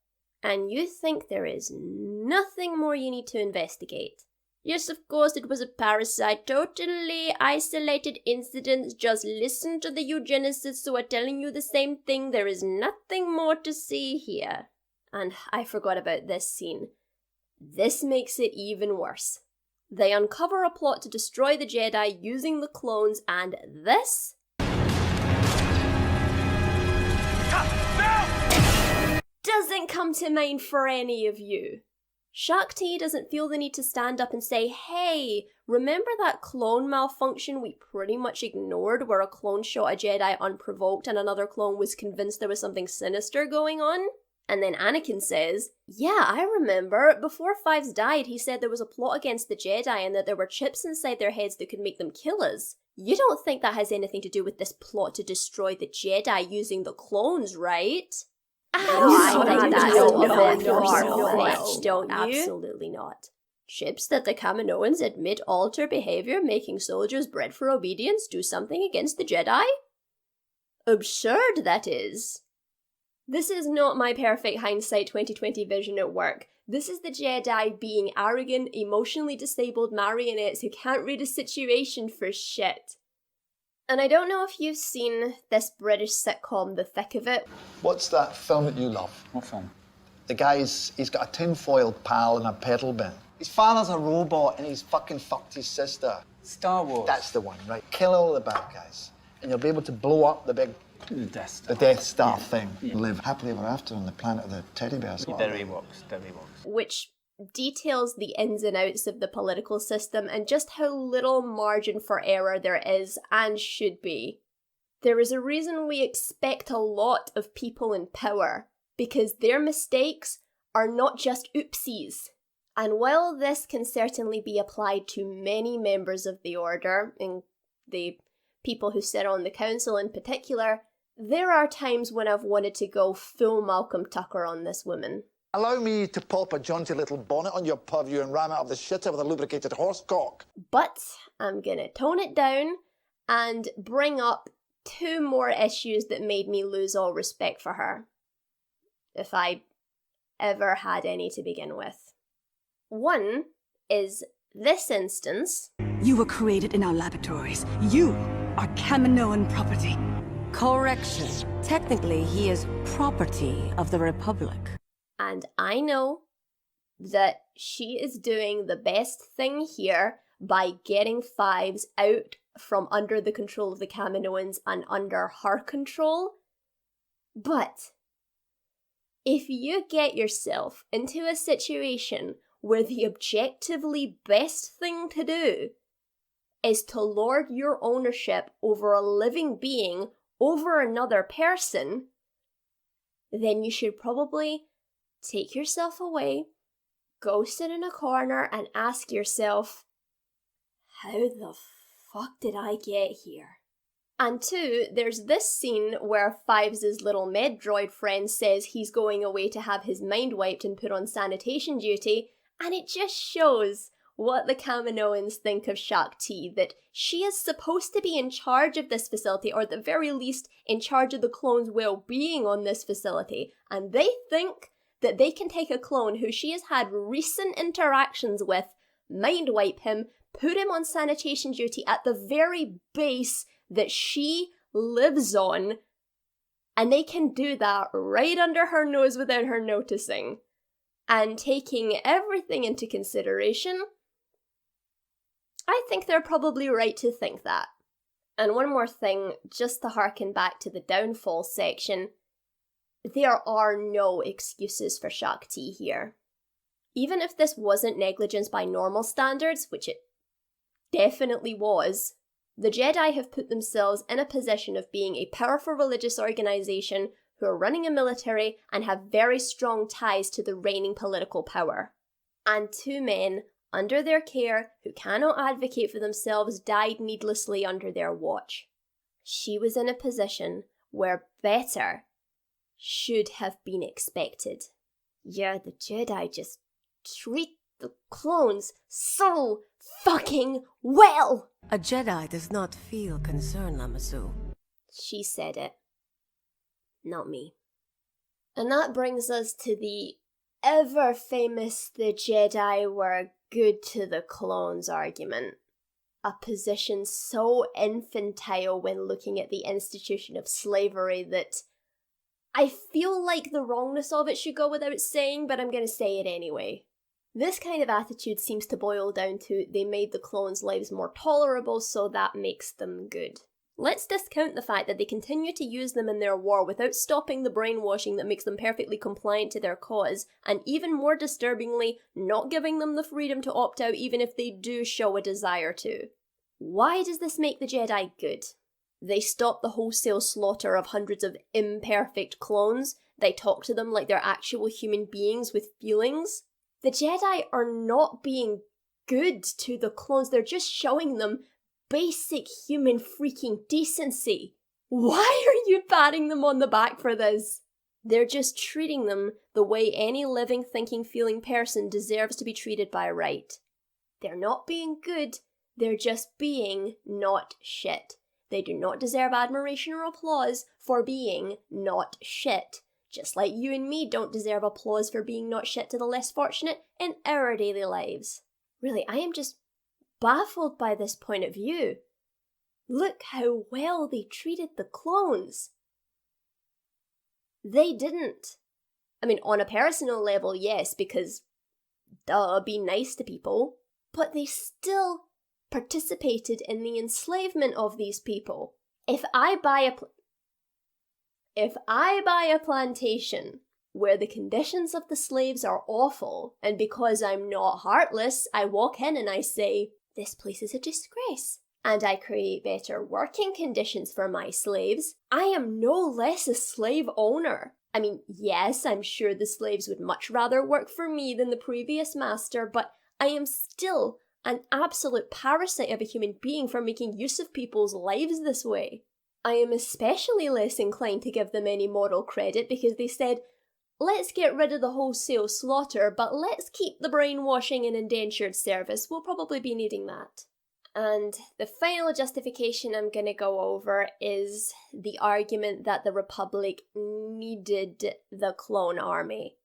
And you think there is nothing more you need to investigate. Yes, of course, it was a parasite, totally isolated incident. Just listen to the eugenicists who are telling you the same thing. There is nothing more to see here. And I forgot about this scene. This makes it even worse. They uncover a plot to destroy the Jedi using the clones, and this doesn't come to mind for any of you. Shakti doesn't feel the need to stand up and say, hey, remember that clone malfunction we pretty much ignored where a clone shot a Jedi unprovoked and another clone was convinced there was something sinister going on? And then Anakin says, yeah, I remember. Before Fives died, he said there was a plot against the Jedi and that there were chips inside their heads that could make them kill us. You don't think that has anything to do with this plot to destroy the Jedi using the clones, right? Absolutely not. Chips that the Kaminoans admit alter behavior, making soldiers bred for obedience do something against the Jedi? Absurd, that is. This is not my perfect hindsight 2020 vision at work. This is the Jedi being arrogant, emotionally disabled marionettes who can't read a situation for shit. And I don't know if you've seen this British sitcom, The Thick of It. What's that film that you love? What film? The guy's got a tinfoil pal and a pedal bin. His father's a robot and he's fucking fucked his sister. Star Wars. That's the one, right? Kill all the bad guys. And you'll be able to blow up the big... The Death Star thing. Yeah. Live happily ever after on the planet of the teddy bears. Very works. Which details the ins and outs of the political system and just how little margin for error there is and should be. There is a reason we expect a lot of people in power, because their mistakes are not just oopsies. And while this can certainly be applied to many members of the Order, and the people who sit on the council in particular, there are times when I've wanted to go full Malcolm Tucker on this woman. Allow me to pop a jaunty little bonnet on your purview and ram out of the shitter with a lubricated horse cock. But I'm gonna tone it down and bring up two more issues that made me lose all respect for her. If I ever had any to begin with. One is this instance. You were created in our laboratories. You are Kaminoan property. Correction. Technically, he is property of the Republic. And I know that she is doing the best thing here by getting Fives out from under the control of the Kaminoans and under her control. But if you get yourself into a situation where the objectively best thing to do is to lord your ownership over a living being over another person, then you should probably take yourself away, go sit in a corner and ask yourself, how the fuck did I get here? And 2, there's this scene where Fives' little med droid friend says he's going away to have his mind wiped and put on sanitation duty, and it just shows what the Kaminoans think of Shakti, that she is supposed to be in charge of this facility, or at the very least in charge of the clone's well-being on this facility, and they think that they can take a clone who she has had recent interactions with, mind wipe him, put him on sanitation duty at the very base that she lives on, and they can do that right under her nose without her noticing. And taking everything into consideration, I think they're probably right to think that. And one more thing, just to harken back to the downfall section, there are no excuses for Shakti here. Even if this wasn't negligence by normal standards, which it definitely was, the Jedi have put themselves in a position of being a powerful religious organization who are running a military and have very strong ties to the reigning political power. And 2 men under their care who cannot advocate for themselves died needlessly under their watch. She was in a position where better should have been expected. Yeah, the Jedi just treat the clones so fucking well! A Jedi does not feel concern, Lamasu. She said it. Not me. And that brings us to the ever-famous "the Jedi were good to the clones" argument. A position so infantile when looking at the institution of slavery that I feel like the wrongness of it should go without saying, but I'm going to say it anyway. This kind of attitude seems to boil down to they made the clones' lives more tolerable, so that makes them good. Let's discount the fact that they continue to use them in their war without stopping the brainwashing that makes them perfectly compliant to their cause, and even more disturbingly, not giving them the freedom to opt out even if they do show a desire to. Why does this make the Jedi good? They stop the wholesale slaughter of hundreds of imperfect clones. They talk to them like they're actual human beings with feelings. The Jedi are not being good to the clones, they're just showing them basic human freaking decency. Why are you patting them on the back for this? They're just treating them the way any living, thinking, feeling person deserves to be treated by right. They're not being good, they're just being not shit. They do not deserve admiration or applause for being not shit. Just like you and me don't deserve applause for being not shit to the less fortunate in our daily lives. Really, I am just baffled by this point of view. Look how well they treated the clones. They didn't. I mean, on a personal level, yes, because duh, be nice to people. But they still participated in the enslavement of these people. If I buy a plantation where the conditions of the slaves are awful, and because I'm not heartless, I walk in and I say, this place is a disgrace, and I create better working conditions for my slaves, I am no less a slave owner. I mean, yes, I'm sure the slaves would much rather work for me than the previous master, but I am still an absolute parasite of a human being for making use of people's lives this way. I am especially less inclined to give them any moral credit because they said, let's get rid of the wholesale slaughter, but let's keep the brainwashing and indentured service. We'll probably be needing that. And the final justification I'm going to go over is the argument that the Republic needed the clone army.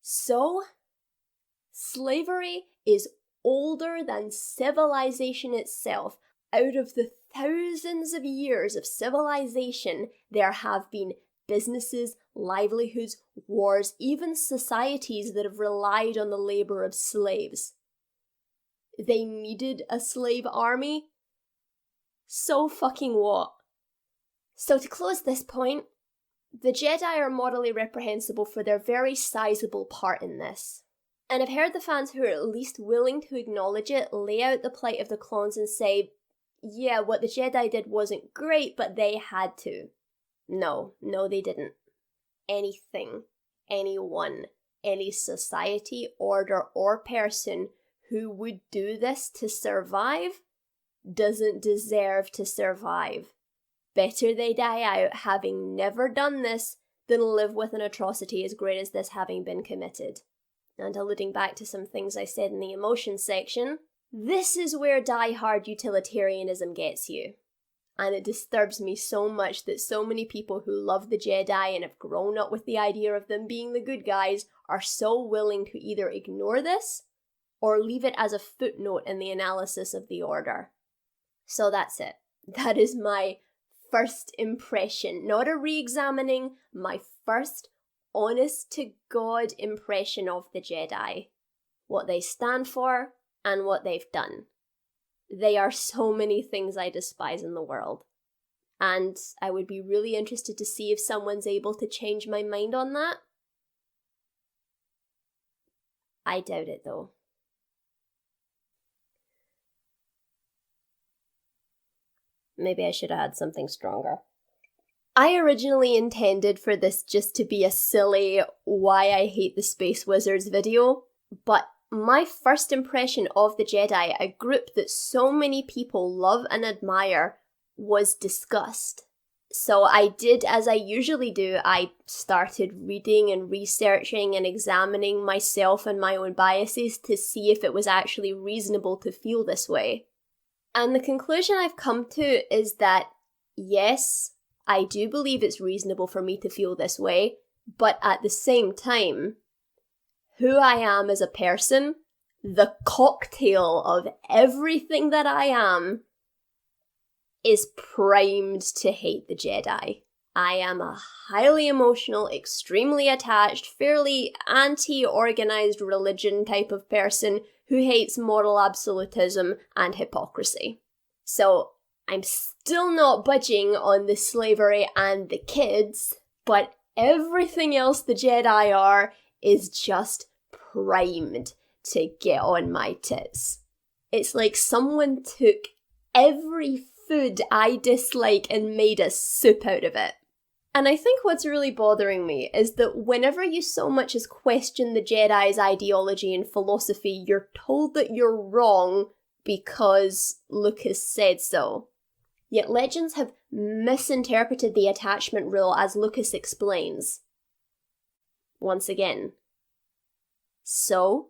So, slavery is older than civilization itself. Out of the thousands of years of civilization, there have been businesses, livelihoods, wars, even societies that have relied on the labor of slaves. They needed a slave army? So fucking what? So to close this point, the Jedi are morally reprehensible for their very sizable part in this. And I've heard the fans who are at least willing to acknowledge it lay out the plight of the clones and say, yeah, what the Jedi did wasn't great, but they had to. No, they didn't. Anything anyone, any society, order, or person who would do this to survive doesn't deserve to survive. Better they die out having never done this than live with an atrocity as great as this having been committed. And alluding back to some things I said in the emotions section, this is where die-hard utilitarianism gets you. And it disturbs me so much that so many people who love the Jedi and have grown up with the idea of them being the good guys are so willing to either ignore this or leave it as a footnote in the analysis of the Order. So that's it. That is my first impression, not a re-examining, my first honest-to-God impression of the Jedi. What they stand for and what they've done. They are so many things I despise in the world. And I would be really interested to see if someone's able to change my mind on that. I doubt it though. Maybe I should have had something stronger. I originally intended for this just to be a silly why I hate the Space Wizards video, but my first impression of the Jedi, a group that so many people love and admire, was disgust. So I did as I usually do, I started reading and researching and examining myself and my own biases to see if it was actually reasonable to feel this way. And the conclusion I've come to is that, yes, I do believe it's reasonable for me to feel this way, but at the same time, who I am as a person, the cocktail of everything that I am, is primed to hate the Jedi. I am a highly emotional, extremely attached, fairly anti-organized religion type of person who hates moral absolutism and hypocrisy. So I'm still not budging on the slavery and the kids, but everything else the Jedi are is just primed to get on my tits. It's like someone took every food I dislike and made a soup out of it. And I think what's really bothering me is that whenever you so much as question the Jedi's ideology and philosophy, you're told that you're wrong because Lucas said so. Yet Legends have misinterpreted the attachment rule as Lucas explains. Once again. So,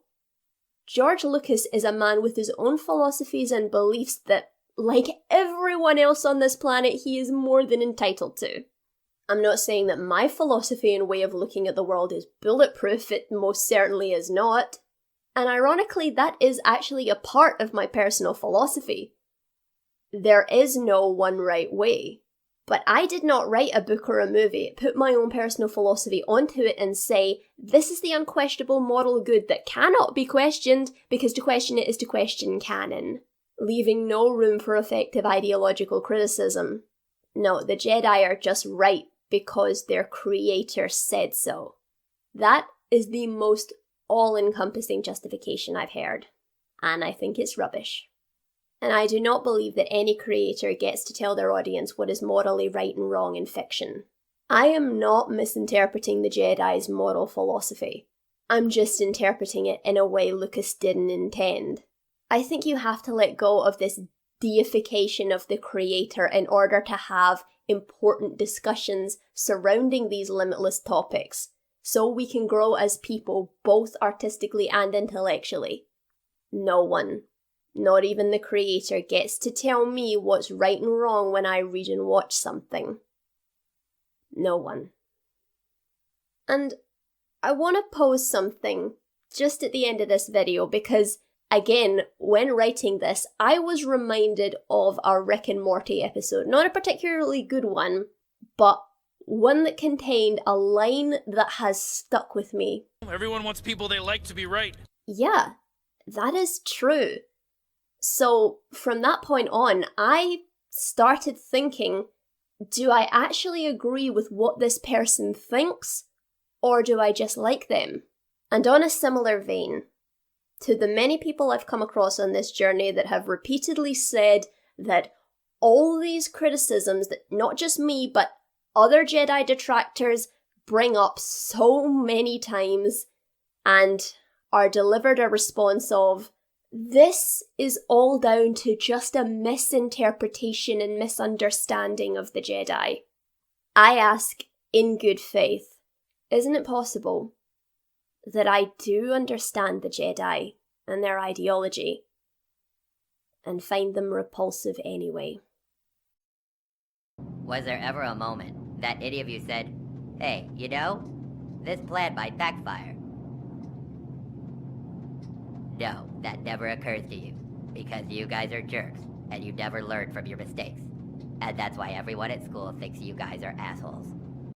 George Lucas is a man with his own philosophies and beliefs that, like everyone else on this planet, he is more than entitled to. I'm not saying that my philosophy and way of looking at the world is bulletproof, it most certainly is not. And ironically, that is actually a part of my personal philosophy. There is no one right way. But I did not write a book or a movie, put my own personal philosophy onto it and say, this is the unquestionable moral good that cannot be questioned, because to question it is to question canon, leaving no room for effective ideological criticism. No, the Jedi are just right because their creator said so. That is the most all-encompassing justification I've heard, and I think it's rubbish. And I do not believe that any creator gets to tell their audience what is morally right and wrong in fiction. I am not misinterpreting the Jedi's moral philosophy. I'm just interpreting it in a way Lucas didn't intend. I think you have to let go of this deification of the creator in order to have important discussions surrounding these limitless topics, so we can grow as people both artistically and intellectually. No one, not even the creator, gets to tell me what's right and wrong when I read and watch something. No one. And I want to pose something just at the end of this video because, again, when writing this, I was reminded of our Rick and Morty episode. Not a particularly good one, but one that contained a line that has stuck with me. Everyone wants people they like to be right. Yeah, that is true. So from that point on, I started thinking, do I actually agree with what this person thinks, or do I just like them? And on a similar vein, to the many people I've come across on this journey that have repeatedly said that all these criticisms that not just me, but other Jedi detractors bring up so many times and are delivered a response of, this is all down to just a misinterpretation and misunderstanding of the Jedi. I ask, in good faith, isn't it possible that I do understand the Jedi and their ideology and find them repulsive anyway? Was there ever a moment that any of you said, hey, you know, this plan might backfire? No, that never occurs to you, because you guys are jerks, and you never learn from your mistakes. And that's why everyone at school thinks you guys are assholes.